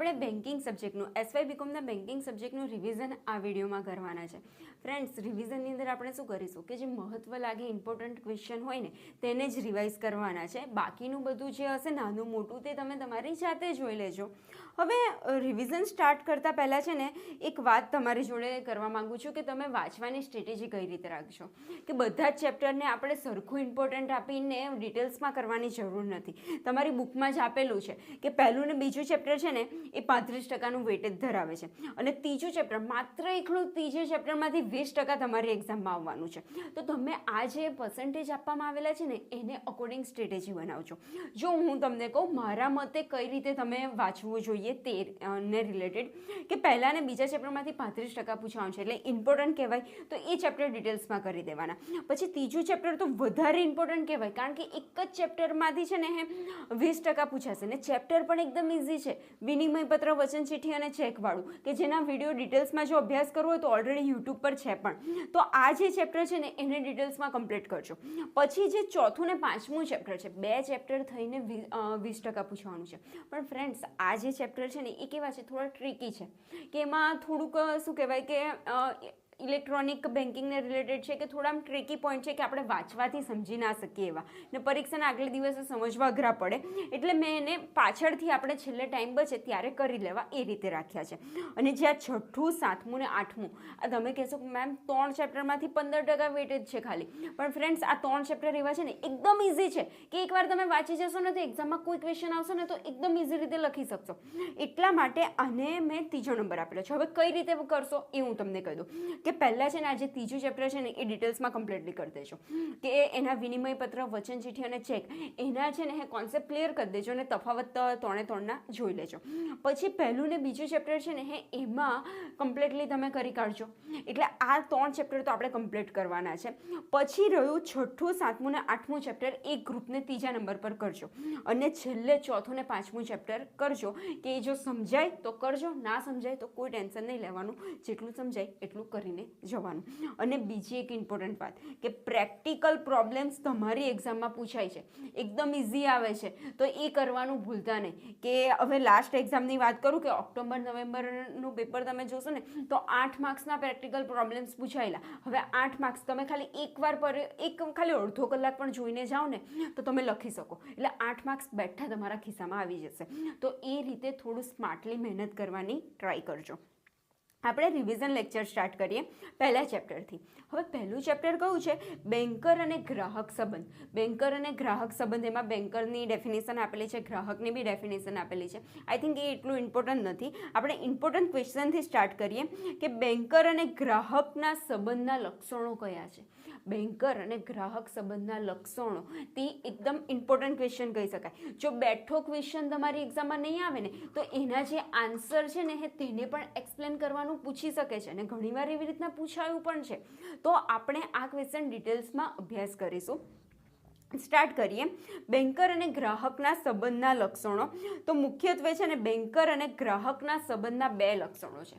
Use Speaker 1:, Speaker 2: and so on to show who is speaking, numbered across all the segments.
Speaker 1: આપણે banking સબ્જેક્ટનું SY બીકોમના banking સબ્જેક્ટનું revision આ વિડીયોમાં કરવાના છે. ફ્રેન્ડ્સ, રિવિઝનની અંદર આપણે શું કરીશું કે જે મહત્વ લાગે ઇમ્પોર્ટન્ટ ક્વેશ્ચન હોય ને તેને જ રિવાઇઝ કરવાના છે. બાકીનું બધું જે હશે નાનું મોટું તે તમે તમારી જાતે જોઈ લેજો. હવે રિવિઝન સ્ટાર્ટ કરતાં પહેલાં છે ને એક વાત તમારી જોડે કરવા માગું છું કે તમે વાંચવાની સ્ટ્રેટેજી કઈ રીતે રાખશો. કે બધા જ ચેપ્ટરને આપણે સરખું ઇમ્પોર્ટન્ટ આપીને ડિટેલ્સમાં કરવાની જરૂર નથી. તમારી બુકમાં જ આપેલું છે કે પહેલું ને બીજું ચેપ્ટર છે ને એ 35% વેટેજ ધરાવે છે અને ત્રીજું ચેપ્ટર માત્ર એકલું ત્રીજું ચેપ્ટરમાંથી 20% તમારી એક્ઝામમાં આવવાનું છે. તો તમે આ જે પર્સન્ટેજ આપવામાં આવેલા છે ને એને અકોર્ડિંગ સ્ટ્રેટેજી બનાવજો. જો હું તમને કહું મારા મતે કઈ રીતે તમે વાંચવું જોઈએ તેને રિલેટેડ કે પહેલા ને બીજા ચેપ્ટરમાંથી 35% પૂછવાનું છે એટલે ઇમ્પોર્ટન્ટ કહેવાય તો એ ચેપ્ટર ડિટેલ્સમાં કરી દેવાના. પછી ત્રીજું ચેપ્ટર તો વધારે ઇમ્પોર્ટન્ટ કહેવાય કારણ કે એક જ ચેપ્ટરમાંથી છે ને 20% પૂછાશે ને ચેપ્ટર પણ એકદમ ઇઝી છે. વિનિમય પત્ર, વચન ચિઠ્ઠી અને ચેકવાળું કે જેના વિડીયો ડિટેલ્સમાં જો અભ્યાસ કરવો હોય તો ઓલરેડી યુટ્યુબ પર છે પણ. તો આ જે ચેપ્ટર છે ને એને ડિટેલ્સમાં કમ્પ્લીટ કરજો. પછી જે ચોથું ને પાંચમું ચેપ્ટર છે, 2 ચેપ્ટર થઈને 20% પૂછવાનું છે. પણ ફ્રેન્ડ્સ, આ જે ચેપ્ટર છે ને એ કેવા છે, થોડા ટ્રિકી છે કે એમાં થોડુંક શું કહેવાય કે ઇલેક્ટ્રોનિક બેન્કિંગને રિલેટેડ છે કે થોડા આમ ટ્રિકી પોઈન્ટ છે કે આપણે વાંચવાથી સમજી ના શકીએ એવા ને પરીક્ષાના આગલે દિવસે સમજવા અઘરા પડે એટલે મેં એને પાછળથી આપણે છેલ્લે ટાઈમ બચે ત્યારે કરી લેવા એ રીતે રાખ્યા છે. અને જે આ 6ઠું, 7મું ને 8મું આ તમે કહેશો કે મેમ 3 ચેપ્ટરમાંથી 15% વેટેજ છે ખાલી. પણ ફ્રેન્ડ્સ, આ 3 ચેપ્ટર એવા છે ને એકદમ ઇઝી છે કે એકવાર તમે વાંચી જશો ને તો એક્ઝામમાં કોઈ ક્વેશ્ચન આવશે ને તો એકદમ ઇઝી રીતે લખી શકશો. એટલા માટે આને મેં 3જો નંબર આપેલો છે. હવે કઈ રીતે કરશો એ હું તમને કહી દઉં કે પહેલાં છે ને આ જે ત્રીજું ચેપ્ટર છે ને એ ડિટેલ્સમાં કમ્પ્લીટલી કરી દેજો કે એના વિનિમય પત્ર, વચન ચિઠ્ઠી અને ચેક એના છે ને કોન્સેપ્ટ ક્લિયર કરી દેજો અને તફાવત 3 જોઈ લેજો. પછી પહેલું ને બીજું ચેપ્ટર છે ને એમાં કમ્પ્લીટલી તમે કરી કાઢજો. એટલે આ 3 ચેપ્ટર તો આપણે કમ્પ્લીટ કરવાના છે. પછી રહ્યું 6ઠું, 7મું ને 8મું ચેપ્ટર એક ગ્રુપને 3જા નંબર પર કરજો અને છેલ્લે 4થું ને 5મું ચેપ્ટર કરજો કે જો સમજાય તો કરજો, ના સમજાય તો કોઈ ટેન્શન નહીં લેવાનું, જેટલું સમજાય એટલું કરીને જવાનું. અને બીજી એક ઇમ્પોર્ટન્ટ વાત કે પ્રેક્ટિકલ પ્રોબ્લેમ્સ તમારી એક્ઝામમાં પૂછાય છે, એકદમ ઇઝી આવે છે તો એ કરવાનું ભૂલતા નહીં. કે હવે લાસ્ટ એક્ઝામની વાત કરું કે ઓક્ટોબર નવેમ્બરનું પેપર તમે જોશો ને તો 8 માર્ક્સના પ્રેક્ટિકલ પ્રોબ્લેમ્સ પૂછાયેલા. હવે 8 માર્ક્સ તમે ખાલી એકવાર પર ખાલી અડધો કલાક પણ જોઈને જાઓ ને તો તમે લખી શકો એટલે 8 માર્ક્સ બેઠા તમારા ખિસ્સામાં આવી જશે. તો એ રીતે થોડું સ્માર્ટલી મહેનત કરવાની ટ્રાય કરજો. આપણે રિવિઝન લેક્ચર સ્ટાર્ટ કરીએ પહેલા ચેપ્ટરથી. હવે પહેલું ચેપ્ટર કયું છે? બેન્કર અને ગ્રાહક સંબંધ. બેન્કર અને ગ્રાહક સંબંધ એમાં બેન્કરની ડેફિનેશન આપેલી છે, ગ્રાહકની બી ડેફિનેશન આપેલી છે. આઈ થિંક એ એટલું ઇમ્પોર્ટન્ટ નથી. આપણે ઇમ્પોર્ટન્ટ ક્વેશ્ચનથી સ્ટાર્ટ કરીએ કે બેન્કર અને ગ્રાહકના સંબંધના લક્ષણો કયા છે. બેન્કર અને ગ્રાહક સંબંધના લક્ષણો તે એકદમ ઇમ્પોર્ટન્ટ ક્વેશ્ચન કહી શકાય. જો બેઠો ક્વેશ્ચન તમારી એક્ઝામમાં નહીં આવે ને તો એના જે આન્સર છે ને તેને પણ એક્સપ્લેન કરવાનું પૂછી શકે છે અને ઘણીવાર એવી રીતના પૂછાયું પણ છે. તો આપણે આ ક્વેશ્ચન ડિટેલ્સમાં અભ્યાસ કરીશું. સ્ટાર્ટ કરીએ. બેન્કર અને ગ્રાહકના સંબંધના લક્ષણો. તો મુખ્યત્વે છે ને બેન્કર અને ગ્રાહકના સંબંધના 2 લક્ષણો છે.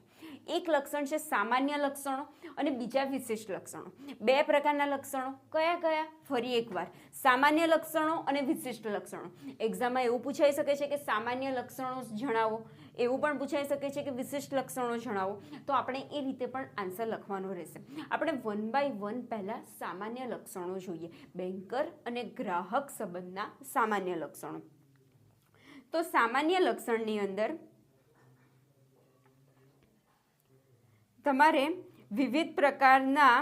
Speaker 1: એક લક્ષણ છે સામાન્ય લક્ષણો અને બીજા વિશિષ્ટ લક્ષણો. 2 પ્રકારના લક્ષણો કયા કયા? ફરી એકવાર, સામાન્ય લક્ષણો અને વિશિષ્ટ લક્ષણો. એક્ઝામમાં એવું પૂછાઈ શકે છે કે સામાન્ય લક્ષણો જણાવો, એવું પણ પૂછાઈ શકે છે કે વિશિષ્ટ લક્ષણો જણાવો. તો આપણે એ રીતે પણ આન્સર લખવાનો રહેશે. આપણે 1 બાય 1 પહેલા સામાન્ય લક્ષણો જોઈએ. બેન્કર અને ગ્રાહક સંબંધના સામાન્ય લક્ષણો. તો સામાન્ય લક્ષણની અંદર તમારે વિવિધ પ્રકારના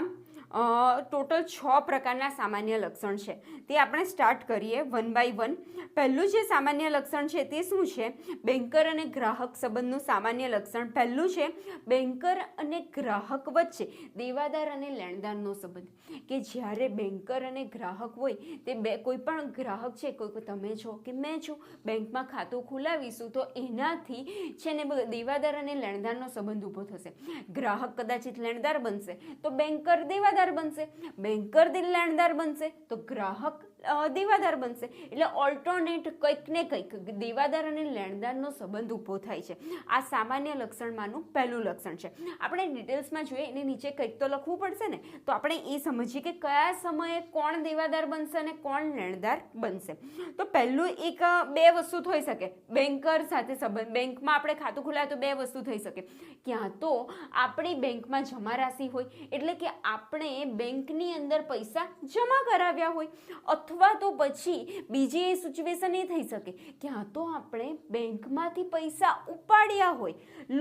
Speaker 1: ટોટલ 6 પ્રકારના સામાન્ય લક્ષણ છે. તે આપણે સ્ટાર્ટ કરીએ 1 બાય 1. પહેલું જે સામાન્ય લક્ષણ છે તે શું છે? બેન્કર અને ગ્રાહક સંબંધનું સામાન્ય લક્ષણ પહેલું છે બેન્કર અને ગ્રાહક વચ્ચે દેવાદાર અને લેણદારનો સંબંધ. કે જ્યારે બેન્કર અને ગ્રાહક હોય તે કોઈ પણ ગ્રાહક છે, કોઈ તમે છો કે મેં છું, બેંકમાં ખાતું ખોલાવીશું તો એનાથી છે ને દેવાદાર અને લેણદારનો સંબંધ ઊભો થશે. ગ્રાહક કદાચિત લેણદાર બનશે તો બેન્કર દેવાદાર બનશે, બેન્કર લેણદાર બનશે તો ગ્રાહક દેવાદાર બનશે. એટલે ઓલ્ટરનેટ કંઈક ને કંઈક દેવાદાર અને લેણદારનો સંબંધ ઊભો થાય છે. આ સામાન્ય લક્ષણમાંનું પહેલું લક્ષણ છે. આપણે ડિટેલ્સમાં જોઈએ એની નીચે કંઈક તો લખવું પડશે ને, તો આપણે એ સમજીએ કે કયા સમયે કોણ દેવાદાર બનશે અને કોણ લેણદાર બનશે. તો પહેલું એક બે વસ્તુ થઈ શકે. બેન્કર સાથે સંબંધ, બેંકમાં આપણે ખાતું ખોલાય તો બે વસ્તુ થઈ શકે. ક્યાં તો આપણી બેંકમાં જમા રાશિ હોય, એટલે કે આપણે બેંકની અંદર પૈસા જમા કરાવ્યા હોય, અથવા તો પછી બીજી એ સિચ્યુએશન એ થઈ શકે ક્યાં તો આપણે બેંકમાંથી પૈસા ઉપાડ્યા હોય,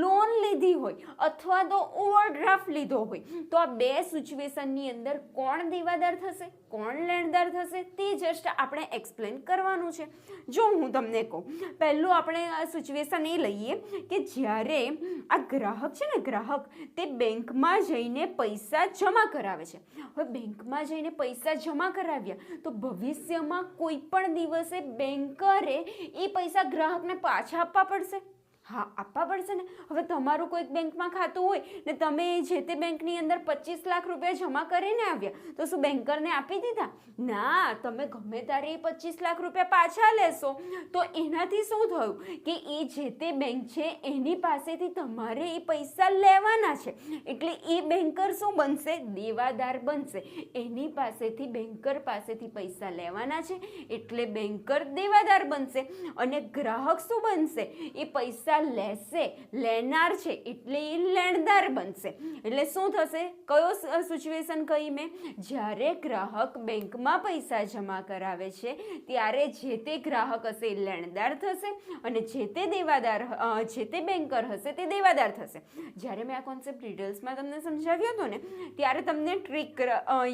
Speaker 1: લોન લીધી હોય, અથવા તો ઓવરડ્રાફ્ટ લીધો હોય. તો આ બે સિચ્યુએશનની અંદર કોણ દેવાદાર થશે, કોણ લેણદાર થશે, તે જસ્ટ આપણે એક્સપ્લેન કરવાનું છે. જો હું તમને કહું, પહેલું આપણે આ સિચ્યુએશન એ લઈએ કે જ્યારે આ ગ્રાહક છે ને, ગ્રાહક તે બેંકમાં જઈને પૈસા જમા કરાવે છે. હવે બેંકમાં જઈને પૈસા જમા કરાવ્યા તો ભવિષ્યમાં કોઈ પણ દિવસે બેંકરે એ પૈસા ગ્રાહકને પાછા આપવા પડશે. હા, આપવા પડશે ને. હવે તમારું કોઈક બેંકમાં ખાતું હોય ને તમે જે તે બેંકની અંદર 25 લાખ રૂપિયા જમા કરીને આવ્યા, તો શું બેંકરને આપી દીધા? ના, તમે ગમે ત્યારે એ 25 લાખ રૂપિયા પાછા લેશો. તો એનાથી શું થયું કે એ જે તે બેંક છે એની પાસેથી તમારે એ પૈસા લેવાના છે. એટલે એ બેંકર શું બનશે? દેવાદાર બનશે. એની પાસેથી બેંકર પાસેથી પૈસા લેવાના છે એટલે બેંકર દેવાદાર બનશે. અને ગ્રાહક શું બનશે? એ પૈસા લેશે, લેનાર છે એટલે એ લેણદાર બનશે. એટલે શું થશે? કયો સિચ્યુએશન કહી મેં? જ્યારે ગ્રાહક બેંકમાં પૈસા જમા કરાવે છે ત્યારે જે તે ગ્રાહક હશે એ લેણદાર થશે અને જે તે દેવાદાર, જે તે બેંકર હશે તે દેવાદાર થશે. જ્યારે મેં આ કોન્સેપ્ટ ડિટેલ્સમાં તમને સમજાવ્યો હતો ને, ત્યારે તમને ટ્રીક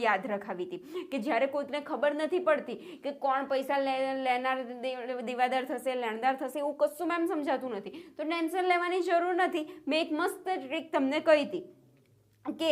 Speaker 1: યાદ રખાવી હતી કે જ્યારે કોઈને ખબર નથી પડતી કે કોણ પૈસા લેનાર દેવાદાર થશે, લેણદાર થશે, એવું કશું મેમ સમજાતું નથી, તો ટેન્શન લેવાની જરૂર નથી. મેં એક મસ્ત ટ્રીક તમને કહી હતી કે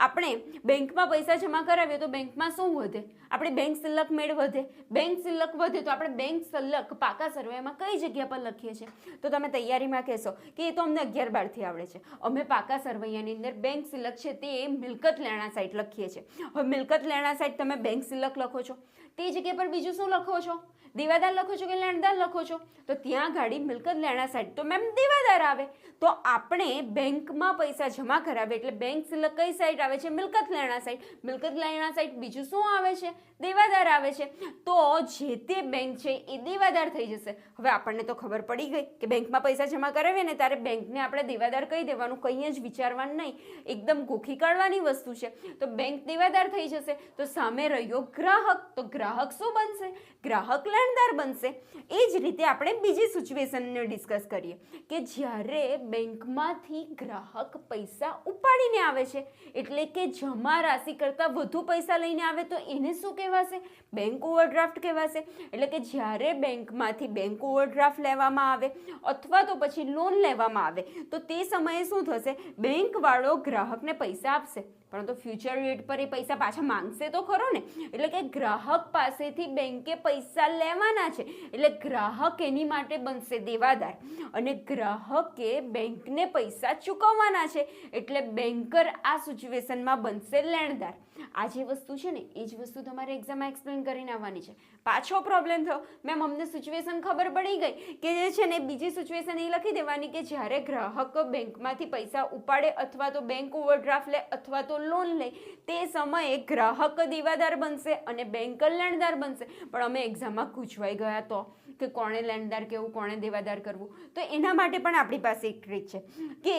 Speaker 1: આપણે બેંકમાં પૈસા જમા કરાવીએ તો બેંકમાં શું વધે? આપણે બેંક સિલક મેળ વધે. બેંક સિલક વધે તો આપણે બેંક સિલક પાકા સરવૈયામાં કઈ જગ્યા પર લખીએ છીએ? તો તમે તૈયારીમાં કહેશો કે એ તો અમને 11-12થી આવડે છે. અમે પાકા સરવૈયાની અંદર બેંક સિલક છે તે મિલકત લેણા સાઈટ લખીએ છીએ. હવે મિલકત લેણા સાઈટ તમે બેંક સિલક લખો છો, તે જગ્યા પર બીજું શું લખો છો? દેવાદાર લખો છો કે લેણદાર લખો છો? તો ત્યાં ગાડી મિલકત લેણા સાઈટ તો મેમ દેવાદાર આવે. તો આપણે બેંકમાં પૈસા જમા કરાવે એટલે બેંક સિલક કઈ સાઈડ આવે છે? મિલકત લેણા સાઈટ. મિલકત લેણા સાઈટ બીજું શું આવે છે? દેવાદાર આવે છે. તો જે તે બેંક છે એ દેવાદાર થઈ જશે. હવે આપણને તો ખબર પડી ગઈ કે બેંકમાં પૈસા જમા કરાવીએ ને ત્યારે બેંકને આપણે દેવાદાર કહી દેવાનું, કંઈ જ વિચારવાનું નહીં, એકદમ ગોખી કાઢવાની વસ્તુ છે. તો બેંક દેવાદાર થઈ જશે. તો સામે રહ્યો ગ્રાહક, તો ગ્રાહક શું બનશે? ગ્રાહક લેણદાર બનશે. એ જ રીતે આપણે બીજી સિચ્યુએશનને ડિસ્કસ કરીએ કે જ્યારે બેંકમાંથી ગ્રાહક પૈસા ઉપાડીને આવે છે, એટલે કે જમા રાશિ કરતાં વધુ પૈસા લઈને આવે તો એને શું કહેવાશે? બેંક ઓવરડ્રાફ્ટ કહેવાશે. એટલે કે જ્યારે બેંકમાંથી બેંક ઓવરડ્રાફ્ટ લેવામાં આવે અથવા તો પછી લોન લેવામાં આવે તો તે સમયે શું થશે? બેંકવાળો ગ્રાહકને પૈસા આપશે, પરંતુ ફ્યુચર રેટ પર એ પૈસા પાછા માંગશે તો ખરો ને. એટલે કે ગ્રાહક પાસેથી બેંકે પૈસા લેવાના છે એટલે ગ્રાહક એની માટે બનશે દેવાદાર અને ગ્રાહકે બેંકને પૈસા ચૂકવવાના છે એટલે બેંકર આ સિચ્યુએશનમાં બનશે લેણદાર. આ જે વસ્તુ છે ને એ જ વસ્તુ તમારે એક્ઝામમાં એક્સપ્લેન કરીને આવવાની છે. પાછો પ્રોબ્લેમ થયો, મેમ અમને સિચ્યુએશન ખબર પડી ગઈ કે જે છે ને બીજી સિચ્યુએશન એ લખી દેવાની કે જ્યારે ગ્રાહક બેંકમાંથી પૈસા ઉપાડે અથવા તો બેંક ઓવરડ્રાફ્ટ લે અથવા તો લોન લે તે સમયે ગ્રાહક દેવાદાર બનશે અને બેંકર લેણદાર બનશે. પણ અમે એક્ઝામમાં પૂછવાઈ ગયા તો કે કોણે લેણદાર કહેવું, કોણે દેવાદાર કરવું, તો એના માટે પણ આપણી પાસે એક ટ્રીક છે કે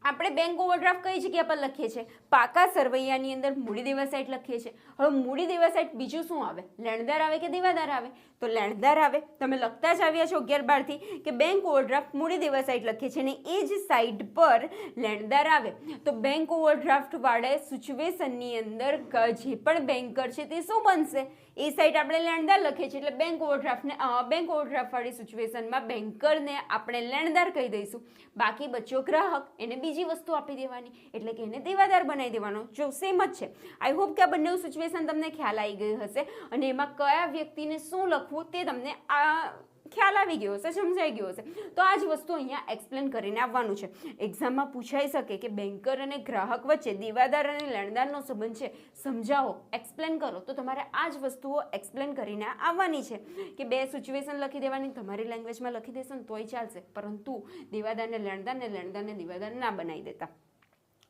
Speaker 1: આપણે બેંક ઓવરડ્રાફ્ટ કઈ જગ્યા પર લખીએ છીએ? પાકા સરવૈયાની અંદર મૂડી દેવા સાઈટ લખીએ છીએ. હવે મૂડી દેવા સાઈટ બીજું શું આવે? લેણદાર આવે કે દેવાદાર આવે? તો લેણદાર આવે. તમે લખતા જ આવ્યા છો 11-12થી કે બેંક ઓવરડ્રાફ્ટ મૂડી દેવા સાઈટ લખીએ છીએ અને એ જ સાઈટ પર લેણદાર આવે. તો બેંક ઓવરડ્રાફ્ટ વાળા સિચ્યુએશનની અંદર જે પણ બેંકર છે તે શું બનશે? એ સાઈડ આપણે લેણદાર લખીએ છીએ એટલે બેંક ઓવરડ્રાફ્ટ વાળી સિચ્યુએશનમાં બેંકરને આપણે લેણદાર કહી દઈશું. બાકી બચ્યો ગ્રાહક, એને બીજી વસ્તુ આપી દેવાની એટલે કે એને દેવાદાર બનાવી દેવાનો. જો સેમ જ છે. આઈ હોપ કે આ બંને સિચ્યુએશન તમને ખ્યાલ આવી ગઈ હશે અને એમાં કયા વ્યક્તિને શું લખવું તે તમને આ ખ્યાલ આવી ગયો હશે, સમજાઈ ગયો હશે. તો આ જ વસ્તુ અહીંયા એક્સપ્લેન કરીને આવવાનું છે. એક્ઝામમાં પૂછાઈ શકે કે બેન્કર અને ગ્રાહક વચ્ચે દેવાદાર અને લેણદારનો સંબંધ છે, સમજાવો, એક્સપ્લેન કરો. તો તમારે આ જ વસ્તુઓ એક્સપ્લેન કરીને આવવાની છે કે બે સિચ્યુએશન લખી દેવાની, તમારી લેંગ્વેજમાં લખી દેશો ને તોય ચાલશે, પરંતુ દેવાદારને લેણદારને દેવાદાર ના બનાવી દેતા.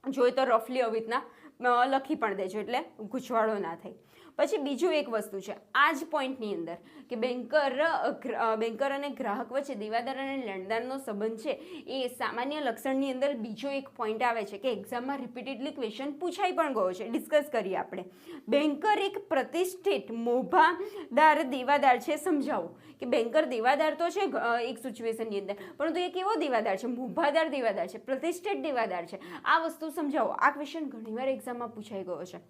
Speaker 1: જોઈએ તો રફલી આવી રીતના લખી પણ દેજો એટલે ગૂંચવાડો ના થાય. પછી બીજું એક વસ્તુ છે આ જ પોઈન્ટની અંદર કે બેન્કર અને ગ્રાહક વચ્ચે દેવાદાર અને લેણદારનો સંબંધ છે એ સામાન્ય લક્ષણની અંદર બીજો એક પોઈન્ટ આવે છે કે એક્ઝામમાં રિપીટેડલી ક્વેશ્ચન પૂછાઈ પણ ગયો છે, ડિસ્કસ કરીએ આપણે. બેન્કર એક પ્રતિષ્ઠિત મોભાદાર દેવાદાર છે, સમજાવો. કે બેન્કર દેવાદાર તો છે એક સિચ્યુએશનની અંદર, પરંતુ એ કેવો દેવાદાર છે? મોભાદાર દેવાદાર છે, પ્રતિષ્ઠિત દેવાદાર છે. આ વસ્તુ સમજાવો. આ ક્વેશ્ચન ઘણીવાર એક્ઝામમાં પૂછાઈ ગયો છે.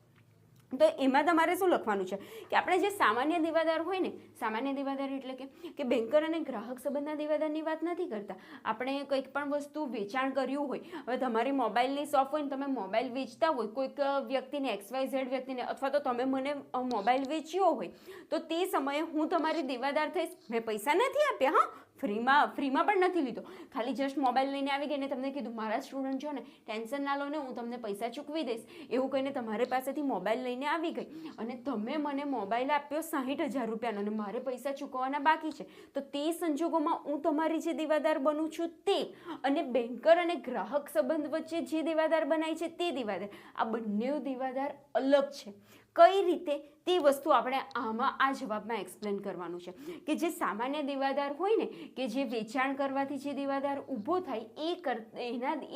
Speaker 1: તો એમાં તમારે શું લખવાનું છે કે આપણે જે સામાન્ય દેવાદાર હોય ને, સામાન્ય દેવાદાર એટલે કે બેન્કર અને ગ્રાહક સંબંધના દેવાદારની વાત નથી કરતા. આપણે કંઈક પણ વસ્તુ વેચાણ કર્યું હોય, હવે તમારી મોબાઈલની શોપ હોય ને તમે મોબાઈલ વેચતા હોય કોઈક વ્યક્તિને, XYZ વ્યક્તિને, અથવા તો તમે મને મોબાઈલ વેચ્યો હોય, તો તે સમયે હું તમારી દેવાદાર થઈશ. મેં પૈસા નથી આપ્યા, હા, ફ્રીમાં પણ નથી લીધો, ખાલી જસ્ટ મોબાઈલ લઈને આવી ગઈ ને તમને કીધું મારા સ્ટુડન્ટ છો ને, ટેન્શન ના લો ને, હું તમને પૈસા ચૂકવી દઈશ, એવું કહીને તમારી પાસેથી મોબાઈલ લઈને આવી ગઈ અને તમે મને મોબાઈલ આપ્યો 60,000 રૂપિયાનો અને મારે પૈસા ચૂકવવાના બાકી છે. તો તે સંજોગોમાં હું તમારી જે દેવાદાર બનું છું તે, અને બેન્કર અને ગ્રાહક સંબંધ વચ્ચે જે દેવાદાર બનાય છે તે દેવાદાર, આ બંને દેવાદાર અલગ છે. કઈ રીતે તે વસ્તુ આપણે આમાં આ જવાબમાં એક્સપ્લેન કરવાનું છે કે જે સામાન્ય દેવાદાર હોય ને, કે જે વેચાણ કરવાથી જે દેવાદાર ઊભો થાય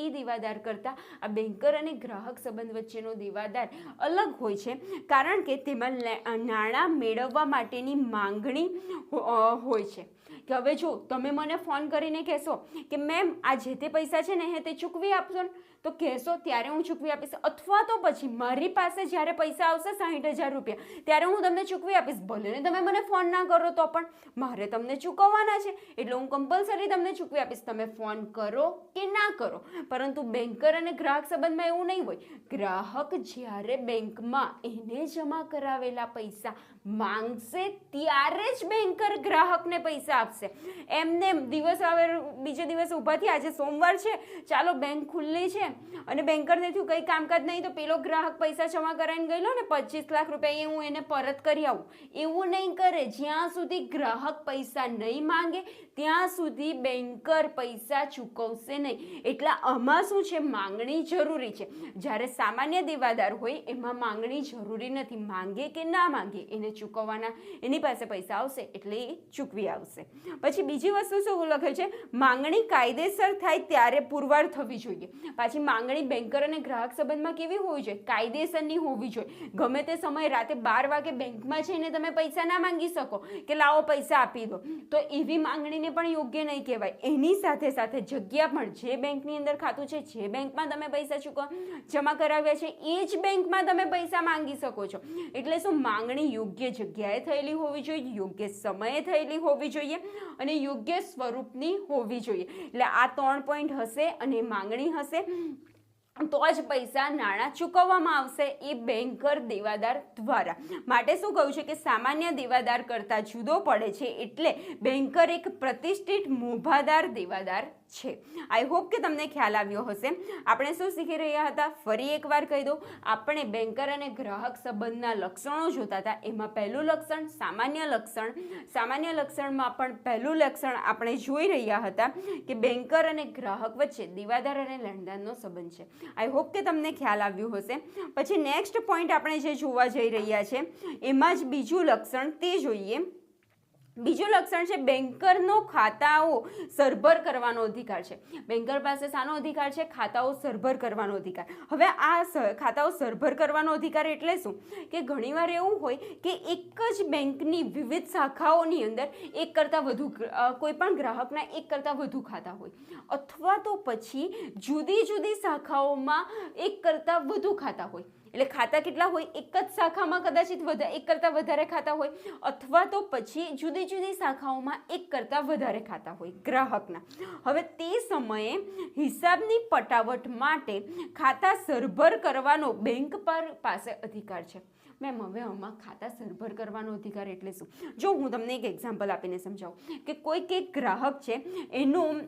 Speaker 1: એ દેવાદાર કરતાં આ બેન્કર અને ગ્રાહક સંબંધ વચ્ચેનો દેવાદાર અલગ હોય છે, કારણ કે તેમાં નાણાં મેળવવા માટેની માંગણી હોય છે. કે હવે જો તમે મને ફોન કરીને કહેશો કે મેમ આ જે તે પૈસા છે ને તે ચૂકવી આપશો ને, તો કહેશો ત્યારે હું ચૂકવી આપીશ, અથવા તો પછી મારી પાસે જ્યારે પૈસા આવશે 60,000 રૂપિયા ત્યારે હું તમને ચૂકવી આપીશ. ભલે ને તમે મને ફોન ના કરો તો પણ મારે તમને ચૂકવવાના છે એટલે હું કમ્પલસરી તમને ચૂકવી આપીશ, તમે ફોન કરો કે ના કરો. પરંતુ બેન્કર અને ગ્રાહક સંબંધમાં એવું નહીં હોય. ગ્રાહક જ્યારે બેંકમાં એને જમા કરાવેલા પૈસા માંગશે ત્યારે જ બેન્કર ગ્રાહકને પૈસા આપશે. એમને દિવસ આવે બીજે દિવસ ઊભા થી, આજે સોમવાર છે, ચાલો બેંક ખુલ્લી છે અને બેન્કરને થયું કંઈ કામકાજ નહીં તો પેલો ગ્રાહક પૈસા જમા કરાવીને ગયેલો ને 25 લાખ રૂપિયા, એ હું એને પરત કરી આવું, એવું નહીં કરે. જ્યાં સુધી ગ્રાહક પૈસા નહીં માંગે ત્યાં સુધી બેન્કર પૈસા ચૂકવશે નહીં. એટલે આમાં શું છે, માંગણી જરૂરી છે. જ્યારે સામાન્ય દેવાદાર હોય એમાં માંગણી જરૂરી નથી, માંગે કે ના માંગે એને ચૂકવવાના, એની પાસે પૈસા આવશે એટલે એ ચૂકવી આવશે. પછી બીજી વસ્તુ શું લખે છે, માંગણી કાયદેસર થાય ત્યારે પુરવાર થવી જોઈએ. પાછી માંગણી બેન્કર અને ગ્રાહક સંબંધમાં કેવી હોવી જોઈએ? કાયદેસરની હોવી જોઈએ. ગમે તે સમયે રાતે 12 વાગે બેંકમાં જઈને તમે પૈસા ના માંગી શકો કે લાવો પૈસા આપી દો, તો એવી માંગણીને પણ યોગ્ય નહીં કહેવાય. એની સાથે સાથે જગ્યા પણ, જે બેંકની અંદર ખાતું છે, જે બેંકમાં તમે પૈસા જમા કરાવ્યા છે એ જ બેંકમાં તમે પૈસા માંગી શકો છો. એટલે શું, માંગણી યોગ્ય જગ્યાએ થયેલી હોવી જોઈએ, યોગ્ય સમયે થયેલી હોવી જોઈએ અને યોગ્ય સ્વરૂપની હોવી જોઈએ. એટલે આ 3 પોઈન્ટ હશે અને માંગણી હશે તો જ પૈસા નાણાં ચૂકવવામાં આવશે એ બેન્કર દેવાદાર દ્વારા. માટે શું કહ્યું છે કે સામાન્ય દેવાદાર કરતાં જુદો પડે છે, એટલે બેન્કર એક પ્રતિષ્ઠિત મોભાદાર દેવાદાર છે. આઈ હોપ કે તમને ખ્યાલ આવ્યો હશે. આપણે શું શીખી રહ્યા હતા, ફરી એકવાર કહી દઉં. આપણે બેન્કર અને ગ્રાહક સંબંધના લક્ષણો જોતા હતા. એમાં પહેલું લક્ષણ સામાન્ય લક્ષણ, સામાન્ય લક્ષણમાં પણ પહેલું લક્ષણ આપણે જોઈ રહ્યા હતા કે બેન્કર અને ગ્રાહક વચ્ચે દેવાદાર અને લેણદારનો સંબંધ છે. આઈ હોપ કે તમને ખ્યાલ આવ્યું હશે. પછી નેક્સ્ટ પોઈન્ટ આપણે જે જોવા જઈ રહ્યા છે એમાં જ બીજું લક્ષણ તે જોઈએ. બીજું લક્ષણ છે બેન્કરનો ખાતાઓ સરભર કરવાનો અધિકાર છે. બેન્કર પાસે શાનો અધિકાર છે? ખાતાઓ સરભર કરવાનો અધિકાર. હવે આ ખાતાઓ સરભર કરવાનો અધિકાર એટલે શું કે ઘણીવાર એવું હોય કે એક જ બેંકની વિવિધ શાખાઓની અંદર એક કરતાં વધુ, કોઈ પણ ગ્રાહકના એક કરતાં વધુ ખાતા હોય, અથવા તો પછી જુદી જુદી શાખાઓમાં એક કરતાં વધુ ખાતા હોય. એટલે ખાતા કેટલા હોય, એક જ શાખામાં કદાચિત એક કરતાં વધારે ખાતા હોય, અથવા તો પછી જુદી જુદી શાખાઓમાં એક કરતાં વધારે ખાતા હોય ગ્રાહકના. હવે તે સમયે હિસાબની પટાવટ માટે ખાતા સરભર કરવાનો બેંક પાસે અધિકાર છે. મેમ હવે આમાં ખાતા સરભર કરવાનો અધિકાર એટલે શું? જો હું તમને એક એક્ઝામ્પલ આપીને સમજાવું કે કોઈક એક ગ્રાહક છે, એનું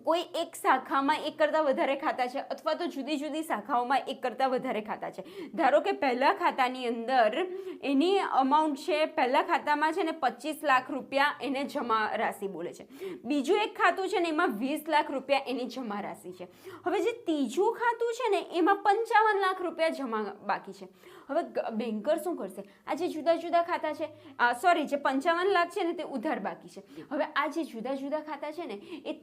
Speaker 1: કોઈ એક શાખામાં એક કરતાં વધારે ખાતા છે, અથવા તો જુદી જુદી શાખાઓમાં એક કરતાં વધારે ખાતા છે. ધારો કે પહેલા ખાતાની અંદર એની અમાઉન્ટ છે, પહેલા ખાતામાં છે ને 25 લાખ રૂપિયા એને જમા રાશિ બોલે છે. બીજું એક ખાતું છે ને એમાં 20 લાખ રૂપિયા એની જમા રાશિ છે. હવે જે ત્રીજું ખાતું છે ને એમાં 55 લાખ રૂપિયા જમા બાકી છે. હવે બેન્કર શું કરશે? આ જે જુદા જુદા ખાતા છે, સોરી, જે 55 લાખ છે ને તે ઉધાર બાકી છે. હવે આ જે જુદા જુદા ખાતા છે ને એ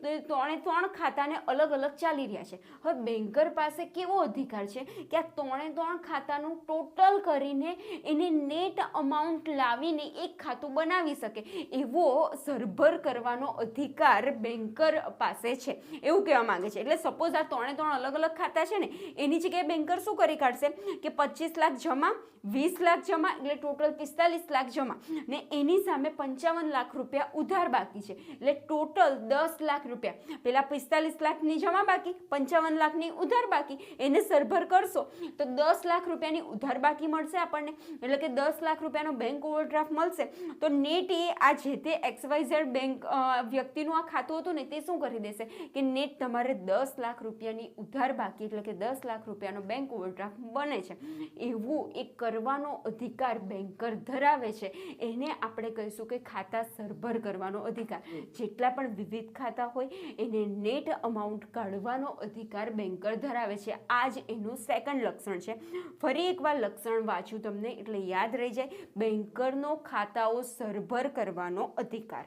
Speaker 1: ત્રણ ખાતાને અલગ અલગ ચાલી રહ્યા છે. હવે બેન્કર પાસે કેવો અધિકાર છે કે આ ત્રણ ખાતાનું ટોટલ કરીને એને નેટ અમાઉન્ટ લાવીને એક ખાતું બનાવી શકે, એવો સરભર કરવાનો અધિકાર બેન્કર પાસે છે, એવું કહેવા માંગે છે. એટલે સપોઝ આ ત્રણ અલગ અલગ ખાતા છે ને, એની જગ્યાએ બેન્કર શું કરી કાઢશે કે 25 લાખ જમા, 20 લાખ જમા, એટલે ટોટલ 45 લાખ જમા, ને એની સામે 55 લાખ રૂપિયા ઉધાર બાકી છે, એટલે ટોટલ 10 લાખ રૂપિયા. પેલા 45 લાખની જમા બાકી, 55 લાખની ઉધાર બાકી, એને સરભર કરશો તો 10 લાખ રૂપિયાની ઉધાર બાકી મળશે આપણને, એટલે કે 10 લાખ રૂપિયાનો બેંક ઓવરડ્રાફ્ટ મળશે. તો નેટ એ આ જે તે XYZ બેંક વ્યક્તિનું આ ખાતું હતું ને તે શું કરી દેશે કે નેટ તમારે 10 લાખ રૂપિયાની ઉધાર બાકી, એટલે કે 10 લાખ રૂપિયાનો બેંક ઓવરડ્રાફ્ટ બને છે. એવું એક કરવાનો અધિકાર બેન્કર ધરાવે છે. એને આપણે કહીશું કે ખાતા સરભર કરવાનો અધિકાર. જેટલા પણ વિવિધ ખાતા હોય એને નેટ અમાઉન્ટ કાઢવાનો અધિકાર બેન્કર ધરાવે છે. આ જ એનું સેકન્ડ લક્ષણ છે. ફરી એકવાર લક્ષણ વાંચું તમને એટલે યાદ રહી જાય. બેન્કરનો ખાતાઓ સરભર કરવાનો અધિકાર.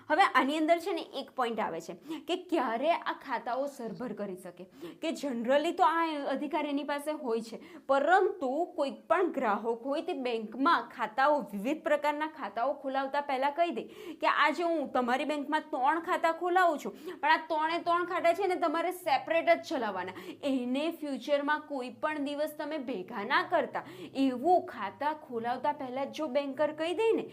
Speaker 1: હવે આની અંદર છે ને એક પોઈન્ટ આવે છે કે ક્યારે આ ખાતાઓ સરભર કરી શકે, કે જનરલી તો આ અધિકાર એની પાસે હોય છે, પરંતુ કોઈ પણ ગ્રાહક હોય તે બેંકમાં ખાતાઓ, વિવિધ પ્રકારના ખાતાઓ ખોલાવતા પહેલા કહી દે કે આજે હું તમારી બેંકમાં 3 ખાતા ખોલાવું છું, પણ આ 3 ખાતા છે ને તમારે સેપરેટ જ ચલાવવાના, એને ફ્યુચરમાં કોઈ પણ દિવસ તમે ભેગા ના કરતા. એવું ખાતા ખોલાવતા પહેલા જો બેન્કર કહી દે ને,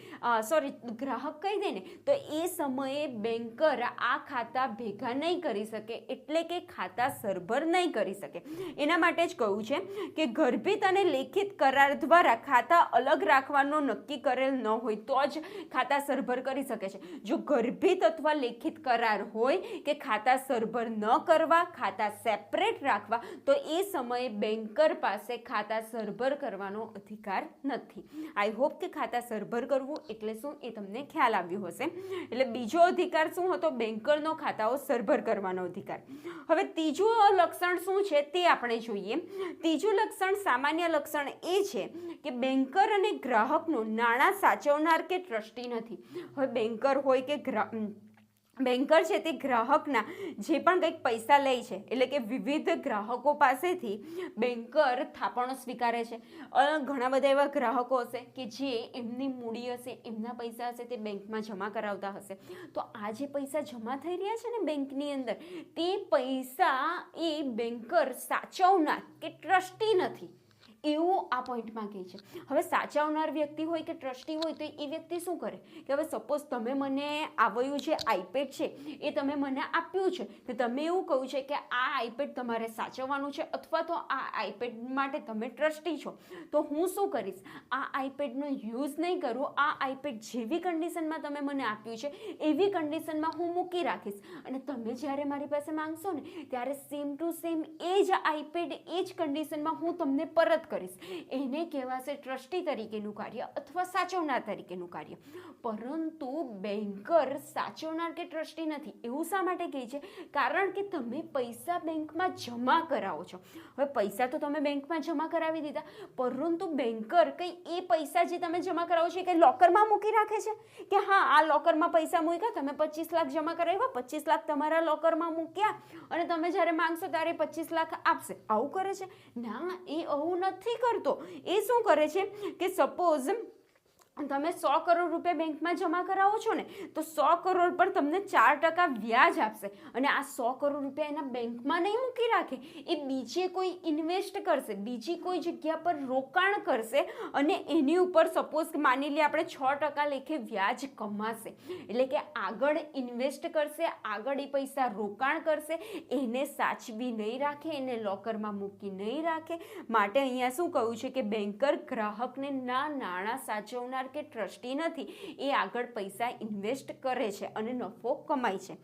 Speaker 1: ગ્રાહક કહી દે ને, તો એ સમયે બેન્કર આ ખાતા ભેગા નહીં કરી શકે, એટલે કે ખાતા સરભર નહીં કરી શકે. એના માટે જ કહ્યું છે કે ગર્ભિત અને લેખિત કરાર દ્વારા ખાતા અલગ રાખવાનો નક્કી કરેલ ન હોય તો જ ખાતા સરભર કરી શકે છે. જો ગર્ભિત અથવા લેખિત કરાર હોય કે ખાતા સરભર ન કરવા, ખાતા સેપરેટ રાખવા, તો એ સમયે બેન્કર પાસે ખાતા સરભર કરવાનો અધિકાર નથી. આઈ હોપ કે ખાતા સરભર કરવું એટલે શું એ તમને ખ્યાલ આવ્યો હશે. એટલે બીજો અધિકાર શું હતો? બેન્કરનો ખાતાઓ સરભર કરવાનો અધિકાર. હવે ત્રીજું લક્ષણ શું છે તે આપણે જોઈએ. ત્રીજું લક્ષણ, સામાન્ય લક્ષણ એ છે કે બેન્કર અને ગ્રાહકનો નાણાં સાચવનાર કે ટ્રસ્ટી નથી. હવે બેન્કર હોય કે બેન્કર છે તે ગ્રાહકના જે પણ કંઈક પૈસા લે છે, એટલે કે વિવિધ ગ્રાહકો પાસેથી બેન્કર થાપણો સ્વીકારે છે. ઘણા બધા એવા ગ્રાહકો હશે કે જે એમની મૂડી હશે, એમના પૈસા હશે તે બેંકમાં જમા કરાવતા હશે. તો આ જે પૈસા જમા થઈ રહ્યા છે ને બેંકની અંદર, તે પૈસા એ બેન્કર સાચવનાર કે ટ્રસ્ટી નથી, એવું આ પોઈન્ટમાં કહે છે. હવે સાચવનાર વ્યક્તિ હોય કે ટ્રસ્ટી હોય તો એ વ્યક્તિ શું કરે કે હવે સપોઝ તમે મને આવ્યું જે આઈપેડ છે એ તમે મને આપ્યું છે, તો તમે એવું કહ્યું છે કે આ આઈપેડ તમારે સાચવવાનું છે, અથવા તો આ આઈપેડ માટે તમે ટ્રસ્ટી છો, તો હું શું કરીશ, આ આઈપેડનો યુઝ નહીં કરું, આ આઈપેડ જેવી કન્ડિશનમાં તમે મને આપ્યું છે એવી કન્ડિશનમાં હું મૂકી રાખીશ, અને તમે જ્યારે મારી પાસે માંગશો ને ત્યારે સેમ ટુ સેમ એ જ આઈપેડ એ જ કન્ડિશનમાં હું તમને પરત કરીશ. એને કહેવાશે ટ્રસ્ટી તરીકેનું કાર્ય અથવા સાચવનાર તરીકેનું કાર્ય. પરંતુ બેન્કર સાચવનાર કે ટ્રસ્ટી નથી. એવું શા માટે કહે છે? કારણ કે તમે પૈસા બેંકમાં જમા કરાવો છો. હવે પૈસા તો તમે બેંકમાં જમા કરાવી દીધા, પરંતુ બેન્કર કઈ એ પૈસા જે તમે જમા કરાવો છો કે લોકરમાં મૂકી રાખે છે કે હા આ લોકરમાં પૈસા મૂક્યા, તમે 25 લાખ જમા કરાવ્યા, 25 લાખ તમારા લોકરમાં મૂક્યા અને તમે જ્યારે માંગશો ત્યારે 25 લાખ આપશે, આવું કરે છે? ના, એ આવું નથી કરતો. એ શું કરે છે કે સપોઝ તમે 100 કરોડ રૂપિયા બેંકમાં જમા કરાવો છો ને તો 100 કરોડ પર તમને 4% વ્યાજ આપશે અને આ 100 કરોડ રૂપિયા એના બેંકમાં નહીં મૂકી રાખે, એ બીજે કોઈ ઇન્વેસ્ટ કરશે, બીજી કોઈ જગ્યા પર રોકાણ કરશે અને એની ઉપર સપોઝ કે માની લઈએ આપણે 6% લેખે વ્યાજ કમાશે, એટલે કે આગળ ઇન્વેસ્ટ કરશે, આગળ એ પૈસા રોકાણ કરશે, એને સાચવી નહીં રાખે, એને લોકરમાં મૂકી નહીં રાખે. માટે અહીંયા શું કહ્યું છે કે બેન્કર ગ્રાહકને નાણાં સાચવનાર કે ટ્રસ્ટી નથી, એ આગળ પૈસા ઇન્વેસ્ટ કરે છે અને નફો કમાય છે.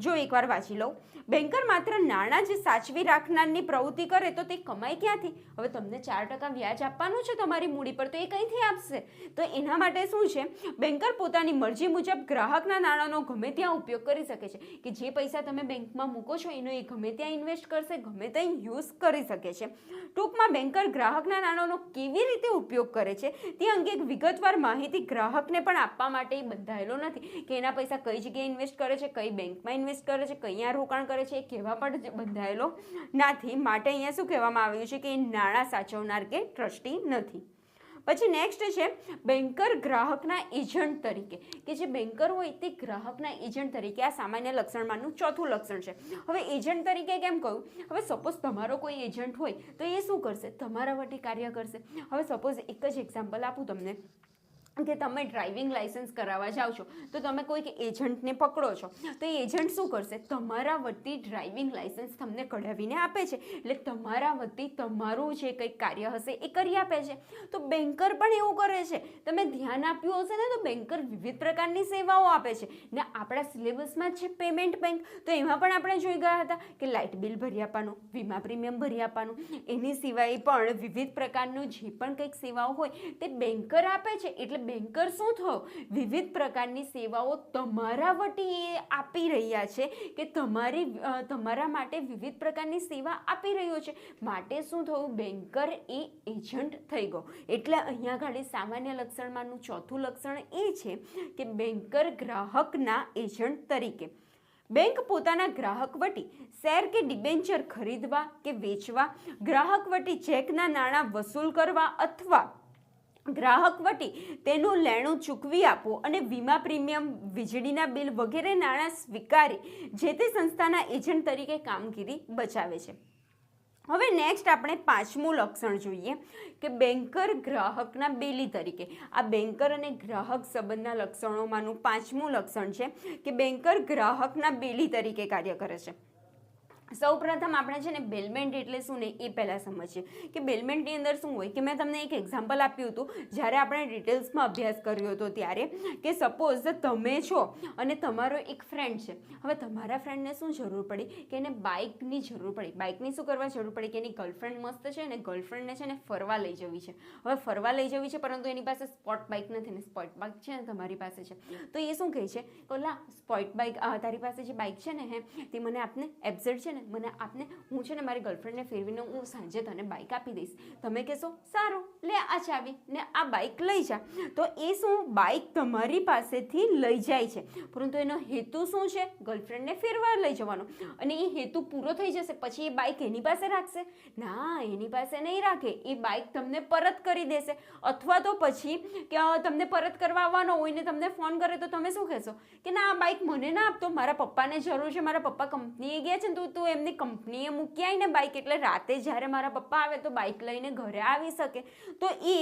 Speaker 1: જો એકવાર વાંચી લઉં, બેન્કર માત્ર નાણાં જે સાચવી રાખનારની પ્રવૃત્તિ કરે તો તે કમાય ક્યાંથી? હવે તમને 4% વ્યાજ આપવાનું છે તમારી મૂડી પર, તો એ કઈથી આપશે? તો એના માટે શું છે, બેન્કર પોતાની મરજી મુજબ ગ્રાહકના નાણાંનો ગમે ત્યાં ઉપયોગ કરી શકે છે, કે જે પૈસા તમે બેંકમાં મૂકો છો એનો એ ગમે ત્યાં ઇન્વેસ્ટ કરશે, ગમે ત્યાં યુઝ કરી શકે છે. ટૂંકમાં બેન્કર ગ્રાહકના નાણાંનો કેવી રીતે ઉપયોગ કરે છે તે અંગે એક વિગતવાર માહિતી ગ્રાહકને પણ આપવા માટે બંધાયેલો નથી, કે એના પૈસા કઈ જગ્યાએ ઇન્વેસ્ટ કરે છે, કઈ બેંકમાં ઇન્વેસ્ટ કરે છે, કયા રોકાણ કરે છે, એ કહેવા પણ બંધાયેલો નથી. માટે અહીંયા શું કહેવામાં આવ્યું છે કે એ નાણાં સાચવનાર કે ટ્રસ્ટી નથી. પછી નેક્સ્ટ છે બેન્કર ગ્રાહકના એજન્ટ તરીકે, કે જે બેન્કર હોય તે ગ્રાહકના એજન્ટ તરીકે. આ સામાન્ય લક્ષણમાંનું ચોથું લક્ષણ છે. હવે એજન્ટ તરીકે કેમ કહું? હવે સપોઝ તમારો કોઈ એજન્ટ હોય તો એ શું કરશે? તમારા વતી કાર્ય કરશે. હવે સપોઝ એક જ એક્ઝામ્પલ આપું તમને, કે તમે ડ્રાઇવિંગ લાઇસન્સ કરાવવા જાઓ છો તો તમે કોઈક એજન્ટને પકડો છો, તો એ એજન્ટ શું કરશે? તમારા વતી ડ્રાઇવિંગ લાઇસન્સ તમને કઢાવીને આપે છે, એટલે તમારા વતી તમારું જે કંઈક કાર્ય હશે એ કરી આપે છે. તો બેન્કર પણ એવું કરે છે. તમે ધ્યાન આપ્યું હશે ને તો બેન્કર વિવિધ પ્રકારની સેવાઓ આપે છે ને. આપણા સિલેબસમાં છે પેમેન્ટ બેંક, તો એમાં પણ આપણે જોઈ ગયા હતા કે લાઇટ બિલ ભરી આપવાનું, વીમા પ્રીમિયમ ભરી આપવાનું, એની સિવાય પણ વિવિધ પ્રકારનું જે પણ કંઈક સેવાઓ હોય તે બેન્કર આપે છે. એટલે બેન્કર શું થયો? વિવિધ પ્રકારની સેવાઓ તમારા વતી આપી રહ્યા છે, કે તમારા માટે વિવિધ પ્રકારની સેવા આપી રહ્યો છે. માટે શું થયું? બેન્કર એ એજન્ટ થઈ ગયો. એટલે અહીંયા ખાલી સામાન્ય લક્ષણમાંનું ચોથું લક્ષણ એ છે કે બેન્કર ગ્રાહકના એજન્ટ તરીકે. બેંક પોતાના ગ્રાહક વટી શેર કે ડિબેન્ચર ખરીદવા કે વેચવા, ગ્રાહક વટી ચેકના નાણાં વસૂલ કરવા અથવા ગ્રાહક વટી તેનું લેણું ચૂકવી આપવું અને વીમા પ્રીમિયમ, વીજળીના બિલ વગેરે નાણાં સ્વીકારી જે તે સંસ્થાના એજન્ટ તરીકે કામગીરી બજાવે છે. હવે નેક્સ્ટ આપણે પાંચમું લક્ષણ જોઈએ કે બેન્કર ગ્રાહકના બેલી તરીકે. આ બેન્કર અને ગ્રાહક સંબંધના લક્ષણોમાંનું પાંચમું લક્ષણ છે કે બેન્કર ગ્રાહકના બેલી તરીકે કાર્ય કરે છે. સૌપ્રથમ આપણે છે ને બેલમેન્ટ એટલે શું ને એ પહેલાં સમજીએ કે બેલમેન્ટની અંદર શું હોય. કે મેં તમને એક એક્ઝામ્પલ આપ્યું હતું જ્યારે આપણે ડિટેલ્સમાં અભ્યાસ કર્યો હતો ત્યારે, કે સપોઝ તમે છો અને તમારો એક ફ્રેન્ડ છે. હવે તમારા ફ્રેન્ડને શું જરૂર પડી? કે એને બાઇકની જરૂર પડી. બાઇકની શું કરવા જરૂર પડી? કે એની ગર્લફ્રેન્ડ મસ્ત છે અને ગર્લફ્રેન્ડને છે ને ફરવા લઈ જવી છે. હવે ફરવા લઈ જવી છે પરંતુ એની પાસે સ્પોર્ટ બાઇક નથી ને સ્પોર્ટ બાઇક છે ને તમારી પાસે છે. તો એ શું કહે છે? ઓલા સ્પોર્ટ બાઇક તારી પાસે જે બાઇક છે ને તે મને આપને, એફઝેડ છે ને મને આપને, હું છે ને મારી ગર્લફ્રેન્ડને ફેરવીને હું સાંજે તને બાઇક આપી દઈશ. તમે કહેશો સારું, લે આ ચાવી ને આ બાઇક લઈ જા. તો એ શું? બાઇક તમારી પાસેથી લઈ જાય છે, પરંતુ એનો હેતુ શું છે? ગર્લફ્રેન્ડને ફેરવા લઈ જવાનો. અને એ હેતુ પૂરો થઈ જશે પછી એ બાઇક એની પાસે રાખશે? ના, એની પાસે નહીં રાખે. એ બાઇક તમને પરત કરી દેશે. અથવા તો પછી કે તમને પરત કરવા આવવાનો હોય ને તમને ફોન કરે તો તમે શું કહેશો? કે ના, આ બાઇક મને ના આપતો, મારા પપ્પાને જરૂર છે, મારા પપ્પા કંપનીએ ગયા છે ને તું એમની કંપનીએ મૂકી આવીને બાઇક, એટલે રાતે જ્યારે મારા પપ્પા આવે તો બાઇક લઈને ઘરે આવી શકે. તો એ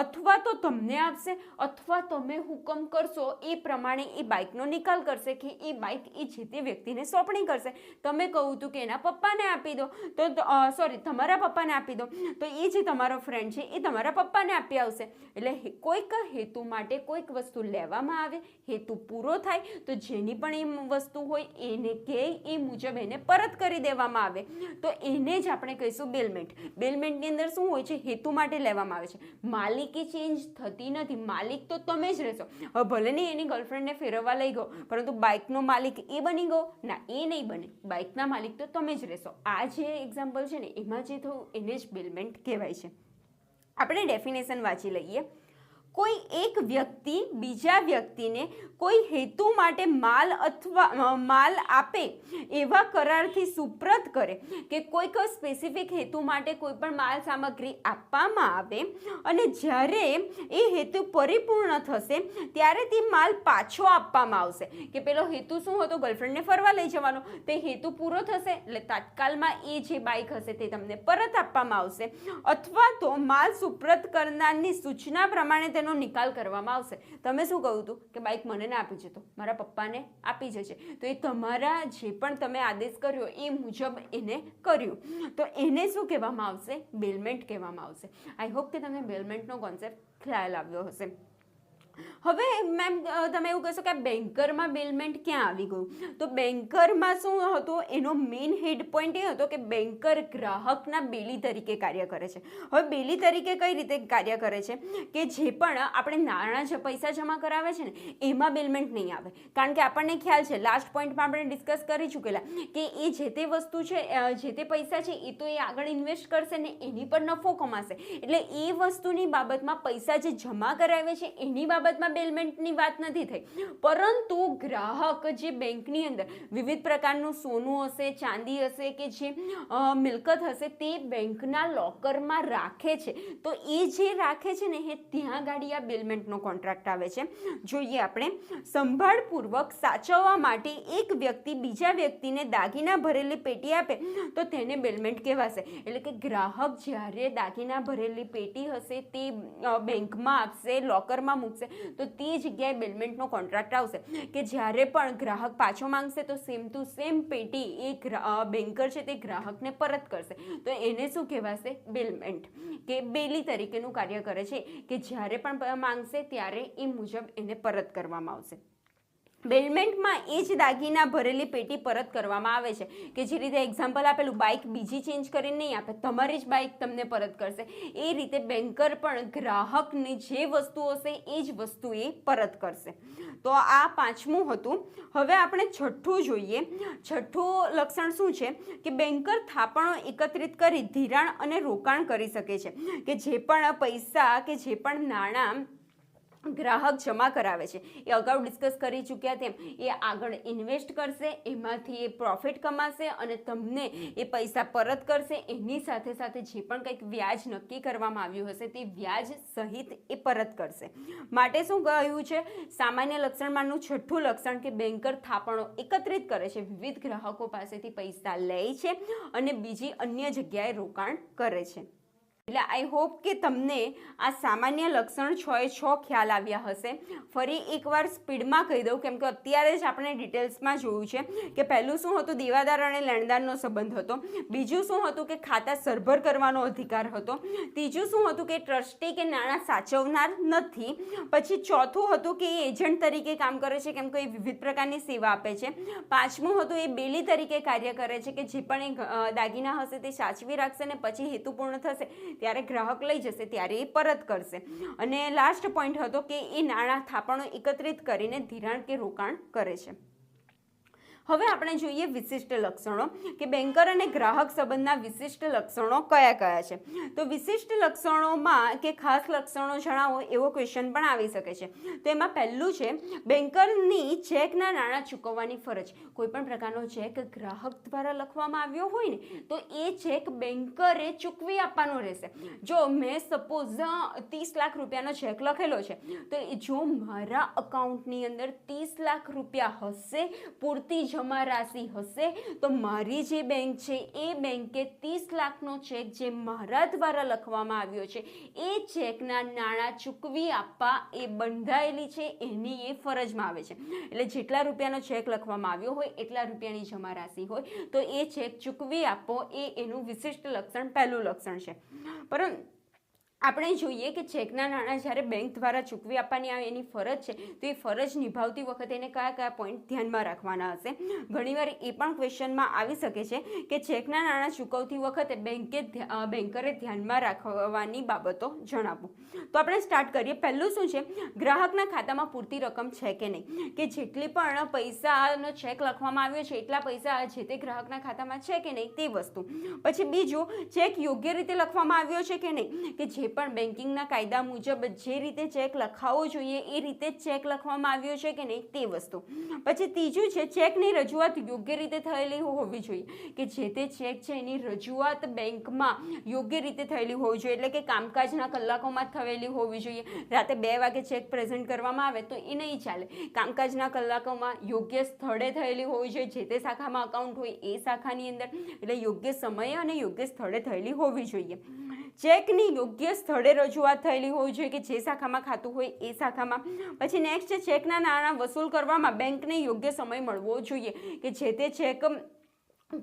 Speaker 1: અથવા તો તમને આપશે અથવા તમે હુકમ કરશો એ પ્રમાણે એ બાઇકનો નિકાલ કરશે, કે એ બાઇક એ જે તે વ્યક્તિને સોંપણી કરશે. તમે કહું હતું કે એના પપ્પાને આપી દો, તો સોરી તમારા પપ્પાને આપી દો, તો એ જે તમારો ફ્રેન્ડ છે એ તમારા પપ્પાને આપી આવશે. એટલે કોઈક હેતુ માટે કોઈક વસ્તુ લેવામાં આવે, હેતુ પૂરો થાય તો જેની પણ એ વસ્તુ હોય એને કે એ મુજબ એને પરત કરી દેવામાં આવે, તો એને જ આપણે કહીશું બેલમેન્ટ. બેલમેન્ટની અંદર શું હોય છે? હેતુ માટે લેવામાં આવે છે. માલિકી ચેન્જ થતી નથી, માલિક તો તમે જ રહેશો. હવે ભલે ને એની ગર્લફ્રેન્ડને ફેરવવા લઈ ગયો પરંતુ બાઇકનો માલિક એ બની ગયો ના, એ નહીં બને. બાઇકના માલિક તો તમે જ રહેશો. આ જે એક્ઝામ્પલ છે ને એમાં જે થયું એને જ બેલમેન્ટ કહેવાય છે. આપણે ડેફિનેશન વાંચી લઈએ. કોઈ એક વ્યક્તિ બીજા વ્યક્તિને કોઈ હેતુ માટે માલ આપે એવા કરારથી સુપ્રત કરે કે કોઈક સ્પેસિફિક હેતુ માટે કોઈ પણ માલ સામગ્રી આપવામાં આવે અને જ્યારે એ હેતુ પરિપૂર્ણ થશે ત્યારે તે માલ પાછો આપવામાં આવશે. કે પેલો હેતુ શું હતો? ગર્લફ્રેન્ડને ફરવા લઈ જવાનો. તે હેતુ પૂરો થશે એટલે તાત્કાલમાં એ જે બાઇક હશે તે તમને પરત આપવામાં આવશે, અથવા તો માલ સુપ્રત કરનારની સૂચના પ્રમાણે તેનો નિકાલ કરવામાં આવશે. તમે શું કહ્યું હતું કે બાઇક મને ના આપી જતો, મારા પપ્પાને આપી જશે, તો એ તમારા જે પણ તમે આદેશ કર્યો એ મુજબ એને કર્યું, તો એને શું કહેવામાં આવશે? બેલમેન્ટ કહેવામાં આવશે. આઈ હોપ કે તમને બેલમેન્ટનો કોન્સેપ્ટ ખ્યાલ આવ્યો હશે. હવે મેમ તમે એવું કહેશો કે આ બેન્કરમાં બેલમેન્ટ ક્યાં આવી ગયું? તો બેન્કરમાં શું હતું? એનો મેઇન હેડ પોઈન્ટ એ હતો કે બેન્કર ગ્રાહકના બેલી તરીકે કાર્ય કરે છે. હવે બેલી તરીકે કઈ રીતે કાર્ય કરે છે કે જે પણ આપણે નાણાં પૈસા જમા કરાવે છે ને એમાં બેલમેન્ટ નહીં આવે, કારણ કે આપણને ખ્યાલ છે, લાસ્ટ પોઈન્ટમાં આપણે ડિસ્કસ કરી ચૂકેલા કે એ જે તે વસ્તુ છે, જે તે પૈસા છે એ તો એ આગળ ઇન્વેસ્ટ કરશે ને એની પર નફો કમાશે, એટલે એ વસ્તુની બાબતમાં પૈસા જે જમા કરાવે છે એની બાબતમાં બેલમેન્ટની વાત નથી થઈ. પરંતુ ગ્રાહક જે બેંકની અંદર વિવિધ પ્રકારનું સોનું હશે, ચાંદી હશે કે જે મિલકત હશે તે બેંકના લોકરમાં રાખે છે, તો એ જે રાખે છે ને એ ત્યાં ગાડી આ બેલમેન્ટનો કોન્ટ્રાક્ટ આવે છે. જોઈએ આપણે, સંભાળપૂર્વક સાચવવા માટે એક વ્યક્તિ બીજા વ્યક્તિને દાગીના ભરેલી પેટી આપે તો તેને બેલમેન્ટ કહેવાશે. એટલે કે ગ્રાહક જ્યારે દાગીના ભરેલી પેટી હશે તે બેંકમાં આપશે, લોકરમાં મૂકશે, તો તે જગ્યાએ બેલમેન્ટનો કોન્ટ્રાક્ટ આવશે કે જ્યારે પણ ગ્રાહક પાછો માંગશે તો સેમ ટુ સેમ પેટી એ બેન્કર છે તે ગ્રાહકને પરત કરશે, તો એને શું કહેવાશે? બેલમેન્ટ, કે બેલી તરીકેનું કાર્ય કરે છે કે જ્યારે પણ માંગશે ત્યારે એ મુજબ એને પરત કરવામાં આવશે. બેલમેન્ટમાં એ જ દાગીના ભરેલી પેટી પરત કરવામાં આવે છે કે જે રીતે એક્ઝામ્પલ આપેલું, બાઇક બીજી ચેન્જ કરીને નહીં આપે, તમારી જ બાઇક તમને પરત કરશે, એ રીતે બેન્કર પણ ગ્રાહકની જે વસ્તુ હશે એ જ વસ્તુ એ પરત કરશે. તો આ પાંચમું હતું. હવે આપણે છઠ્ઠું જોઈએ. છઠ્ઠું લક્ષણ શું છે કે બેન્કર થાપણો એકત્રિત કરી ધિરાણ અને રોકાણ કરી શકે છે, કે જે પણ પૈસા કે જે પણ નાણાં ગ્રાહક જમા કરાવે છે એ અગાઉ ડિસ્કસ કરી ચૂક્યા તેમ એ આગળ ઇન્વેસ્ટ કરશે, એમાંથી એ પ્રોફિટ કમાશે અને તમને એ પૈસા પરત કરશે. એની સાથે સાથે જે પણ કંઈક વ્યાજ નક્કી કરવામાં આવ્યું હશે તે વ્યાજ સહિત એ પરત કરશે. માટે શું કહ્યું છે? સામાન્ય લક્ષણમાંનું છઠ્ઠું લક્ષણ કે બેન્કર થાપણો એકત્રિત કરે છે, વિવિધ ગ્રાહકો પાસેથી પૈસા લે છે અને બીજી અન્ય જગ્યાએ રોકાણ કરે છે. એટલે આઈ હોપ કે તમને આ સામાન્ય લક્ષણ 6 ખ્યાલ આવ્યા હશે. ફરી એકવાર સ્પીડમાં કહી દઉં, કેમ કે અત્યારે જ આપણે ડિટેલ્સમાં જોયું છે કે પહેલું શું હતું? દેવાદાર અને લેણદારનો સંબંધ હતો. બીજું શું હતું? કે ખાતા સરભર કરવાનો અધિકાર હતો. ત્રીજું શું હતું? કે ટ્રસ્ટી કે નાણાં સાચવનાર નથી. પછી ચોથું હતું કે એ એજન્ટ તરીકે કામ કરે છે, કેમ કે એ વિવિધ પ્રકારની સેવા આપે છે. પાંચમું હતું એ બેલી તરીકે કાર્ય કરે છે, કે જે પણ એ દાગીના હશે તે સાચવી રાખશે ને પછી હેતુ પૂર્ણ થશે ત્યારે ગ્રાહક લઈ જશે ત્યારે એ પરત કરશે. અને લાસ્ટ પોઈન્ટ હતો કે એ નાણાં થાપણો એકત્રિત કરીને ધિરાણ કે રોકાણ કરે છે. હવે આપણે જોઈએ વિશિષ્ટ લક્ષણો, કે બેન્કર અને ગ્રાહક સંબંધના વિશિષ્ટ લક્ષણો કયા કયા છે. તો વિશિષ્ટ લક્ષણોમાં કે ખાસ લક્ષણો જણાવો એવો ક્વેશ્ચન પણ આવી શકે છે. તો એમાં પહેલું છે બેન્કરની ચેકના નાણાં ચૂકવવાની ફરજ. કોઈ પણ પ્રકારનો ચેક ગ્રાહક દ્વારા લખવામાં આવ્યો હોય ને તો એ ચેક બેન્કરે ચૂકવી આપવાનો રહેશે. જો મેં સપોઝ 30 લાખ રૂપિયાનો ચેક લખેલો છે, તો જો મારા અકાઉન્ટની અંદર 30 લાખ રૂપિયા હશે, પૂરતી જમા રાશિ હશે, તો મારી જે બેંક છે એ બેંકે 30 લાખનો ચેક જે મારા દ્વારા લખવામાં આવ્યો છે એ ચેકના નાણાં ચૂકવી આપવા એ બંધાયેલી છે, એની એ ફરજમાં આવે છે. એટલે જેટલા રૂપિયાનો ચેક લખવામાં આવ્યો હોય એટલા રૂપિયાની જમા રાશિ હોય તો એ ચેક ચૂકવી આપવો એ એનું વિશિષ્ટ લક્ષણ, પહેલું લક્ષણ છે. પરંતુ આપણે જોઈએ કે ચેકના નાણાં જ્યારે બેંક દ્વારા ચૂકવી આપવાની આવે એની ફરજ છે, તો એ ફરજ નિભાવતી વખતે એને કયા કયા પોઈન્ટ ધ્યાનમાં રાખવાના હશે. ઘણીવાર એ પણ ક્વેશ્ચનમાં આવી શકે છે કે ચેકના નાણાં ચૂકવતી વખતે બેન્કરે ધ્યાનમાં રાખવાની બાબતો જણાવો. તો આપણે સ્ટાર્ટ કરીએ. પહેલું શું છે? ગ્રાહકના ખાતામાં પૂરતી રકમ છે કે નહીં, કે જેટલી પણ પૈસાનો ચેક લખવામાં આવ્યો છે એટલા પૈસા જે તે ગ્રાહકના ખાતામાં છે કે નહીં તે વસ્તુ. પછી બીજું, ચેક યોગ્ય રીતે લખવામાં આવ્યો છે કે નહીં, કે જે પણ બેન્કિંગના કાયદા મુજબ જે રીતે ચેક લખાવવો જોઈએ એ રીતે ચેક લખવામાં આવ્યો છે કે નહીં તે વસ્તુ. પછી ત્રીજું છે ચેકની રજૂઆત યોગ્ય રીતે થયેલી હોવી જોઈએ, કે જે તે ચેક છે એની રજૂઆત બેંકમાં યોગ્ય રીતે થયેલી હોવી જોઈએ, એટલે કે કામકાજના કલાકોમાં થયેલી હોવી જોઈએ. રાતે 2 વાગે ચેક પ્રેઝન્ટ કરવામાં આવે તો એ નહીં ચાલે. કામકાજના કલાકોમાં યોગ્ય સ્થળે થયેલી હોવી જોઈએ, જે તે શાખામાં અકાઉન્ટ હોય એ શાખાની અંદર, એટલે યોગ્ય સમયે અને યોગ્ય સ્થળે થયેલી હોવી જોઈએ. ચેકની યોગ્ય સ્થળે રજૂઆત થયેલી હોવી જોઈએ, કે જે શાખામાં ખાતું હોય એ શાખામાં. પછી નેક્સ્ટ છે ચેકના નાણાં વસૂલ કરવામાં બેંકને યોગ્ય સમય મળવો જોઈએ, કે જે તે ચેક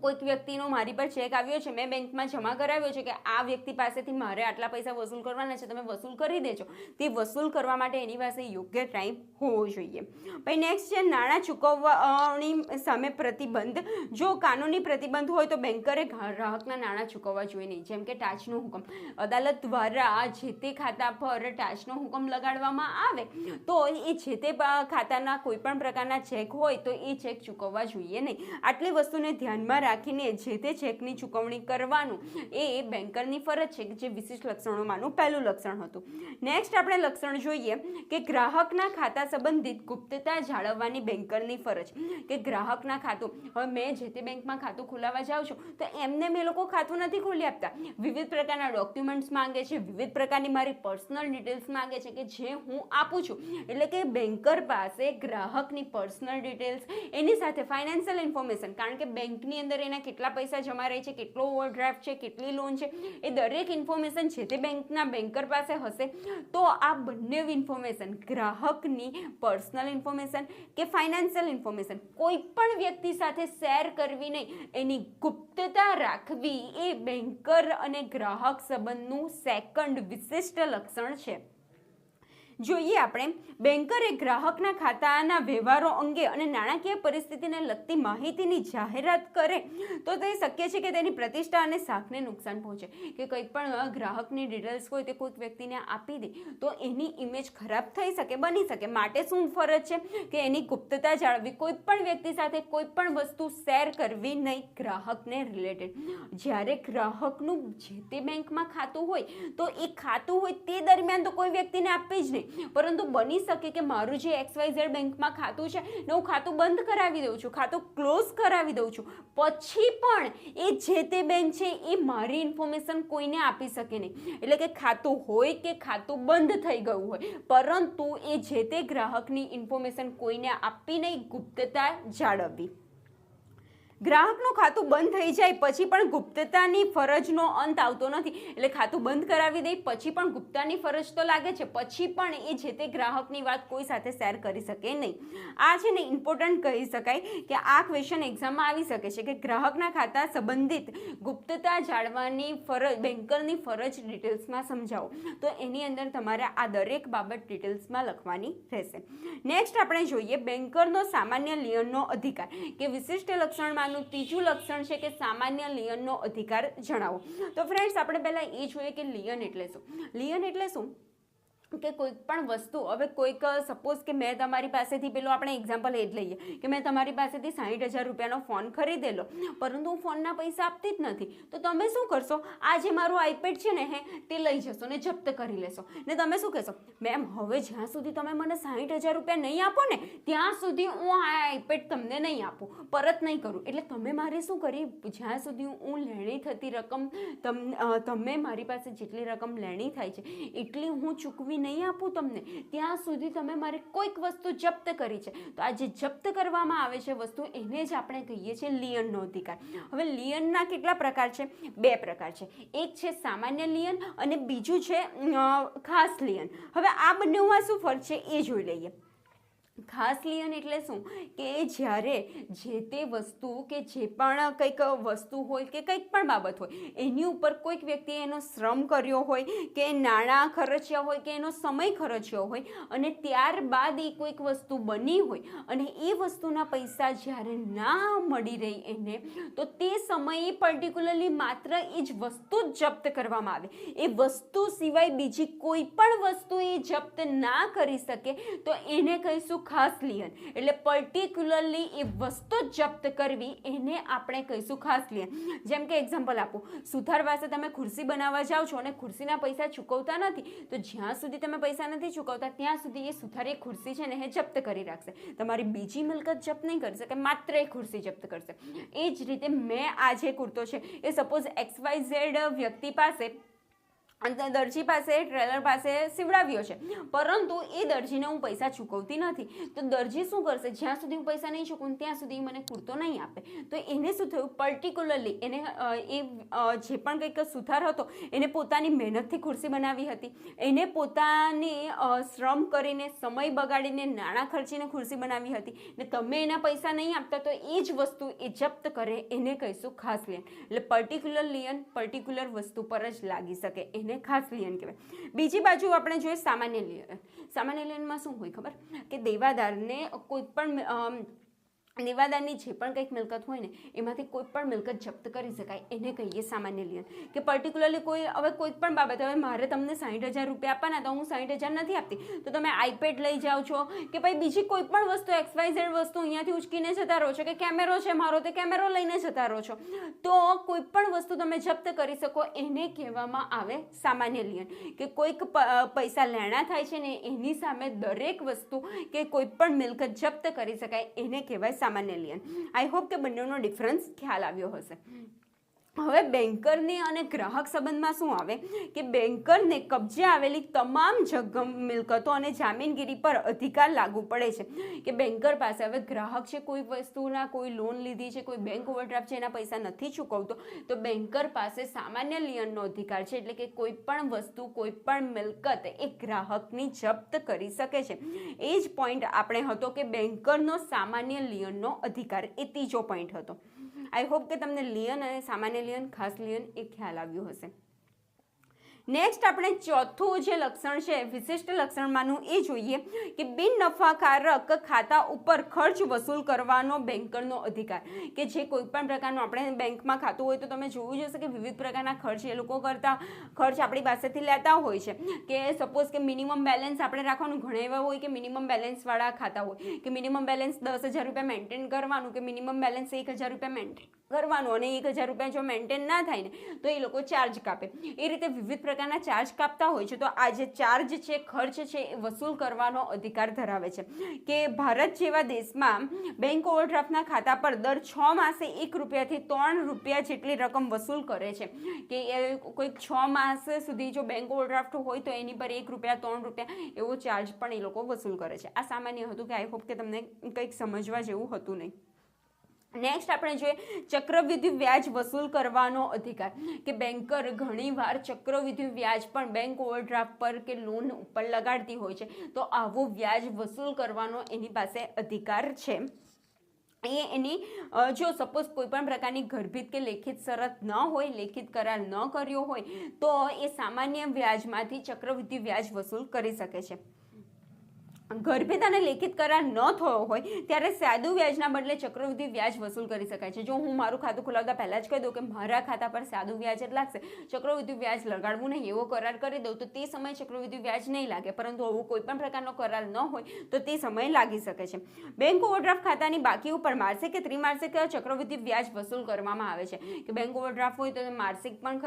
Speaker 1: કોઈક વ્યક્તિનો મારી પર ચેક આવ્યો છે, મેં બેંકમાં જમા કરાવ્યો છે કે આ વ્યક્તિ પાસેથી મારે આટલા પૈસા વસૂલ કરવાના છે, તમે વસૂલ કરી દેજો, તે વસૂલ કરવા માટે એની પાસે યોગ્ય ટાઈમ હોવો જોઈએ. પછી નેક્સ્ટ છે નાણાં ચૂકવવાની સામે પ્રતિબંધ. જો કાનૂની પ્રતિબંધ હોય તો બેન્કરે ગ્રાહકના નાણાં ચૂકવવા જોઈએ નહીં, જેમ કે ટાચનો હુકમ. અદાલત દ્વારા જે તે ખાતા પર ટાચનો હુકમ લગાડવામાં આવે તો એ જે તે ખાતાના કોઈ પણ પ્રકારના ચેક હોય તો એ ચેક ચૂકવવા જોઈએ નહીં. આટલી વસ્તુને ધ્યાનમાં રાખીને જે તે ચેકની ચૂકવણી કરવાનું એ બેન્કરની ફરજ છે, જે વિશિષ્ટ લક્ષણોમાંનું પહેલું લક્ષણ હતું. નેક્સ્ટ આપણે લક્ષણ જોઈએ કે ગ્રાહકના ખાતા સંબંધિત ગુપ્તતા જાળવવાની બેન્કરની ફરજ, કે ગ્રાહકના ખાતું, હવે મેં જે તે બેંકમાં ખાતું ખોલાવવા જાઉં છું તો એમને મેં લોકો ખાતું નથી ખોલી આપતા, વિવિધ પ્રકારના ડોક્યુમેન્ટ્સ માંગે છે, વિવિધ પ્રકારની મારી પર્સનલ ડિટેલ્સ માંગે છે કે જે હું આપું છું. એટલે કે બેન્કર પાસે ગ્રાહકની પર્સનલ ડિટેલ્સ, એની સાથે ફાઇનાન્શિયલ ઇન્ફોર્મેશન, કારણ કે બેંકની અંદર એના કેટલા પૈસા જમા રહે છે, કેટલો ઓવરડ્રાફ્ટ છે, કેટલી લોન છે, એ દરેક ઇન્ફોર્મેશન છે તે બેંકના બેન્કર પાસે હશે. તો આ બંને ઇન્ફોર્મેશન, ગ્રાહકની પર્સનલ ઇન્ફોર્મેશન કે ફાઇનાન્શિયલ ઇન્ફોર્મેશન, કોઈ પણ વ્યક્તિ સાથે શેર કરવી નહીં, એની ગુપ્તતા રાખવી એ બેન્કર અને ગ્રાહક સંબંધનું સેકન્ડ વિશિષ્ટ લક્ષણ છે. જોઈએ આપણે બેન્કરે ગ્રાહકના ખાતાના વ્યવહારો અંગે અને નાણાકીય પરિસ્થિતિને લગતી માહિતીની જાહેરાત કરે તો તે શક્ય છે કે તેની પ્રતિષ્ઠા અને શાખને નુકસાન પહોંચે, કે કંઈ પણ ગ્રાહકની ડિટેલ્સ હોય તે કોઈક વ્યક્તિને આપી દે તો એની ઇમેજ ખરાબ થઈ શકે, બની શકે. માટે શું ફરજ છે કે એની ગુપ્તતા જાળવવી, કોઈ પણ વ્યક્તિ સાથે કોઈ પણ વસ્તુ શેર કરવી નહીં ગ્રાહકને રિલેટેડ. જ્યારે ગ્રાહકનું જે તે બેંકમાં ખાતું હોય તો એ ખાતું હોય તે દરમિયાન તો કોઈ વ્યક્તિને આપવી જ નહીં, પરંતુ બની શકે કે મારું જે XYZ બેંકમાં ખાતું છે ને હું ખાતું બંધ કરાવી દઉં છું, ખાતું ક્લોઝ કરાવી દઉં છું, પછી પણ એ જે તે બેંક છે એ મારી ઇન્ફોર્મેશન કોઈને આપી શકે નહીં. એટલે કે ખાતું હોય કે ખાતું બંધ થઈ ગયું હોય, પરંતુ એ જે તે ગ્રાહકની ઇન્ફોર્મેશન કોઈને આપવી નહીં, ગુપ્તતા જાળવવી. ગ્રાહકનું ખાતું બંધ થઈ જાય પછી પણ ગુપ્તતાની ફરજનો અંત આવતો નથી, એટલે ખાતું બંધ કરાવી દે પછી પણ ગુપ્તતાની ફરજ તો લાગે છે, પછી પણ એ જે તે ગ્રાહકની વાત કોઈ સાથે શેર કરી શકે નહીં. આ છે ને ઇમ્પોર્ટન્ટ કહી શકાય કે આ ક્વેશ્ચન એક્ઝામમાં આવી શકે છે કે ગ્રાહકના ખાતા સંબંધિત ગુપ્તતા જાળવવાની ફરજ, બેન્કરની ફરજ ડિટેલ્સમાં સમજાવો, તો એની અંદર તમારે આ દરેક બાબત ડિટેલ્સમાં લખવાની રહેશે. નેક્સ્ટ આપણે જોઈએ બેન્કરનો સામાન્ય લિયનનો અધિકાર, કે વિશિષ્ટ લક્ષણમાં ત્રીજું લક્ષણ છે કે સામાન્ય લિયનનો અધિકાર જણાવો. તો ફ્રેન્ડ્સ આપણે પહેલા એ જોઈએ કે લિયન એટલે શું. લિયન એટલે શું કે કોઈક પણ વસ્તુ, હવે કોઈક સપોઝ કે મેં તમારી પાસેથી પેલો આપણે એક્ઝામ્પલ એ જ લઈએ કે મેં તમારી પાસેથી 60,000 રૂપિયાનો ફોન ખરીદેલો, પરંતુ હું ફોનના પૈસા આપતી જ નથી, તો તમે શું કરશો, આ જે મારું આઈપેડ છે ને તે લઈ જશો ને જપ્ત કરી લેશો ને તમે શું કહેશો, મેમ હવે જ્યાં સુધી તમે મને 60,000 રૂપિયા નહીં આપો ને ત્યાં સુધી હું આ આઈપેડ તમને નહીં આપું, પરત નહીં કરું. એટલે તમે મારે શું કરી, જ્યાં સુધી હું લેણી થતી રકમ તમે મારી પાસે જેટલી રકમ લેણી થાય છે એટલી હું ચૂકવી નહીં આપું તમને, ત્યાં સુધી તમે મારે કોઈક વસ્તુ જપ્ત કરી છે. તો આ જે જપ્ત કરવામાં આવે છે વસ્તુ, એને જ આપણે કહીએ છીએ લિયનનો અધિકાર. હવે લિયનના કેટલા પ્રકાર છે? 2 પ્રકાર છે. એક છે સામાન્ય લિયન અને બીજું છે ખાસ લિયન. હવે આ બંનેમાં શું ફરક છે એ જોઈ લઈએ. ખાસ લિયન એટલે શું કે જ્યારે જે તે વસ્તુ કે જે પણ કંઈક વસ્તુ હોય કે કંઈક પણ બાબત હોય એની ઉપર કોઈક વ્યક્તિએ એનો શ્રમ કર્યો હોય કે નાણાં ખર્ચ્યા હોય કે એનો સમય ખર્ચ્યો હોય અને ત્યારબાદ એ કોઈક વસ્તુ બની હોય અને એ વસ્તુના પૈસા જ્યારે ના મળી રહી એને, તો તે સમયે પર્ટિક્યુલરલી માત્ર એ જ વસ્તુ જ જપ્ત કરવામાં આવે. એ વસ્તુ સિવાય બીજી કોઈ પણ વસ્તુ એ જપ્ત ના કરી શકે તો એને કહીશું ખાસ લિયન, એટલે પર્ટિક્યુલરલી એ વસ્તુ જપ્ત કરવી એને આપણે કહીશું ખાસ લિયન. જેમ કે એક્ઝામ્પલ આપું, સુથાર પાસે તમે ખુરશી બનાવવા જાઓ છો અને ખુરશીના પૈસા ચૂકવતા નથી, તો જ્યાં સુધી તમે પૈસા નથી ચૂકવતા ત્યાં સુધી એ સુથારી ખુરશી છે ને એ જપ્ત કરી રાખશે. તમારી બીજી મિલકત જપ્ત નહીં કરી શકે, માત્ર એ ખુરશી જપ્ત કરશે. એ જ રીતે મેં આ જે કુર્તો છે એ સપોઝ XYZ વ્યક્તિ પાસે, દરજી પાસે, ટ્રેલર પાસે સીવડાવ્યો છે, પરંતુ એ દરજીને હું પૈસા ચૂકવતી નથી, તો દરજી શું કરશે, જ્યાં સુધી હું પૈસા નહીં ચૂકવું ત્યાં સુધી મને કુર્તો નહીં આપે. તો એને શું થયું, પર્ટિક્યુલરલી એને એ જે પણ કંઈક સુથાર હતો એને પોતાની મહેનતથી ખુરશી બનાવી હતી, એને પોતાની શ્રમ કરીને, સમય બગાડીને, નાણાં ખર્ચીને ખુરશી બનાવી હતી, ને તમે એના પૈસા નહીં આપતા તો એ જ વસ્તુ એ જપ્ત કરે, એને કહીશું ખાસ લિયન. એટલે પર્ટિક્યુલર લિયન પર્ટિક્યુલર વસ્તુ પર જ લાગી શકે, એને ખાસ લિયન કહેવાય. બીજી બાજુ આપણે જોઈએ સામાન્ય લિયન. સામાન્ય લિયનમાં શું હોય ખબર, કે દેવાદારને કોઈ પણ દેવાદારની જે પણ કંઈક મિલકત હોય ને એમાંથી કોઈ પણ મિલકત જપ્ત કરી શકાય, એને કહીએ સામાન્ય લિયન. કે પર્ટિક્યુલરલી કોઈ પણ બાબત, હવે મારે તમને 60,000 રૂપિયા આપવાના, તો હું 60,000 નથી આપતી, તો તમે આઈપેડ લઈ જાઓ છો કે ભાઈ બીજી કોઈ પણ વસ્તુ XYZ વસ્તુ અહીંયાથી ઉચકીને જતા રહો છો, કે કેમેરો છે મારો તે કેમેરો લઈને જતા રહો છો, તો કોઈ પણ વસ્તુ તમે જપ્ત કરી શકો, એને કહેવામાં આવે સામાન્ય લિયન. કે કોઈક પૈસા લેણા થાય છે ને એની સામે દરેક વસ્તુ કે કોઈ પણ મિલકત જપ્ત કરી શકાય, એને કહેવાય સામાન્ય લિયન. આઈ હોપ કે બંનેનો ડિફરન્સ ખ્યાલ આવ્યો હશે. હવે બેન્કરની અને ગ્રાહક સંબંધમાં શું આવે, કે બેન્કરને કબજે આવેલી તમામ જંગમ મિલકતો અને જામીનગીરી પર અધિકાર લાગુ પડે છે. કે બેન્કર પાસે, હવે ગ્રાહક છે, કોઈ વસ્તુના કોઈ લોન લીધી છે, કોઈ બેંક ઓવરડ્રાફ્ટ છે, એના પૈસા નથી ચૂકવતો, તો બેન્કર પાસે સામાન્ય લિયનનો અધિકાર છે. એટલે કે કોઈ પણ વસ્તુ, કોઈ પણ મિલકત એ ગ્રાહકની જપ્ત કરી શકે છે. એ જ પોઈન્ટ આપણે હતો કે બેન્કરનો સામાન્ય લિયનનો અધિકાર, એ ત્રીજો પોઈન્ટ હતો. આઈ હોપ કે તમને લિયન અને સામાન્ય લિયન, ખાસ લિયન એ ખ્યાલ આવ્યો હશે. નેક્સ્ટ આપણે ચોથું જે લક્ષણ છે વિશિષ્ટ લક્ષણમાંનું એ જોઈએ કે બિન નફાકારક ખાતા ઉપર ખર્ચ વસૂલ કરવાનો બેન્કરનો અધિકાર. કે જે કોઈ પણ પ્રકારનું આપણે બેંકમાં ખાતું હોય તો તમે જોવું જશે કે વિવિધ પ્રકારના ખર્ચ એ લોકો ખર્ચ આપણી પાસેથી લેતા હોય છે. કે સપોઝ કે મિનિમમ બેલેન્સ આપણે રાખવાનું, ઘણા એવા હોય કે મિનિમમ બેલેન્સવાળા ખાતા હોય, કે મિનિમમ બેલેન્સ 10,000 રૂપિયા મેન્ટેન કરવાનું, કે મિનિમમ બેલેન્સ 1,000 રૂપિયા મેન્ટેન કરવાનું, અને 1,000 રૂપિયા જો મેન્ટેન ના થાય ને તો એ લોકો ચાર્જ કાપે. એ રીતે વિવિધ પ્રકારના ચાર્જ કાપતા હોય છે. તો આ જે ચાર્જ છે, ખર્ચ છે, એ વસૂલ કરવાનો અધિકાર ધરાવે છે. કે ભારત જેવા દેશમાં બેંક ઓવરડ્રાફ્ટના ખાતા પર દર 6 માસે 1 રૂપિયાથી 3 રૂપિયા જેટલી રકમ વસૂલ કરે છે. કે એ કોઈક 6 માસ સુધી જો બેંક ઓવરડ્રાફ્ટ હોય તો એની પર 1 રૂપિયા 3 રૂપિયા એવો ચાર્જ પણ એ લોકો વસૂલ કરે છે. આ સામાન્ય હતું, કે આઈ હોપ કે તમને કંઈક સમજવા જેવું હતું નહીં. નેક્સ્ટ આપણે જોઈએ ચક્રવૃદ્ધિ વ્યાજ વસૂલ કરવાનો અધિકાર. કે બેન્કર ઘણીવાર ચક્રવૃદ્ધિ વ્યાજ પણ બેંક ઓવરડ્રાફ્ટ પર કે લોન ઉપર લગાડતી હોય છે, તો આવું વ્યાજ વસૂલ કરવાનો એની પાસે અધિકાર છે. એની જો સપોઝ કોઈ પણ પ્રકારની ગર્ભિત કે લેખિત શરત ન હોય, લેખિત કરાર ન કર્યો હોય, તો એ સામાન્ય વ્યાજમાંથી ચક્રવૃદ્ધિ વ્યાજ વસૂલ કરી શકે છે. ગર્ભિત અને લેખિત કરાર ન થયો હોય ત્યારે સાદું વ્યાજના બદલે ચક્રવૃદ્ધિ વ્યાજ વસૂલ કરી શકાય છે. જો હું મારું ખાતું ખોલાવતા પહેલાં જ કહી દઉં કે મારા ખાતા પર સાદું વ્યાજ જ લાગશે, ચક્રવૃદ્ધિ વ્યાજ લગાડવું નહીં, એવો કરાર કરી દઉં, તો તે સમયે ચક્રવૃદ્ધિ વ્યાજ નહીં લાગે. પરંતુ આવું કોઈ પણ પ્રકારનો કરાર ન હોય તો તે સમયે લાગી શકે છે. બેંક ઓવરડ્રાફ્ટ ખાતાની બાકી ઉપર માસિક કે ત્રિમાસિક ચક્રવૃદ્ધિ વ્યાજ વસૂલ કરવામાં આવે છે. કે બેંક ઓવરડ્રાફ્ટ હોય તો માસિક પણ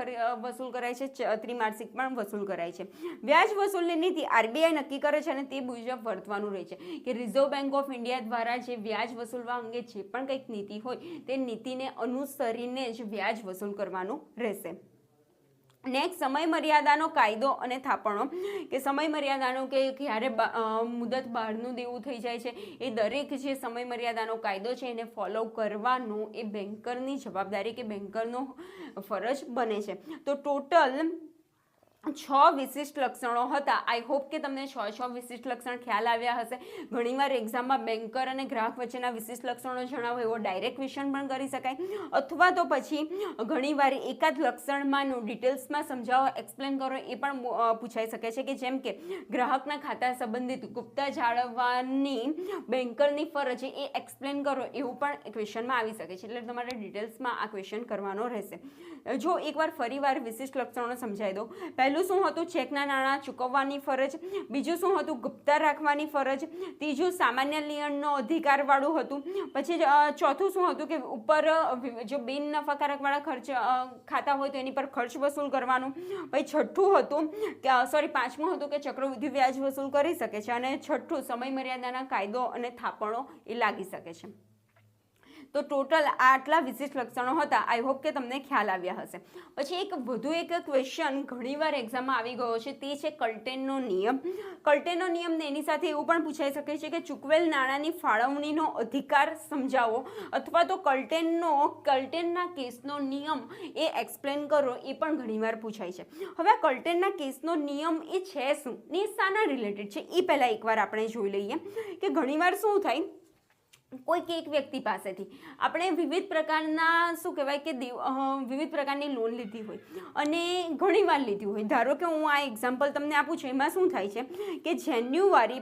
Speaker 1: વસૂલ કરાય છે, ત્રિમાસિક પણ વસૂલ કરાય છે. વ્યાજ વસૂલની નીતિ RBI નક્કી કરે છે અને તે મુજબ વર્તવાનું રહે છે. કે રિઝર્વ બેંક ઓફ ઇન્ડિયા દ્વારા જે વ્યાજ વસૂલવા અંગે જે પણ કંઈક નીતિ હોય તે નીતિને અનુસરીને જ વ્યાજ વસૂલ કરવાનું રહેશે. નેક્સ્ટ સમય મર્યાદાનો કાયદો અને થાપણો. કે સમય મર્યાદાનો કે ક્યારે મુદત બહારનું દેવું થઈ જાય છે, એ દરેક જે સમય મર્યાદાનો કાયદો છે એને ફોલો કરવાનું એ બેન્કરની જવાબદારી કે બેન્કરનો ફરજ બને છે. તો ટોટલ 6 વિશિષ્ટ લક્ષણો હતા. આઈ હોપ કે તમને 6 વિશિષ્ટ લક્ષણ ખ્યાલ આવ્યા હશે. ઘણીવાર એક્ઝામમાં બેન્કર અને ગ્રાહક વચ્ચેના વિશિષ્ટ લક્ષણો જણાવો એવો ડાયરેક્ટ ક્વેશ્ચન પણ કરી શકાય, અથવા તો પછી ઘણીવાર એકાદ લક્ષણમાંનું ડિટેલ્સમાં સમજાવો, એક્સપ્લેન કરો, એ પણ પૂછાઈ શકે છે. કે જેમ કે ગ્રાહકના ખાતા સંબંધિત ગુપ્તતા જાળવવાની બેન્કરની ફરજ એ એક્સપ્લેન કરો, એવું પણ ક્વેશ્ચનમાં આવી શકે છે. એટલે તમારે ડિટેલ્સમાં આ ક્વેશ્ચન કરવાનો રહેશે. જો એકવાર ફરીવાર વિશિષ્ટ લક્ષણો સમજાવી દો. પહેલું પહેલું શું હતું? ચેકના નાણાં ચૂકવવાની ફરજ. બીજું શું હતું? ગુપ્તા રાખવાની ફરજ. ત્રીજું સામાન્ય લેણનો અધિકારવાળું હતું. પછી ચોથું શું હતું કે ઉપર જો બિન નફાકારકવાળા ખર્ચ ખાતા હોય તો એની પર ખર્ચ વસૂલ કરવાનું. પછી છઠ્ઠું હતું કે પાંચમું હતું કે ચક્રવૃદ્ધિ વ્યાજ વસૂલ કરી શકે છે. અને છઠ્ઠું સમય મર્યાદાના કાયદો અને થાપણો એ લાગી શકે છે. તો ટોટલ આટલા વિશિષ્ટ લક્ષણો હતા. આઈ હોપ કે તમને ખ્યાલ આવ્યા હશે. પછી એક ક્વેશ્ચન ઘણીવાર એક્ઝામમાં આવી ગયો છે, તે છે કલ્ટેનનો નિયમ. કલ્ટેનનો નિયમ ને એની સાથે એવું પણ પૂછાઈ શકે છે કે ચૂકવેલ નાણાંની ફાળવણીનો અધિકાર સમજાવો, અથવા તો કલ્ટેનના કેસનો નિયમ એ એક્સપ્લેન કરો, એ પણ ઘણીવાર પૂછાય છે. હવે આ કલ્ટેનના કેસનો નિયમ એ છે શું ને શાના રિલેટેડ છે એ પહેલા એકવાર આપણે જોઈ લઈએ કે ઘણીવાર શું થાય, કોઈક એક વ્યક્તિ પાસેથી આપણે વિવિધ પ્રકારના શું કહેવાય કે વિવિધ પ્રકારની લોન લીધી હોય અને ઘણીવાર લીધી હોય. ધારો કે હું આ એક્ઝામ્પલ તમને આપું છું. એમાં શું થાય છે કે જાન્યુઆરી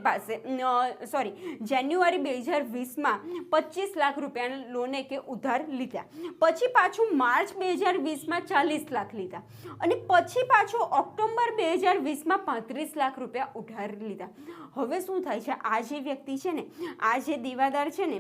Speaker 1: 2020માં 25 લાખ રૂપિયાના લોન કે ઉધાર લીધા. પછી પાછું માર્ચ 2020માં 40 લાખ લીધા અને પછી પાછું ઓક્ટોબર 2020માં 35 લાખ રૂપિયા ઉધાર લીધા. હવે શું થાય છે, આ જે વ્યક્તિ છે ને, આ જે દેવાદાર છે ને,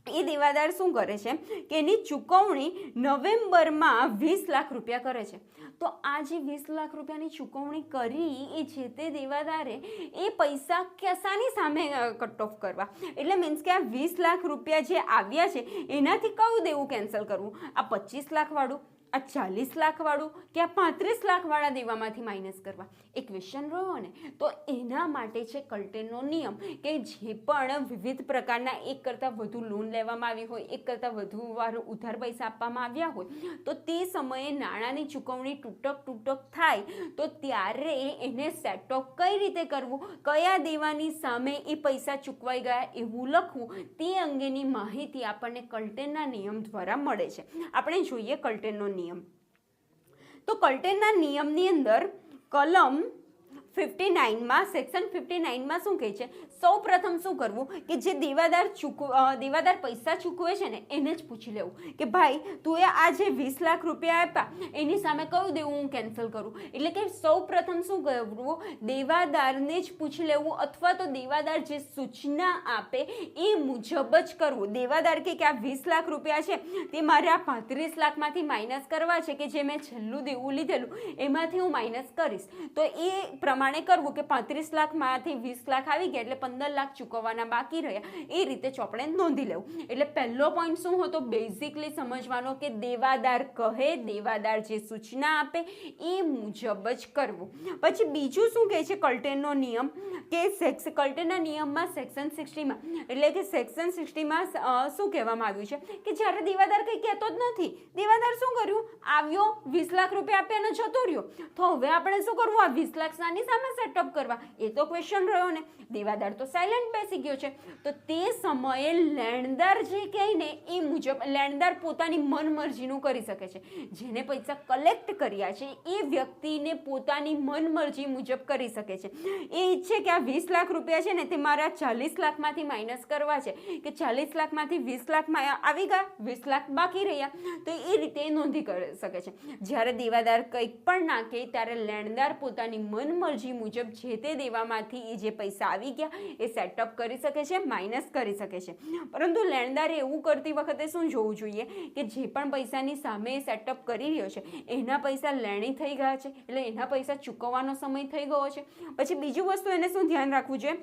Speaker 1: એ દેવાદાર શું કરે છે કે એની ચૂકવણી નવેમ્બરમાં 20 લાખ રૂપિયા કરે છે. તો આ જે 20 લાખ રૂપિયાની ચૂકવણી કરી એ જે તે દેવાદારે એ પૈસા કશાની સામે કટ ઓફ કરવા, એટલે મીન્સ કે આ 20 લાખ રૂપિયા જે આવ્યા છે એનાથી કયું દેવું કેન્સલ કરવું? આ 25 લાખવાળું, આ 40 લાખવાળું કે આ 35 લાખવાળા દેવામાંથી માઇનસ કરવા? એ ક્વેશ્ચન રહ્યો ને. તો એના માટે છે કલ્ટેનનો નિયમ કે જે પણ વિવિધ પ્રકારના એક કરતાં વધુ લોન લેવામાં આવી હોય, એક કરતાં વધુ વાર ઉધાર પૈસા આપવામાં આવ્યા હોય, તો તે સમયે નાણાંની ચૂકવણી તૂટક થાય તો ત્યારે એને સેટ ઓફ કઈ રીતે કરવું, કયા દેવાની સામે એ પૈસા ચૂકવાઈ ગયા એવું લખવું, તે અંગેની માહિતી આપણને કલ્ટેનના નિયમ દ્વારા મળે છે. આપણે જોઈએ કલ્ટેનનો નિયમ. તો કલ્ટેનના નિયમની અંદર કલમ 59માં સેક્શન 59માં શું કહે છે? સૌ પ્રથમ શું કરવું કે જે દેવાદાર પૈસા ચૂકવે છે ને એને જ પૂછી લેવું કે ભાઈ તું આ જે 20 લાખ રૂપિયા આપ્યા એની સામે કયું દેવું હું કેન્સલ કરું? એટલે કે સૌ પ્રથમ શું કરવું? દેવાદારને જ પૂછી લેવું, અથવા તો દેવાદાર જે સૂચના આપે એ મુજબ જ કરવું. દેવાદાર કે આ 20 લાખ રૂપિયા છે તે મારે આ 35 લાખમાંથી માઇનસ કરવા છે કે જે મેં છેલ્લું દેવું લીધેલું એમાંથી હું માઇનસ કરીશ, તો એ પ્રમાણે કરવું કે 35 લાખમાંથી 20 લાખ આવી ગયા એટલે 15 લાખ ચૂકવવાના બાકી રહ્યા. એ રીતે ચોપડે નોંધી લેવું. એટલે પહેલો પોઈન્ટ શું હતો? બેઝિકલી સમજવાનો કે દેવાદાર કહે, દેવાદાર જે સૂચના આપે એ મુજબ જ કરવું. પછી બીજું શું કહે છે કલ્ટેનનો નિયમ કે કલ્ટેનના નિયમમાં સેક્શન 60માં, એટલે કે સેક્શન 60માં શું કહેવામાં આવ્યું છે કે જ્યારે દેવાદાર કંઈ કહેતો જ નથી, દેવાદાર શું કર્યું? આવ્યો 20 લાખ રૂપિયા આપ્યા અને જતો રહ્યો. તો હવે આપણે શું કરવું? આ 20 લાખ સાની સામે સેટઅપ કરવા? એ તો ક્વેશ્ચન રહ્યો ને. દેવાદાર તો સાયલેન્ટ બેસી ગયો છે. તો તે સમયે લેણદાર જે કહે ને એ મુજબ લેણદાર પોતાની મનમરજીનું કરી શકે છે. જેને પૈસા કલેક્ટ કર્યા છે એ વ્યક્તિને પોતાની મનમરજી મુજબ કરી શકે છે. એ ઈચ્છે કે આ 20 લાખ રૂપિયા છે ને તે મારા 40 લાખમાંથી માઇનસ કરવા છે, કે 40 લાખમાંથી 20 લાખમાં આવી ગયા, 20 લાખ બાકી રહ્યા, તો એ રીતે નોંધી કરી શકે છે. જ્યારે દેવાદાર કંઈક પણ ના કહે ત્યારે લેણદાર પોતાની મનમરજી મુજબ જે તે દેવામાંથી એ જે પૈસા આવી ગયા એ સેટઅપ કરી શકે છે, માઇનસ કરી શકે છે. પરંતુ લેણદારે એવું કરતી વખતે શું જોવું જોઈએ કે જે પણ પૈસાની સામે સેટઅપ કરી રહ્યો છે એના પૈસા લેણી થઈ ગયા છે, એટલે એના પૈસા ચૂકવવાનો સમય થઈ ગયો છે. પછી બીજું વસ્તુ એને શું ધ્યાન રાખવું જોઈએ?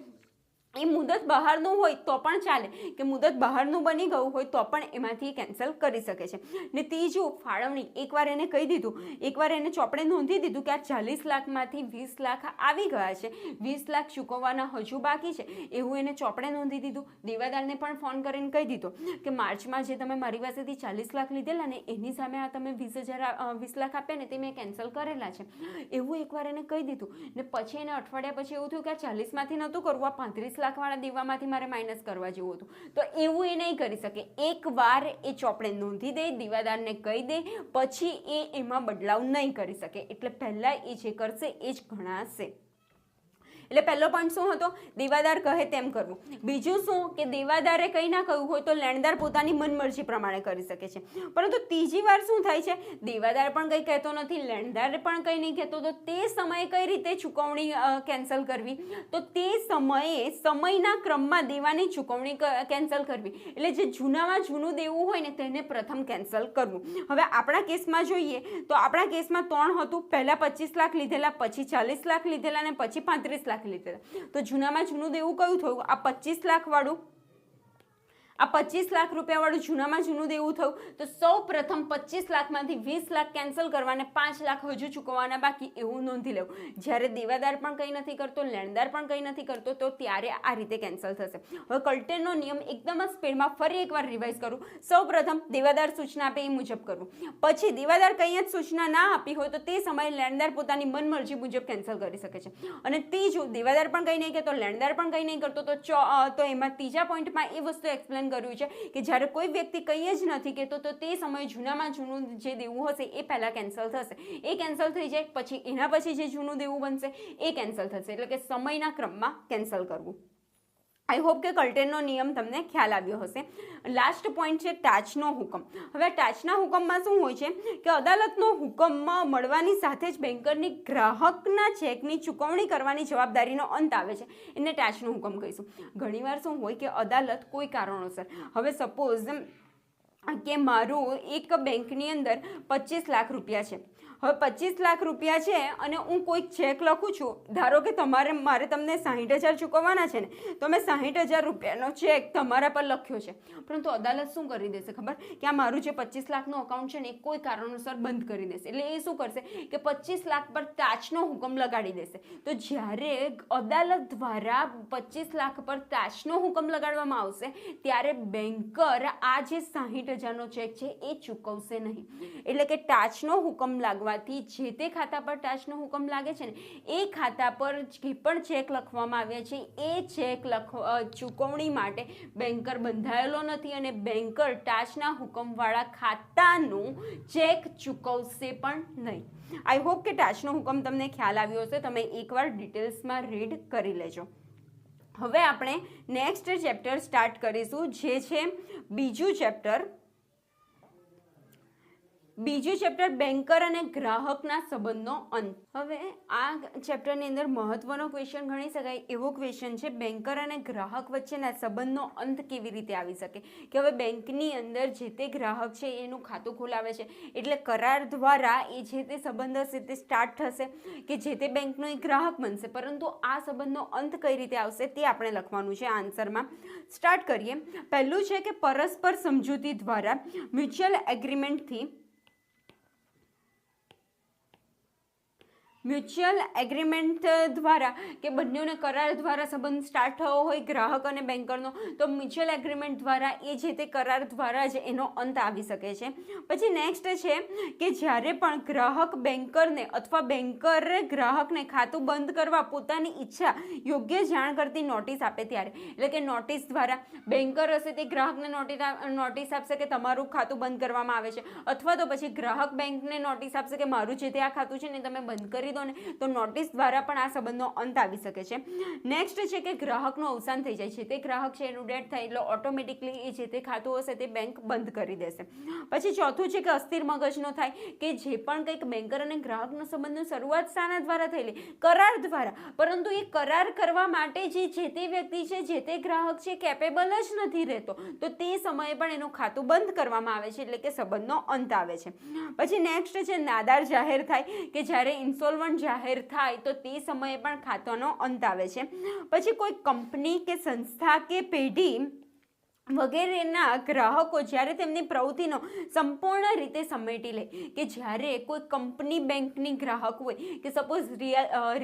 Speaker 1: એ મુદત બહારનું હોય તો પણ ચાલે, કે મુદત બહારનું બની ગયું હોય તો પણ એમાંથી કેન્સલ કરી શકે છે. ને ત્રીજું ફાળવણી. એકવાર એને કહી દીધું, એકવાર એને ચોપડે નોંધી દીધું કે આ 40 લાખમાંથી 20 લાખ આવી ગયા છે, 20 લાખ ચૂકવવાના હજુ બાકી છે, એવું એને ચોપડે નોંધી દીધું. દેવાદારને પણ ફોન કરીને કહી દીધો કે માર્ચમાં જે તમે મારી પાસેથી 40 લાખ લીધેલા ને એની સામે આ તમે 20 લાખ આપ્યા ને તે મેં કેન્સલ કરેલા છે, એવું એકવાર એને કહી દીધું. ને પછી એને અઠવાડિયા પછી એવું થયું કે આ 40માંથી નહોતું કરવું, આ 35 લાખવાળા દેવામાંથી મારે માઇનસ કરવા જેવું હતું, તો એવું એ નહીં કરી શકે. એકવાર એ ચોપડે નોંધી દે, દેવાદારને કહી દે, પછી એ એમાં બદલાવ નહીં કરી શકે. એટલે પહેલાં એ જે કરશે એ જ ગણાશે. એટલે પહેલો પોઈન્ટ શું હતો? દેવાદાર કહે તેમ કરવું. બીજું શું કે દેવાદારે કંઈ ના કહ્યું હોય તો લેણદાર પોતાની મનમરજી પ્રમાણે કરી શકે છે. પરંતુ ત્રીજી વાર શું થાય છે? દેવાદાર પણ કંઈ કહેતો નથી, લેણદાર પણ કંઈ નહીં કહેતો, તો તે સમયે કઈ રીતે ચૂકવણી કેન્સલ કરવી? તો તે સમયે સમયના ક્રમમાં દેવાની ચૂકવણી કેન્સલ કરવી. એટલે જે જૂનામાં જૂનું દેવું હોય ને તેને પ્રથમ કેન્સલ કરવું. હવે આપણા કેસમાં જોઈએ તો આપણા કેસમાં 3 હતું. પહેલા 25 લાખ લીધેલા, પછી 40 લાખ લીધેલા અને પછી 35 લાખ લીધેલા. તો જૂનામાં જૂનું દેવું કયું થયું? આ 25 લાખ વાળું. આ 25 લાખ રૂપિયા વાળું જૂનામાં જૂનું દેવું થયું. તો સૌ પ્રથમ 25 લાખમાંથી 20 લાખ કેન્સલ કરવા અને 5 લાખ હજુ ચૂકવવાના બાકી એવું નોંધી લેવું. જ્યારે દેવાદાર પણ કંઈ નથી કરતો, લેણદાર પણ કંઈ નથી કરતો, તો ત્યારે આ રીતે કેન્સલ થશે. હવે કલ્ટેનનો નિયમ એકદમ જ સ્પીડમાં ફરી એકવાર રિવાઇઝ કરું. સૌ પ્રથમ દેવાદાર સૂચના આપે એ મુજબ કરવું. પછી દેવાદાર કંઈ જ સૂચના ના આપી હોય તો તે સમયે લેણદાર પોતાની મનમરજી મુજબ કેન્સલ કરી શકે છે. અને ત્રીજું, દેવાદાર પણ કંઈ નહીં કહેતો, લેણદાર પણ કંઈ નહીં કરતો, તો એમાં ત્રીજા પોઈન્ટમાં એ વસ્તુ એક્સપ્લેન કર્યું છે કે જ્યારે કોઈ વ્યક્તિ કંઈ જ નથી કહેતો તો તે સમયે જૂનામાં જૂનું જે દેવું હશે એ પહેલા કેન્સલ થશે. એ કેન્સલ થઈ જાય પછી એના પછી જે જૂનું દેવું બનશે એ કેન્સલ થશે. એટલે કે સમયના ક્રમમાં કેન્સલ કરવું. આઈ હોપ કે કલ્ટેનનો નિયમ તમને ખ્યાલ આવ્યો હશે. લાસ્ટ પોઈન્ટ છે ટાચનો હુકમ. હવે ટાચના હુકમમાં શું હોય છે કે અદાલતનો હુકમ મળવાની સાથે જ બેન્કરની ગ્રાહકના ચેકની ચૂકવણી કરવાની જવાબદારીનો અંત આવે છે. એને ટાચનો હુકમ કહીશું. ઘણીવાર શું હોય કે અદાલત કોઈ કારણોસર, હવે સપોઝ કે મારું એક બેંકની અંદર 25 લાખ રૂપિયા છે. હવે 25 લાખ રૂપિયા છે અને હું કોઈક ચેક લખું છું. ધારો કે મારે તમને 60,000 ચૂકવવાના છે ને, તો મેં 60,000 રૂપિયાનો ચેક તમારા પર લખ્યો છે. પરંતુ અદાલત શું કરી દેશે ખબર? કે આ મારું જે 25 લાખનું અકાઉન્ટ છે ને એ કોઈ કારણોસર બંધ કરી દેશે. એટલે એ શું કરશે કે 25 લાખ પર ટાચનો હુકમ લગાડી દેશે. તો જ્યારે અદાલત દ્વારા 25 લાખ પર ટાચનો હુકમ લગાડવામાં આવશે ત્યારે બેન્કર આ જે 60,000નો ચેક છે એ ચૂકવશે નહીં. એટલે કે ટાચનો હુકમ લાગવાથી જે તે ખાતા પર ટાચનો હુકમ લાગે છે ને એ ખાતા પર જે પણ ચેક લખવામાં આવ્યા છે એ ચેક ચૂકવણી માટે બેન્કર બંધાયેલો નથી અને બેન્કર ટાચના હુકમવાળા ખાતાનું ચેક ચૂકવશે પણ નહીં. આઈ હોપ કે ટાચનો હુકમ તમને ખ્યાલ આવ્યો હશે. તમે એકવાર ડિટેલ્સમાં રીડ કરી લેજો. હવે આપણે નેક્સ્ટ ચેપ્ટર સ્ટાર્ટ કરીશું, જે છે બીજું ચેપ્ટર બેન્કર અને ગ્રાહકના સંબંધનો અંત. હવે આ ચેપ્ટરની અંદર મહત્વનો ક્વેશ્ચન ગણી શકાય એવો ક્વેશ્ચન છે બેન્કર અને ગ્રાહક વચ્ચેના સંબંધનો અંત કેવી રીતે આવી શકે. કે હવે બેંકની અંદર જે તે ગ્રાહક છે એનું ખાતું ખોલાવે છે એટલે કરાર દ્વારા એ જે તે સંબંધ હશે તે સ્ટાર્ટ થશે કે જે તે બેંકનો એક ગ્રાહક બનશે. પરંતુ આ સંબંધનો અંત કઈ રીતે આવશે તે આપણે લખવાનું છે આન્સરમાં. સ્ટાર્ટ કરીએ. પહેલું છે કે પરસ્પર સમજૂતી દ્વારા, મ્યુચ્યુઅલ એગ્રીમેન્ટ દ્વારા કે બંનેને કરાર દ્વારા સંબંધ સ્ટાર્ટ થયો હોય ગ્રાહક અને બેન્કરનો, તો મ્યુચ્યુઅલ એગ્રીમેન્ટ દ્વારા એ જે તે કરાર દ્વારા જ એનો અંત આવી શકે છે. પછી નેક્સ્ટ છે કે જ્યારે પણ ગ્રાહક બેન્કરને અથવા બેન્કરે ગ્રાહકને ખાતું બંધ કરવા પોતાની ઈચ્છા યોગ્ય જાણ કરતી નોટિસ આપે ત્યારે. એટલે કે નોટિસ દ્વારા બેન્કર હશે તે ગ્રાહકને નોટિસ આપશે કે તમારું ખાતું બંધ કરવામાં આવે છે, અથવા તો પછી ગ્રાહક બેંકને નોટિસ આપશે કે મારું જે તે આ ખાતું છે ને તમે બંધ કરી દો ને, તો નોટિસ દ્વારા પણ આ સંબંધનો અંત આવી શકે છે. નેક્સ્ટ છે કે ગ્રાહકનું અવસાન થઈ જાય છે. તે ગ્રાહક છે એનું ડેથ થાય એટલે ઓટોમેટિકલી એ જે તે ખાતું હશે તે બેંક બંધ કરી દેશે. પછી ચોથું છે કે અસ્થિર મગજનો થાય કે જે પણ કંઈક બેન્કર અને ગ્રાહકનો સંબંધની શરૂઆત શાના દ્વારા થયેલી? કરાર દ્વારા. પરંતુ એ કરાર કરવા માટે જે તે વ્યક્તિ છે, જે તે ગ્રાહક છે કેપેબલ જ નથી રહેતો, તો તે સમયે પણ એનું ખાતું બંધ કરવામાં આવે છે. એટલે કે સંબંધનો અંત આવે છે. પછી નેક્સ્ટ છે નાદાર જાહેર થાય કે જ્યારે ઇન્સોલ્વન્ટ જાહેર થાય તો તે સમયે પણ ખાતાનો અંત આવે છે. પછી કોઈ કંપની કે સંસ્થા કે પેઢી વગેરેના ગ્રાહકો જ્યારે તેમની પ્રવૃત્તિનો સંપૂર્ણ રીતે સમેટી લે, કે જ્યારે કોઈ કંપની બેંકની ગ્રાહક હોય કે સપોઝ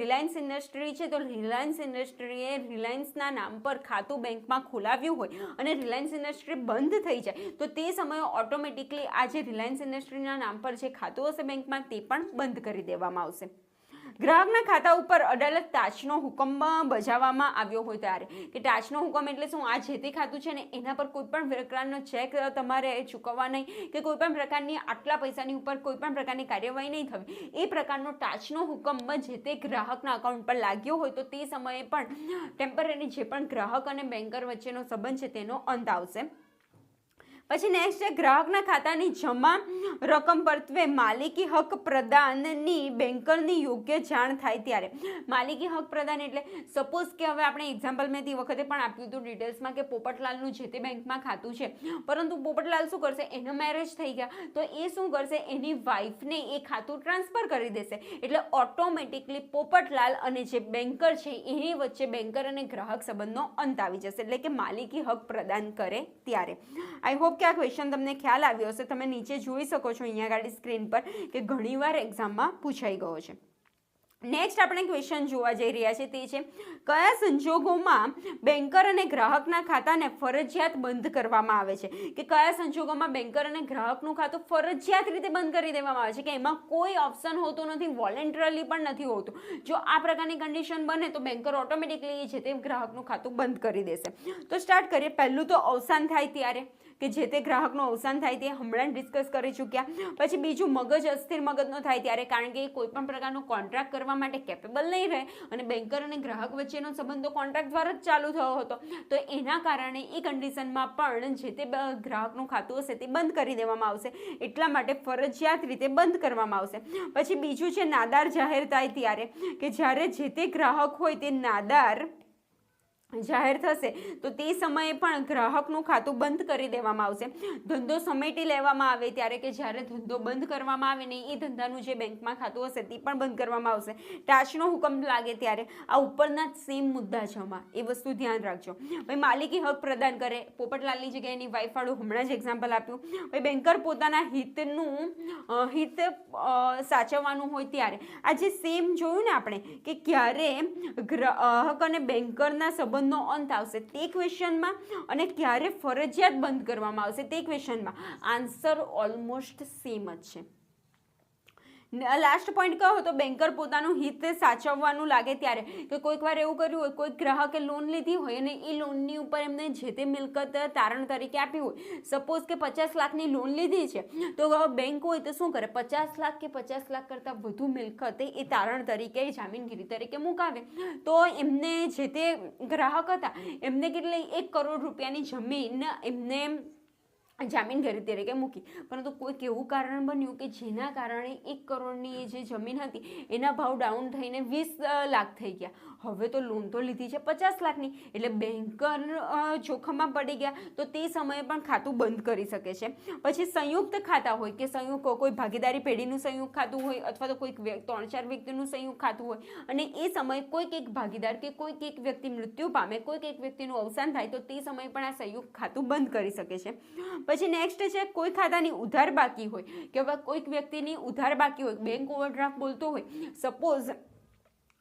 Speaker 1: રિલાયન્સ ઇન્ડસ્ટ્રી છે તો રિલાયન્સ ઇન્ડસ્ટ્રીએ રિલાયન્સના નામ પર ખાતું બેંકમાં ખોલાવ્યું હોય અને રિલાયન્સ ઇન્ડસ્ટ્રી બંધ થઈ જાય તો તે સમયે ઓટોમેટિકલી આ જે રિલાયન્સ ઇન્ડસ્ટ્રીના નામ પર જે ખાતું હશે બેંકમાં તે પણ બંધ કરી દેવામાં આવશે. ગ્રાહકના ખાતા ઉપર અદાલત ટાંચનો હુકમ બજાવવામાં આવ્યો હોય ત્યારે, કે ટાંચનો હુકમ એટલે શું? આ જે તે ખાતું છે ને એના પર કોઈ પણ પ્રકારનો ચેક તમારે ચૂકવવા નહીં, કે કોઈ પણ પ્રકારની આટલા પૈસાની ઉપર કોઈ પણ પ્રકારની કાર્યવાહી નહીં થવી, એ પ્રકારનો ટાંચનો હુકમ જે તે ગ્રાહકના અકાઉન્ટ પર લાગ્યો હોય તો તે સમયે પણ ટેમ્પરરી જે પણ ગ્રાહક અને બેન્કર વચ્ચેનો સંબંધ છે તેનો અંત આવશે. પછી નેક્સ્ટ છે ગ્રાહકના ખાતાની જમા રકમ પરત્વે માલિકી હક પ્રદાનની બેન્કરની યોગ્ય જાણ થાય ત્યારે. માલિકી હક પ્રદાન એટલે સપોઝ કે હવે આપણે એક્ઝામ્પલ મેં તે વખતે પણ આપ્યું હતું ડિટેલ્સમાં કે પોપટલાલનું જે તે બેંકમાં ખાતું છે, પરંતુ પોપટલાલ શું કરશે, એનો મેરેજ થઈ ગયા તો એ શું કરશે, એની વાઈફને એ ખાતું ટ્રાન્સફર કરી દેશે, એટલે ઓટોમેટિકલી પોપટલાલ અને જે બેન્કર છે એની વચ્ચે બેન્કર અને ગ્રાહક સંબંધનો અંત આવી જશે, એટલે કે માલિકી હક પ્રદાન કરે ત્યારે. આઈ હોપ કે આ ક્વેશ્ચન તમને ખ્યાલ આવ્યો હશે. તમે નીચે જોઈ શકો છો અહીંયા આગળ સ્ક્રીન પર કે ઘણીવાર એક્ઝામમાં પૂછાઈ ગયો છે. નેક્સ્ટ આપણે ક્વેશ્ચન જોવા જઈ રહ્યા છે તે છે કયા સંજોગોમાં બેન્કર અને ગ્રાહકના ખાતાને ફરજિયાત બંધ કરવામાં આવે છે, કે કયા સંજોગોમાં બેન્કર અને ગ્રાહકનું ખાતું ફરજિયાત રીતે બંધ કરી દેવામાં આવે છે, કે એમાં કોઈ ઓપ્શન હોતો નથી, વોલેન્ટરલી પણ નથી હોતું. જો આ પ્રકારની કન્ડિશન બને તો બેન્કર ઓટોમેટિકલી છે તે ગ્રાહકનું ખાતું બંધ કરી દેશે. તો સ્ટાર્ટ કરીએ. પહેલું તો અવસાન થાય ત્યારે, કે જે તે ગ્રાહકનું અવસાન થાય તે હમણાં ડિસ્કસ કરી ચૂક્યા. પછી બીજું મગજ અસ્થિર મગજનો થાય ત્યારે, કારણ કે કોઈ પણ પ્રકારનો કોન્ટ્રાક્ટ કરવા માટે કેપેબલ નહીં રહે અને બેન્કર અને ગ્રાહક વચ્ચેનો સંબંધ તો કોન્ટ્રાક્ટ દ્વારા જ ચાલુ થયો હતો, તો એના કારણે એ કન્ડિશનમાં પણ જે તે ગ્રાહકનું ખાતું હશે તે બંધ કરી દેવામાં આવશે, એટલા માટે ફરજિયાત રીતે બંધ કરવામાં આવશે. પછી બીજું છે નાદાર જાહેર થાય ત્યારે, કે જ્યારે જે તે ગ્રાહક હોય તે નાદાર જાહેર થશે તો તે સમયે પણ ગ્રાહકનું ખાતું બંધ કરી દેવામાં આવશે. ધંધો સમેટી લેવામાં આવે ત્યારે, કે જ્યારે ધંધો બંધ કરવામાં આવે ને એ ધંધાનું જે બેંકમાં ખાતું હશે તે પણ બંધ કરવામાં આવશે. ટાંચનો હુકમ લાગે ત્યારે. આ ઉપરના સેમ મુદ્દા છે આમાં, એ વસ્તુ ધ્યાન રાખજો. ભાઈ માલિકી હક પ્રદાન કરે, પોપટલાલની જગ્યાએ એની વાઈફ વાળું હમણાં જ એક્ઝામ્પલ આપ્યું. ભાઈ બેન્કર પોતાના હિત સાચવવાનું હોય ત્યારે. આ જે સેમ જોયું ને આપણે કે ક્યારે ગ્રાહક અને બેન્કરના સંબંધ નો અંત આવશે તે ક્વેશ્ચનમાં અને ક્યારે ફરજિયાત બંધ કરવામાં આવશે તે ક્વેશ્ચનમાં, આન્સર ઓલમોસ્ટ સેમ જ છે. લાસ્ટ પોઈન્ટ કયો હતો, બેન્કર પોતાનું હિત સાચવવાનું લાગે ત્યારે, કે કોઈક વાર એવું કર્યું હોય, કોઈ ગ્રાહકે લોન લીધી હોય અને એ લોનની ઉપર એમને જે તે મિલકત તારણ તરીકે આપી હોય, સપોઝ કે 50 લાખની લોન લીધી છે, તો બેંક હોય તો શું કરે, 50 લાખ કે 50 લાખ કરતાં વધુ મિલકત એ તારણ તરીકે જામીનગીરી તરીકે મુકાવે, તો એમને જે તે ગ્રાહક હતા એમને કેટલી 1 કરોડ રૂપિયાની જમીન એમને જામીનગીરી તરીકે મૂકી, પરંતુ કોઈક એવું કારણ બન્યું કે જેના કારણે 1 કરોડની જે જમીન હતી એના ભાવ ડાઉન થઈને 20 લાખ થઈ ગયા. હવે તો લોન તો લીધી છે 50 લાખની, એટલે બેન્કર જોખમમાં પડી ગયા, તો તે સમયે પણ ખાતું બંધ કરી શકે છે. પછી સંયુક્ત ખાતા હોય, કે સંયુક્ત કોઈ ભાગીદારી પેઢીનું સંયુક્ત ખાતું હોય અથવા તો કોઈક 3-4 વ્યક્તિનું સંયુક્ત ખાતું હોય અને એ સમયે કોઈક એક ભાગીદાર કે કોઈક એક વ્યક્તિ મૃત્યુ પામે, કોઈક એક વ્યક્તિનું અવસાન થાય, તો તે સમયે પણ આ સંયુક્ત ખાતું બંધ કરી શકે છે. પછી નેક્સ્ટ છે કોઈ ખાતાની ઉધાર બાકી હોય, કે હવે કોઈક વ્યક્તિની ઉધાર બાકી હોય, બેંક ઓવરડ્રાફ્ટ બોલતો હોય, સપોઝ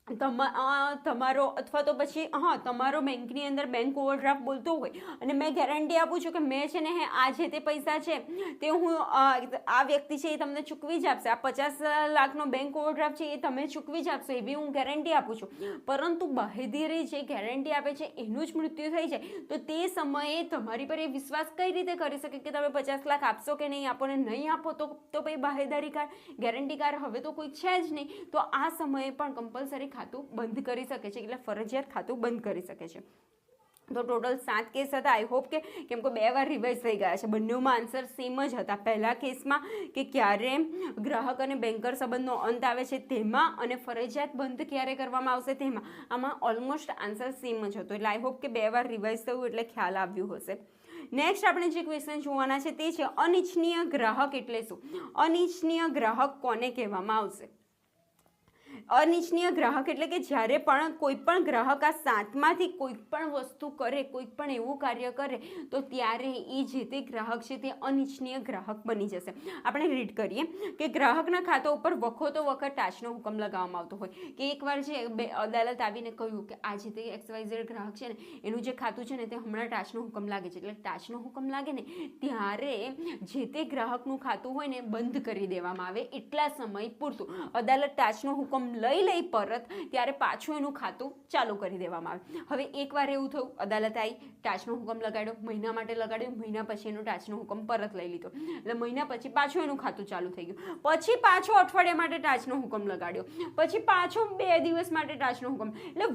Speaker 1: તમારો અથવા તો પછી તમારો બેંકની અંદર બેંક ઓવરડ્રાફ્ટ બોલતો હોય અને મેં ગેરંટી આપું છું કે મેં છે ને આ જે તે પૈસા છે તે હું આ વ્યક્તિ છે એ તમને ચૂકવી જ આપશે, આ 50 લાખનો બેંક ઓવરડ્રાફ્ટ છે એ તમે ચૂકવી જ આપશો, એવી હું ગેરંટી આપું છું. પરંતુ બાહેધીરી જે ગેરંટી આપે છે એનું જ મૃત્યુ થઈ જાય તો તે સમયે તમારી પર એ વિશ્વાસ કઈ રીતે કરી શકે કે તમે 50 લાખ આપશો કે નહીં આપો, ને નહીં આપો તો ભાઈ બાહેધરી કાર ગેરંટી કાર હવે તો કોઈ છે જ નહીં, તો આ સમયે પણ કમ્પલસરી ખાતું બંધ કરી શકે છે, એટલે ફરજિયાત ખાતું બંધ કરી શકે છે. તો ટોટલ 7 કેસ હતા. આઈ હોપ કે કેમ કે 2 વાર રિવાઇઝ થઈ ગયા છે, બંનેમાં આન્સર સેમ જ હતા. પહેલા કેસમાં કે ક્યારે ગ્રાહક અને બેન્કર સંબંધનો અંત આવે છે તેમાં, અને ફરજિયાત બંધ ક્યારે કરવામાં આવશે તેમાં, આમાં ઓલમોસ્ટ આન્સર સેમ જ હતો. એટલે આઈ હોપ કે 2 વાર રિવાઇઝ થયું એટલે ખ્યાલ આવ્યું હશે. નેક્સ્ટ આપણે જે ક્વેશ્ચન જોવાના છે તે છે અનિચ્છનીય ગ્રાહક એટલે શું? અનિચ્છનીય ગ્રાહક કોને કહેવામાં આવશે? અનિચ્છનીય ગ્રાહક એટલે કે જ્યારે પણ કોઈ પણ ગ્રાહક આ 7માંથી કોઈ પણ વસ્તુ કરે, કોઈ પણ એવું કાર્ય કરે તો ત્યારે એ જે તે ગ્રાહક છે તે અનિચ્છનીય ગ્રાહક બની જશે. આપણે રીડ કરીએ કે ગ્રાહકના ખાતા ઉપર વખતો વખત ટાંચનો હુકમ લગાવવામાં આવતો હોય, કે એકવાર જે અદાલત આવીને કહ્યું કે આ જે તે XYZ ગ્રાહક છે ને એનું જે ખાતું છે ને તે હમણાં ટાંચનો હુકમ લાગે છે, એટલે ટાંચનો હુકમ લાગે ને ત્યારે જે તે ગ્રાહકનું ખાતું હોય ને બંધ કરી દેવામાં આવે એટલા સમય પૂરતું. અદાલત ટાંચનો હુકમ લઈ પરત ત્યારે પાછું એનું ખાતું ચાલુ કરી દેવામાં આવે. હવે એકવાર એવું થયું, અદાલત આવી, ટાચનો હુકમ લગાડ્યો, મહિના માટે લગાડ્યો, મહિના પછી એનો ટાચનો હુકમ પરત લઈ લીધો, એટલે મહિના પછી પાછું એનું ખાતું ચાલુ થઈ ગયું. પછી પાછો અઠવાડિયા માટે ટાચનો હુકમ લગાડ્યો, પછી પાછો 2 દિવસ માટે ટાચનો હુકમ. એટલે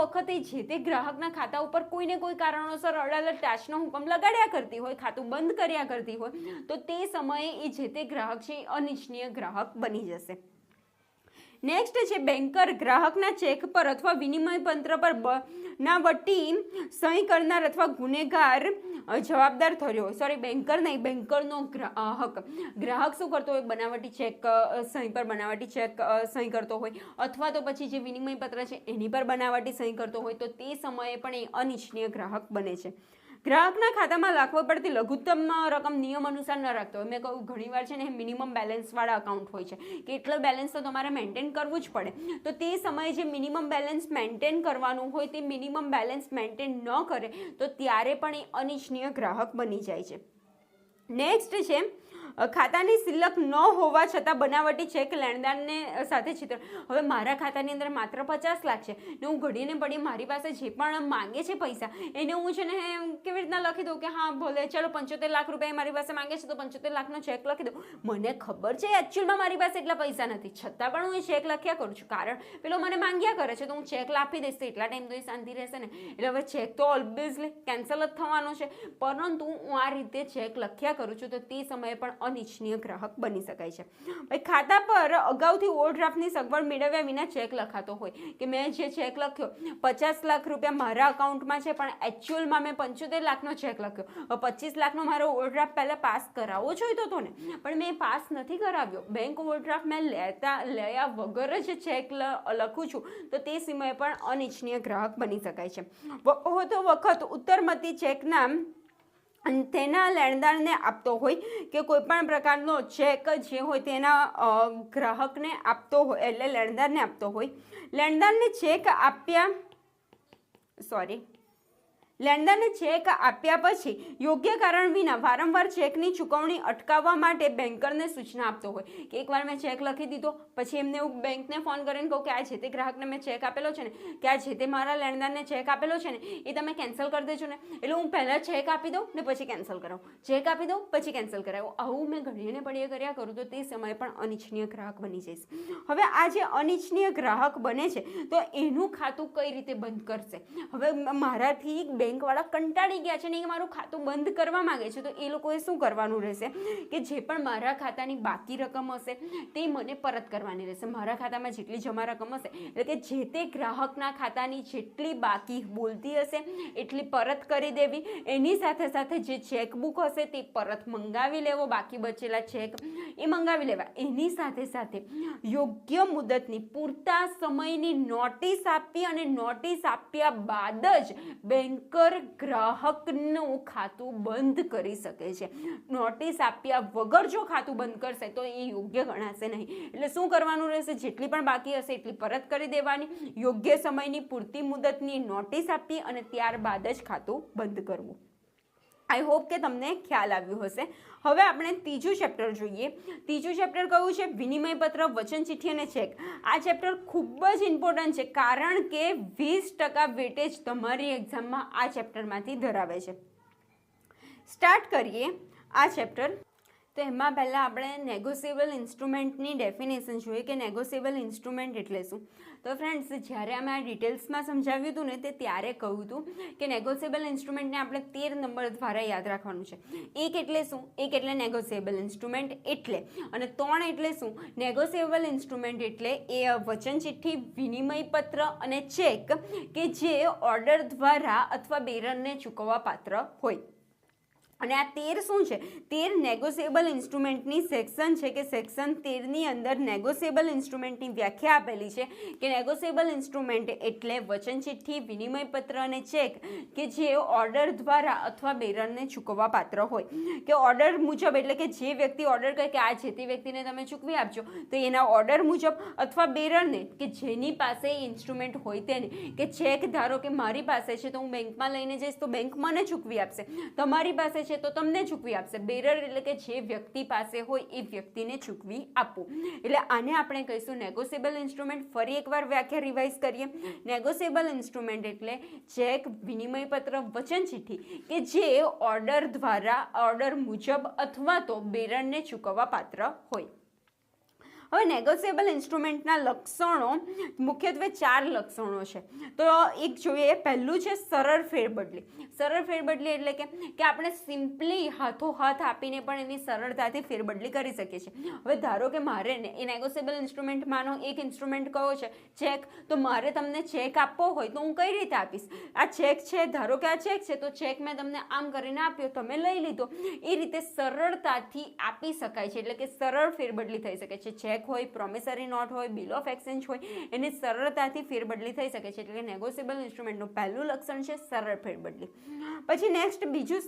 Speaker 1: વખતે જે તે ગ્રાહકના ખાતા ઉપર કોઈને કોઈ કારણોસર અદાલત ટાચનો હુકમ લગાડ્યા કરતી હોય, ખાતું બંધ કર્યા કરતી હોય, તો તે સમયે એ જે તે ગ્રાહક છે એ અનિચ્છનીય ગ્રાહક બની જશે. નેક્સ્ટ છે બેન્કર ગ્રાહકના ચેક પર અથવા વિનિમય પત્ર પર બનાવટી સહી કરનાર અથવા ગુનેગાર જવાબદાર ઠર્યો. સોરી, બેન્કર નહીં, બેન્કરનો ગ્રાહક શું કરતો હોય? બનાવટી ચેક સહી પર બનાવટી ચેક સહી કરતો હોય, અથવા તો પછી જે વિનિમય પત્ર છે એની પર બનાવટી સહી કરતો હોય, તો તે સમયે પણ એ અનિચ્છનીય ગ્રાહક બને છે. ગ્રાહકના ખાતામાં રાખવા પડતી લઘુત્તમ રકમ નિયમ અનુસાર ન રાખતો હોય. મેં કહ્યું ઘણીવાર છે ને મિનિમમ બેલેન્સવાળા અકાઉન્ટ હોય છે કે એટલો બેલેન્સ તો તમારે મેન્ટેન કરવું જ પડે. તો તે સમયે જે મિનિમમ બેલેન્સ મેન્ટેન કરવાનું હોય તે મિનિમમ બેલેન્સ મેન્ટેન ન કરે તો ત્યારે પણ એ અનિચ્છનીય ગ્રાહક બની જાય છે. નેક્સ્ટ છે ખાતાની સિલક ન હોવા છતાં બનાવટી ચેક લેણદારને સાથે છિતર. હવે મારા ખાતાની અંદર માત્ર 50 લાખ છે ને હું ઘડીને પડી મારી પાસે જે પણ માંગે છે પૈસા એને હું છે ને કેવી રીતના લખી દઉં કે હા ભલે ચલો 75 લાખ રૂપિયા મારી પાસે માંગે છે તો 75 લાખનો ચેક લખી દઉં. મને ખબર છે એકચ્યુઅલમાં મારી પાસે એટલા પૈસા નથી, છતાં પણ હું એ ચેક લખ્યા કરું છું, કારણ પેલો મને માંગ્યા કરે છે તો હું ચેક આપી દઈશ તો એટલા ટાઈમ તો એ શાંતિ રહેશે ને. એટલે હવે ચેક તો ઓબ્વિયસલી કેન્સલ જ થવાનો છે, પરંતુ હું આ રીતે ચેક લખ્યા કરું છું તો તે સમયે પણ અનિચ્છનીય ગ્રાહક બની શકાય છે. ભાઈ ખાતા પર અગાઉથી ઓવરડ્રાફ્ટની સગવડ મેળવ્યા વિના ચેક લખાતો હોય કે મેં જે ચેક લખ્યો 50 લાખ રૂપિયા મારા અકાઉન્ટમાં છે પણ એકચ્યુઅલમાં મેં 75 લાખનો ચેક લખ્યો. 25 લાખનો મારો ઓવરડ્રાફ્ટ પહેલાં પાસ કરાવવો જોઈતો હતો ને, પણ મેં પાસ નથી કરાવ્યો. બેંક ઓવરડ્રાફ્ટ મેં લયા વગર જ ચેક લખું છું તો તે સમયે પણ અનિચ્છનીય ગ્રાહક બની શકાય છે. વખત ઉત્તરમતી ચેકના તેના લેણદારને આપતો હોય કે કોઈ પણ પ્રકારનો ચેક જે હોય તેના ગ્રાહકને આપતો હોય એટલે લેણદારને આપતો હોય. લેણદારને ચેક આપ્યા પછી યોગ્ય કારણ વિના વારંવાર ચેકની ચૂકવણી અટકાવવા માટે બેન્કરને સૂચના આપતો હોય કે એકવાર મેં ચેક લખી દીધો પછી એમને હું બેંકને ફોન કરીને કહું કે આ જે તે ગ્રાહકને મેં ચેક આપેલો છે ને, કે આ જે તે મારા લેણદારને ચેક આપેલો છે ને એ તમે કેન્સલ કરી દેજો ને. એટલે હું પહેલાં ચેક આપી દઉં ને પછી કેન્સલ કરાવું, ચેક આપી દઉં પછી કેન્સલ કરાવું. આવું મેં ઘડીને પડીએ કર્યા કરું તો તે સમયે પણ અનિચ્છનીય ગ્રાહક બની જઈશ. હવે આ જે અનિચ્છનીય ગ્રાહક બને છે તો એનું ખાતું કઈ રીતે બંધ કરશે? હવે મારાથી બેંકવાળા કંટાળી ગયા છે ને એ મારું ખાતું બંધ કરવા માંગે છે તો એ લોકોએ શું કરવાનું રહેશે કે જે પણ મારા ખાતાની બાકી રકમ હશે તે મને પરત કરવાની રહેશે. મારા ખાતામાં જેટલી જમા રકમ હશે એટલે કે જે તે ગ્રાહકના ખાતાની જેટલી બાકી બોલતી હશે એટલી પરત કરી દેવી. એની સાથે સાથે જે ચેકબુક હશે તે પરત મંગાવી લેવો, બાકી બચેલા ચેક એ મંગાવી લેવા. એની સાથે સાથે યોગ્ય મુદતની પૂરતા સમયની નોટિસ આપી અને નોટિસ આપ્યા બાદ જ બેંક ગ્રાહકનું ખાતું બંધ કરી શકે છે. નોટિસ આપ્યા વગર જો ખાતું બંધ કરશે તો એ યોગ્ય ગણાશે નહીં. એટલે શું કરવાનું રહેશે? જેટલી પણ બાકી હશે એટલી પરત કરી દેવાની, યોગ્ય સમયની પૂરતી મુદતની નોટિસ આપી અને ત્યારબાદ જ ખાતું બંધ કરવું. આઈ હોપ કે તમને ખ્યાલ આવ્યો હશે. હવે આપણે ત્રીજું ચેપ્ટર જોઈએ. ત્રીજું ચેપ્ટર કયું છે? વિનિમય પત્ર, વચન ચિઠ્ઠી અને ચેક. આ ચેપ્ટર ખૂબ જ ઇમ્પોર્ટન્ટ છે કારણ કે 20% વેટેજ તમારી એક્ઝામમાં આ ચેપ્ટરમાંથી ધરાવે છે. સ્ટાર્ટ કરીએ આ ચેપ્ટર. તો એમાં પહેલાં આપણે નેગોશિયેબલ ઇન્સ્ટ્રુમેન્ટની ડેફિનેશન જોઈએ કે નેગોશિયેબલ ઇન્સ્ટ્રુમેન્ટ એટલે શું. તો ફ્રેન્ડ્સ, જ્યારે અમે આ ડિટેલ્સમાં સમજાવ્યું હતું ને તે ત્યારે કહ્યું હતું કે નેગોશિયેબલ ઇન્સ્ટ્રુમેન્ટને આપણે 13 નંબર દ્વારા યાદ રાખવાનું છે. એક એટલે શું? એક એટલે નેગોશિયેબલ ઇન્સ્ટ્રુમેન્ટ એટલે, અને 3 એટલે શું? નેગોશિયેબલ ઇન્સ્ટ્રુમેન્ટ એટલે એ વચન ચિઠ્ઠી, વિનિમય પત્ર અને ચેક કે જે ઓર્ડર દ્વારા અથવા બેરરને ચૂકવવા પાત્ર હોય. અને આ 13 શું છે? 13 નેગોશિયેબલ ઇન્સ્ટ્રુમેન્ટની સેક્શન છે કે સેક્શન 13ની અંદર નેગોશિયેબલ ઇન્સ્ટ્રુમેન્ટની વ્યાખ્યા આપેલી છે કે નેગોશિયેબલ ઇન્સ્ટ્રુમેન્ટ એટલે વચન ચિઠ્ઠી, વિનિમય પત્ર અને ચેક કે જે ઓર્ડર દ્વારા અથવા બેરરને ચૂકવવા પાત્ર હોય. કે ઓર્ડર મુજબ એટલે કે જે વ્યક્તિ ઓર્ડર કરે કે આ જે તે વ્યક્તિને તમે ચૂકવી આપજો તો એના ઓર્ડર મુજબ, અથવા બેરરને કે જેની પાસે ઇન્સ્ટ્રુમેન્ટ હોય તેને, કે ચેક ધારો કે મારી પાસે છે તો હું બેંકમાં લઈને જઈશ તો બેંક મને ચૂકવી આપશે, તમારી પાસે છે તો તમને ચૂકવી આપશે. બેરર એટલે કે જે વ્યક્તિ પાસે હોય એ વ્યક્તિને ચૂકવી આપવું. એટલે આને આપણે કહીશું નેગોશિયેબલ ઇન્સ્ટ્રુમેન્ટ. ફરી એકવાર વ્યાખ્યા રિવાઇઝ કરીએ. નેગોશિયેબલ ઇન્સ્ટ્રુમેન્ટ એટલે ચેક, વિનિમય પત્ર, વચન ચિઠ્ઠી કે જે ઓર્ડર મુજબ અથવા તો બેરરને ચૂકવવા પાત્ર હોય. હવે નેગોશિયેબલ ઇન્સ્ટ્રુમેન્ટના લક્ષણો મુખ્યત્વે 4 લક્ષણો છે. તો એક જોઈએ, પહેલું છે સરળ ફેરબદલી. સરળ ફેરબદલી એટલે કે આપણે સિમ્પલી હાથોહાથ આપીને પણ એની સરળતાથી ફેરબદલી કરી શકીએ છીએ. હવે ધારો કે મારે એ નેગોશિયેબલ ઇન્સ્ટ્રુમેન્ટમાંનો એક ઇન્સ્ટ્રુમેન્ટ કયો છે? ચેક. તો મારે તમને ચેક આપવો હોય તો હું કઈ રીતે આપીશ? આ ચેક છે, ધારો કે આ ચેક છે તો ચેક મેં તમને આમ કરીને આપ્યો, તમે લઈ લીધો. એ રીતે સરળતાથી આપી શકાય છે, એટલે કે સરળ ફેરબદલી થઈ શકે છે. ચેક હોય, પ્રોમિસરી નોટ હોય, બિલ ઓફ એક્સચેન્જ હોય, એની સરળતાથી ફેરબદલી થઈ શકે છે. એટલે કે નેગોશિયેબલ ઇન્સ્ટ્રુમેન્ટનું પહેલું લક્ષણ છે સરળ ફેરબદલી. પછી નેક્સ્ટ બીજું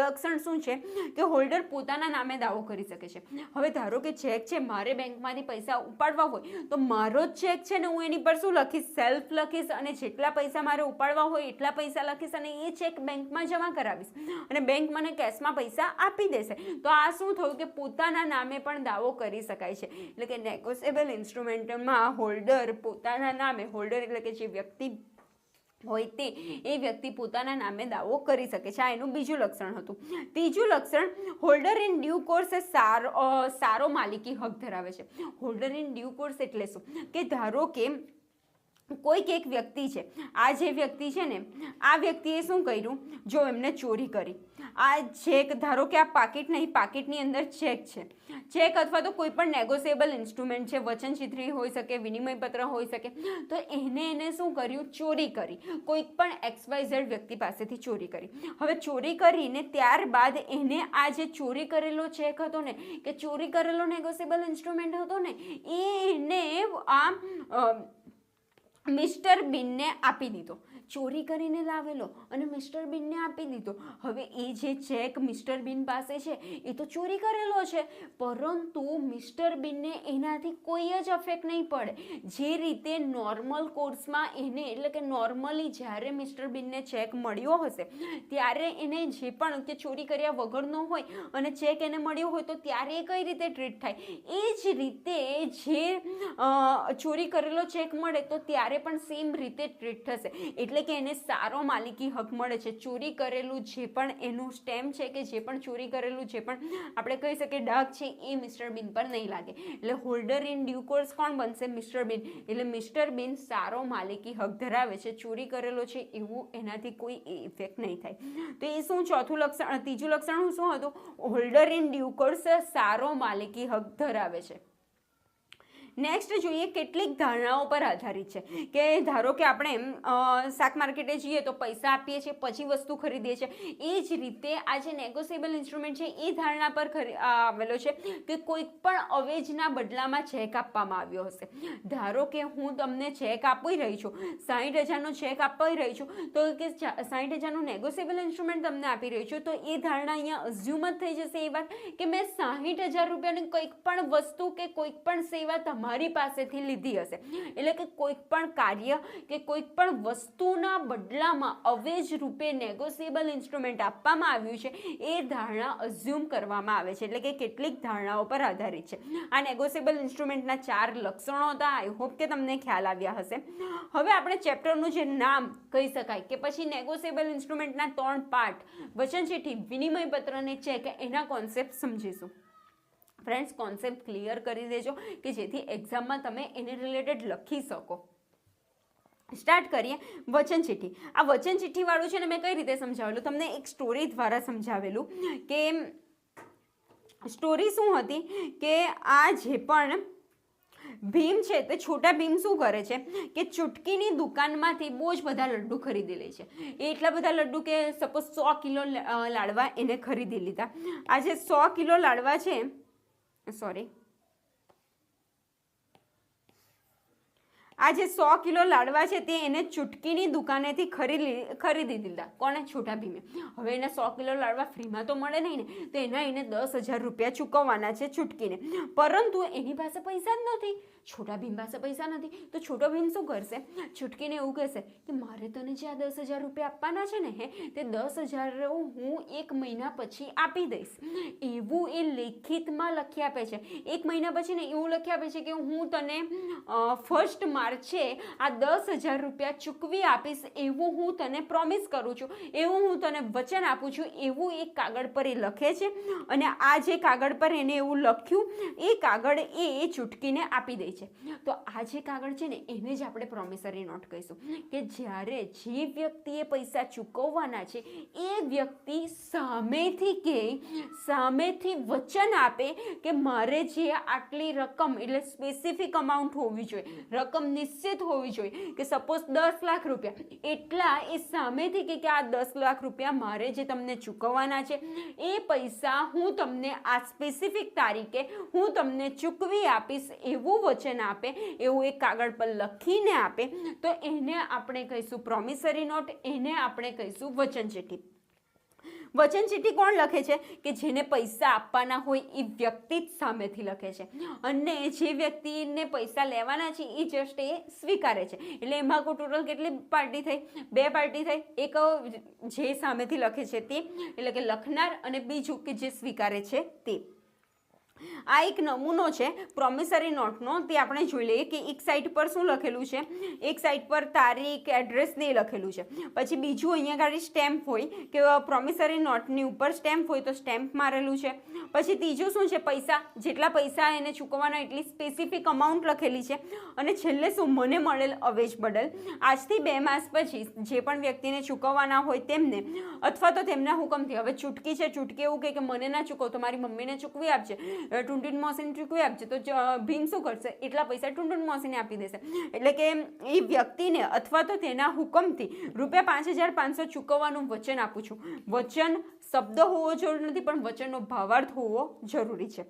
Speaker 1: લક્ષણ શું છે કે હોલ્ડર પોતાના નામે દાવો કરી શકે છે. હવે ધારો કે ચેક છે, મારે બેંકમાંથી પૈસા ઉપાડવા હોય તો મારો જ ચેક છે ને હું એની પર શું લખીશ? સેલ્ફ લખીશ, અને જેટલા પૈસા મારે ઉપાડવા હોય એટલા પૈસા લખીશ અને એ ચેક બેંકમાં જમા કરાવીશ અને બેંક મને કેશમાં પૈસા આપી દેશે. તો આ શું થયું કે પોતાના નામે પણ દાવો કરી શકાય છે. એટલે કે નેગોશિયેબલ ઇન્સ્ટ્રુમેન્ટમાં હોલ્ડર પોતાના નામે, હોલ્ડર એટલે કે જે વ્યક્તિ હોય તે એ વ્યક્તિ પોતાના નામે દાવો કરી શકે છે. આ એનું બીજું લક્ષણ હતું. ત્રીજું લક્ષણ, હોલ્ડર ઇન ડ્યુ કોર્સ એ સારો માલિકી હક ધરાવે છે. હોલ્ડર ઇન ડ્યુ કોર્સ એટલે શું કે ધારો કે કોઈક એક વ્યક્તિ છે, આ જે વ્યક્તિ છે ને આ વ્યક્તિએ શું કર્યું, જો એમને ચોરી કરી, આ ચેક, ધારો કે આ પાકીટ નહીં, પાકીટની અંદર ચેક છે, ચેક અથવા તો કોઈ પણ નેગોશિયેબલ ઇન્સ્ટ્રુમેન્ટ છે, વચન ચિઠ્ઠી હોઈ શકે, વિનિમય પત્ર હોઈ શકે, તો એને શું કર્યું? ચોરી કરી. કોઈક પણ XYZ વ્યક્તિ પાસેથી ચોરી કરી. હવે ચોરી કરીને ત્યારબાદ એને આ જે ચોરી કરેલો ચેક હતો ને, કે ચોરી કરેલો નેગોશિયેબલ ઇન્સ્ટ્રુમેન્ટ હતો ને, એને આ મિસ્ટર બીનને આપી દીધો. ચોરી કરીને લાવેલો અને મિસ્ટર બીનને આપી દીધો. હવે એ જે ચેક મિસ્ટર બીન પાસે છે એ તો ચોરી કરેલો છે, પરંતુ મિસ્ટર બીનને એનાથી કોઈ જ અફેક્ટ નહીં પડે. જે રીતે નોર્મલ કોર્સમાં એને, એટલે કે નોર્મલી જ્યારે મિસ્ટર બીનને ચેક મળ્યો હશે ત્યારે એને જે પણ કે ચોરી કર્યા વગરનો હોય અને ચેક એને મળ્યો હોય તો ત્યારે એ કઈ રીતે ટ્રીટ થાય? એ જ રીતે જે ચોરી કરેલો ચેક મળે તો ત્યારે પણ સેમ રીતે ટ્રીટ થશે. એટલે કે એને સારો માલિકી હક મળે છે. ચોરી કરેલું જે પણ એનું સ્ટેમ્પ છે, કે જે પણ ચોરી કરેલું જે પણ આપણે કહી શકીએ ડાઘ છે, એ મિસ્ટર બીન પર નહીં લાગે. એટલે હોલ્ડર ઇન ડ્યુ કોર્સ કોણ બનશે? મિસ્ટર બીન. એટલે મિસ્ટર બીન સારો માલિકી હક ધરાવે છે. ચોરી કરેલો છે એવું એનાથી કોઈ ઇફેક્ટ નહીં થાય. તો એ શું ચોથું લક્ષણ? ત્રીજું લક્ષણ શું હતું? હોલ્ડર ઇન ડ્યુ કોર્સ સારો માલિકી હક ધરાવે છે. નેક્સ્ટ જોઈએ, કેટલીક ધારણાઓ પર આધારિત છે. કે ધારો કે આપણે શાક માર્કેટે જઈએ તો પૈસા આપીએ છીએ પછી વસ્તુ ખરીદીએ છીએ. એ જ રીતે આ જે નેગોશિયેબલ ઇન્સ્ટ્રુમેન્ટ છે એ ધારણા પર આવેલો છે કે કોઈક પણ અવેજના બદલામાં ચેક આપવામાં આવ્યો હશે. ધારો કે હું તમને ચેક આપી રહી છું, 60,000નો ચેક આપી રહી છું, તો કે 60,000નું નેગોશિયેબલ ઇન્સ્ટ્રુમેન્ટ તમને આપી રહી છું, તો એ ધારણા અહીંયા અઝ્યુમ જ થઈ જશે એ વાત કે મેં 60,000 રૂપિયાની કોઈક પણ વસ્તુ કે કોઈક પણ સેવા મારી પાસેથી લીધી હશે. એટલે કે કોઈક પણ કાર્ય કે કોઈક પણ વસ્તુના બદલામાં અવેજ રૂપે નેગોશિયેબલ ઇન્સ્ટ્રુમેન્ટ આપવામાં આવ્યું છે, એ ધારણા અઝ્યુમ કરવામાં આવે છે. એટલે કે કેટલીક ધારણાઓ પર આધારિત છે. આ નેગોશિયેબલ ઇન્સ્ટ્રુમેન્ટના 4 લક્ષણો હતા. આઈ હોપ કે તમને ખ્યાલ આવ્યા હશે. હવે આપણે ચેપ્ટરનું જે નામ કહી શકાય કે પછી નેગોશિયેબલ ઇન્સ્ટ્રુમેન્ટના 3 પાર્ટ, વચન ચિઠ્ઠી, વિનિમય પત્ર અને ચેક, એના કોન્સેપ્ટ સમજીશું. ફ્રેન્ડ્સ, કોન્સેપ્ટ ક્લિયર કરી દેજો કે જેથી એક્ઝામમાં તમે એને રિલેટેડ લખી શકો. સ્ટાર્ટ કરીએ. વચન ચિઠ્ઠી. આ વચન ચિઠ્ઠી વાળું છે ને મેં કઈ રીતે સમજાવેલું તમને? એક સ્ટોરી દ્વારા સમજાવેલું. કે સ્ટોરી શું હતી કે આ જે પણ ભીમ છે તે છોટા ભીમ શું કરે છે કે ચુટકીની દુકાનમાંથી બહુ જ બધા લડ્ડુ ખરીદી લે છે. એટલા બધા લડ્ડુ કે સપોઝ 100 કિલો લાડવા એને ખરીદી લીધા. આ જે 100 કિલો લાડવા છે, આ જે 100 કિલો લાડવા છે તે એને ચૂટકીની દુકાનેથી ખરીદી દીધા. કોને? છોટા ભીમે. હવે એને 100 કિલો લાડવા ફ્રીમાં તો મળે નહીં ને, તો એને 10,000 રૂપિયા ચૂકવવાના છે ચૂટકીને. પરંતુ એની પાસે પૈસા જ નથી. છોટા ભીમ પાસે પૈસા નથી, તો છોટો ભીમ શું કરશે? ચૂટકીને એવું કહેશે કે મારે તને જે આ 10,000 રૂપિયા આપવાના છે ને તે 10,000 હું 1 મહિના પછી આપી દઈશ. એવું એ લેખિતમાં લખી આપે છે. 1 મહિના પછી ને એવું લખી આપે છે કે હું તને 1 માર્ચે આ 10,000 રૂપિયા ચૂકવી આપીશ, એવું હું તને પ્રોમિસ કરું છું, એવું હું તને વચન આપું છું, એવું એક કાગળ પર એ લખે છે. અને આ જે કાગળ પર એને એવું લખ્યું, એ કાગળ એ ચૂટકીને આપી દે છે. તો આ જે કાગળ છે ને એને જ આપણે પ્રોમિસરી નોટ કહીશું. કે જ્યારે જે વ્યક્તિએ પૈસા ચૂકવવાના છે એ વ્યક્તિ સામેથી વચન આપે કે મારે જે આટલી રકમ, એટલે સ્પેસિફિક અમાઉન્ટ હોવી જોઈએ, રકમ નિશ્ચિત હોવી જોઈએ, કે સપોઝ 10 લાખ રૂપિયા, એટલા એ સામેથી કે આ 10 લાખ રૂપિયા મારે જે તમને ચૂકવવાના છે એ પૈસા હું તમને આ સ્પેસિફિક તારીખે હું તમને ચૂકવી આપીશ એવું વચન આપે, એવું એક કાગળ પર લખીને આપે, તો એને આપણે કહીશું પ્રોમિસરી નોટ, એને આપણે કહીશું વચન ચિઠ્ઠી. વચન ચિઠ્ઠી કોણ લખે છે? કે જેને પૈસા આપવાના હોય એ વ્યક્તિ જ સામેથી લખે છે, અને જે વ્યક્તિને પૈસા લેવાના છે એ જસ્ટ એ સ્વીકારે છે. એટલે એમાં ટોટલ કેટલી પાર્ટી થઈ? 2 પાર્ટી થઈ. એક જે સામેથી લખે છે તે, એટલે કે લખનાર, અને બીજું કે જે સ્વીકારે છે તે. આ એક નમૂનો છે પ્રોમિસરી નોટનો. તે આપણે જોઈ લઈએ કે એક સાઈડ પર શું લખેલું છે. એક સાઈડ પર તારીખ, એડ્રેસ ને લખેલું છે. પછી બીજું અહીંયા ગાડી સ્ટેમ્પ હોય, કે પ્રોમિસરી નોટની ઉપર સ્ટેમ્પ હોય તો સ્ટેમ્પ મારેલું છે. પછી ત્રીજું શું છે? પૈસા, જેટલા પૈસા એને ચૂકવવાના એટલી સ્પેસિફિક અમાઉન્ટ લખેલી છે. અને છેલ્લે શું? મને મળેલ અવેજ બદલ આજથી 2 માસ પછી જે પણ વ્યક્તિને ચૂકવવાના હોય તેમને, અથવા તો તેમના હુકમથી, હવે ચૂટકી છે, ચૂટકી એવું કે મને ના ચૂકવ તો મારી મમ્મીને ચૂકવી આપજે, ટુનટુન મોસીને ચૂકવી આપજે, તો ભીમ શું કરશે? એટલા પૈસા ટુનટુન મોસીને આપી દેશે. એટલે કે એ વ્યક્તિને અથવા તો તેના હુકમથી ₹5,500 ચૂકવવાનું વચન આપું છું. વચન શબ્દ હોવો જરૂરી નથી, પણ વચનનો ભાવાર્થ હોવો જરૂરી છે.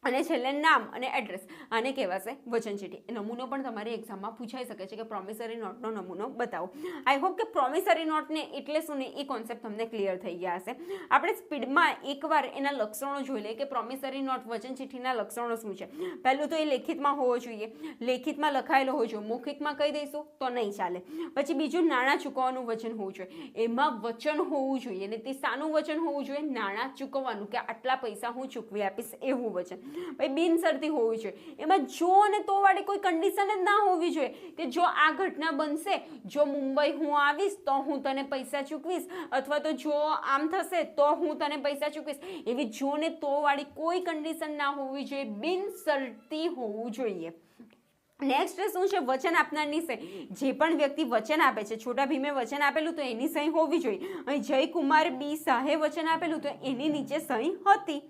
Speaker 1: અને છેલ્લે નામ અને એડ્રેસ, આને કહેવાશે વચન ચિઠ્ઠી. નમૂનો પણ તમારી એક્ઝામમાં પૂછાઈ શકે છે કે પ્રોમિસરી નોટનો નમૂનો બતાવો. આઈ હોપ કે પ્રોમિસરી નોટને એટલે શું ને એ કોન્સેપ્ટ તમને ક્લિયર થઈ ગયા હશે. આપણે સ્પીડમાં એકવાર એના લક્ષણો જોઈ લઈએ કે પ્રોમિસરી નોટ, વચન ચિઠ્ઠીના લક્ષણો શું છે. પહેલું તો એ લેખિતમાં હોવો જોઈએ, લેખિતમાં લખાયેલો હોવો જોઈએ. મૌખિકમાં કહી દઈશું તો નહીં ચાલે. પછી બીજું નાણાં ચૂકવવાનું વચન હોવું જોઈએ. એમાં વચન હોવું જોઈએ, અને તે શાનું વચન હોવું જોઈએ? નાણાં ચૂકવવાનું, કે આટલા પૈસા હું ચૂકવી આપીશ એવું વચન. ભાઈ બિનશરતી હોવી જોઈએ. એમાં જો અને તો વાળી કોઈ કન્ડિશન જ ના હોવી જોઈએ, કે જો આ ઘટના બનશે, જો મુંબઈ હું આવીશ તો હું તને પૈસા ચૂકવીશ, અથવા તો જો આમ થશે તો હું તને પૈસા ચૂકવીશ. એવી જો ને તો વાળી કોઈ કન્ડિશન ના હોવી જોઈએ, બિનશરતી હોવું જોઈએ. નેક્સ્ટ શું છે? વચન આપનારની સહી. જે પણ વ્યક્તિ વચન આપે છે, છોટા ભીમે વચન આપેલું તો એની સહી હોવી જોઈએ. અહીં જયકુમાર બી શાહે વચન આપેલું તો એની નીચે સહી હતી.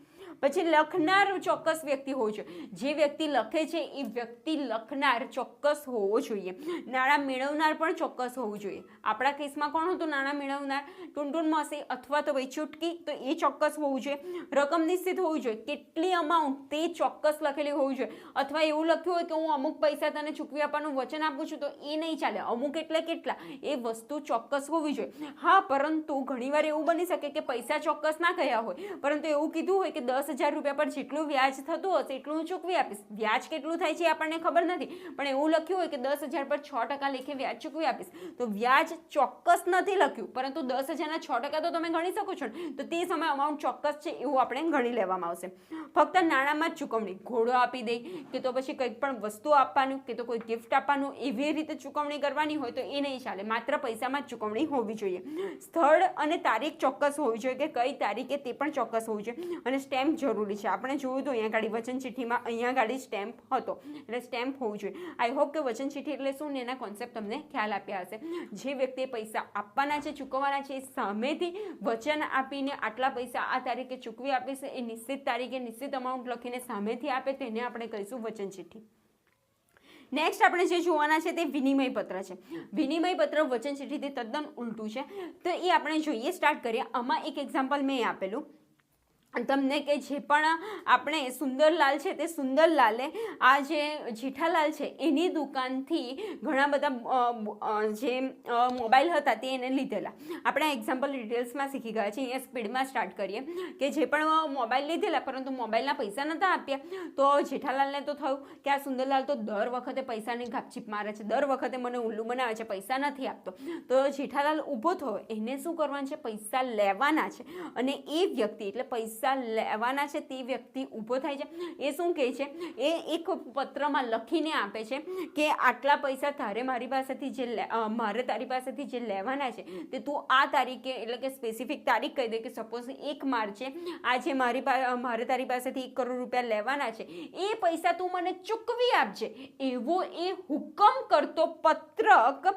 Speaker 1: પછી લખનાર ચોક્કસ વ્યક્તિ હોવો જોઈએ. જે વ્યક્તિ લખે છે એ વ્યક્તિ લખનાર ચોક્કસ હોવો જોઈએ. નાણાં મેળવનાર પણ ચોક્કસ હોવું જોઈએ. આપણા કેસમાં કોણ હતું નાણાં મેળવનાર? ટુનટુન મોસી અથવા તો ભાઈ ચૂટકી, તો એ ચોક્કસ હોવું જોઈએ. રકમ નિશ્ચિત હોવી જોઈએ, કેટલી અમાઉન્ટ તે ચોક્કસ લખેલી હોવી જોઈએ. અથવા એવું લખ્યું હોય કે હું અમુક પૈસા તને ચૂકવી આપવાનું વચન આપું છું, તો એ નહીં ચાલે. અમુક એટલે કેટલા, એ વસ્તુ ચોક્કસ હોવી જોઈએ. હા, પરંતુ ઘણીવાર એવું બની શકે કે પૈસા ચોક્કસ ના કહ્યા હોય, પરંતુ એવું કીધું હોય કે 10,000 રૂપિયા પર જેટલું વ્યાજ થતું હશે એટલું હું ચૂકવી આપીશ. વ્યાજ કેટલું થાય છે એ આપણને ખબર નથી, પણ એવું લખ્યું હોય કે 10,000 પર 6% લેખે વ્યાજ ચૂકવી આપીશ. તો વ્યાજ ચોક્કસ નથી લખ્યું, પરંતુ 10,000ના 6% તો તમે ગણી શકો છો ને, તો તે સમયે અમાઉન્ટ ચોક્કસ છે એવું આપણે ગણી લેવામાં આવશે. ફક્ત નાણાંમાં જ ચૂકવણી, ઘોડો આપી દે કે તો પછી કંઈક પણ વસ્તુ આપવાનું કે તો કોઈ ગિફ્ટ આપવાનું, એવી રીતે ચૂકવણી કરવાની હોય તો એ નહીં ચાલે. માત્ર પૈસામાં જ ચૂકવણી હોવી જોઈએ. સ્થળ અને તારીખ ચોક્કસ હોવી જોઈએ, કે કઈ તારીખે તે પણ ચોક્કસ હોવું જોઈએ. અને સ્ટેમ્પ જરૂરી છે. આપણે જોયું તો અહીંયા ગાડી વચન ચિઠ્ઠીમાં અહીંયા ગાડી સ્ટેમ્પ હતો, એટલે સ્ટેમ્પ હોવું જોઈએ. આઈ હોપ કે વચન ચિઠ્ઠી એટલે શું ને એના કોન્સેપ્ટ તમને ખ્યાલ આપ્યા હશે. જે વ્યક્તિએ પૈસા આપવાના છે, ચૂકવવાના છે, એ સામેથી વચન આપીને આટલા પૈસા આ તારીખે ચૂકવી આપીશ, એ નિશ્ચિત તારીખે નિશ્ચિત અમાઉન્ટ લખીને સામેથી આપે, તેને આપણે કહીશું વચન ચિઠ્ઠી. નેક્સ્ટ આપણે જે જોવાના છે તે વિનિમય પત્ર છે. વિનિમય પત્ર વચન ચિઠ્ઠીથી તદ્દન ઉલટું છે, તો એ આપણે જોઈએ. સ્ટાર્ટ કરીએ. આમાં એક એક્ઝામ્પલ મેં આપેલું તમને કે જે પણ આપણે સુંદરલાલ છે તે સુંદરલાલે આ જે જેઠાલાલ છે એની દુકાનથી ઘણા બધા જે મોબાઈલ હતા તે એને લીધેલા. આપણે એક્ઝામ્પલ ડિટેલ્સમાં શીખી ગયા છે. અહીંયા સ્પીડમાં સ્ટાર્ટ કરીએ કે જે પણ મોબાઈલ લીધેલા પરંતુ મોબાઈલના પૈસા નહોતા આપ્યા, તો જેઠાલાલને તો થયું કે આ સુંદરલાલ તો દર વખતે પૈસાની ગાપચીપ મારે છે, દર વખતે મને ઉલ્લુ બનાવે છે, પૈસા નથી આપતો. તો જેઠાલાલ ઊભો થયો, એને શું કરવાનું છે, પૈસા લેવાના છે. અને એ વ્યક્તિ એટલે પૈસા લેવાના છે તે વ્યક્તિ ઊભો થાય છે. એ શું કહે છે, એ એક પત્રમાં લખીને આપે છે કે આટલા પૈસા તારે મારી પાસેથી મારે તારી પાસેથી જે લેવાના છે તે તું આ તારીખે, એટલે કે સ્પેસિફિક તારીખ કહી દે કે સપોઝ 1 માર્ચે આજે મારે તારી પાસેથી 1 કરોડ રૂપિયા લેવાના છે, એ પૈસા તું મને ચૂકવી આપજે. એવો એ હુકમ કરતો પત્રક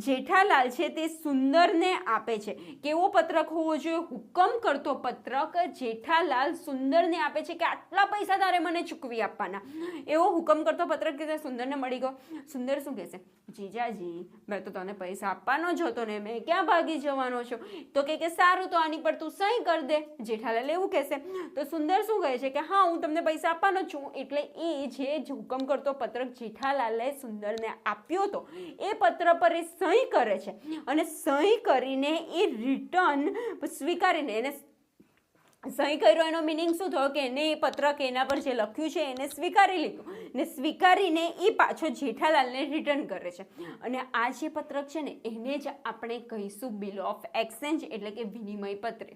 Speaker 1: જેઠાલાલ છે તે સુંદરને આપે છે. કેવો પત્રક હોવો જોઈએ? હુકમ કરતો પત્રક જેઠાલાલ સુંદરને આપે છે કે આટલા પૈસા તારે મને ચૂકવી આપવાના. એવો હુકમ કરતો પત્રક કે સુંદરને મળી ગયો. સુંદર શું કહેશે, જીજાજી મેં તો તને પૈસા આપવાનો જ હતો ને, મેં ક્યાં ભાગી જવાનો છો? તો કે સારું, તો આની પર તું સહી કરી દે. જેઠાલાલ એવું કહેશે. તો સુંદર શું કહે છે કે હા, હું તમને પૈસા આપવાનો જ છું. એટલે એ જે હુકમ કરતો પત્રક જેઠાલાલે સુંદરને આપ્યો હતો એ પત્ર પર એ સહી કરે છે અને સહી કરીને એ રિટર્ન સ્વીકારીને એને સહી કર્યો. એનો મિનિંગ શું થયો કે એને એ પત્રક એના પર જે લખ્યું છે એને સ્વીકારી લીધું ને સ્વીકારીને એ પાછો જેઠાલાલને રિટર્ન કરે છે. અને આ જે પત્રક છે ને એને જ આપણે કહીશું બિલ ઓફ એક્સચેન્જ, એટલે કે વિનિમય પત્ર.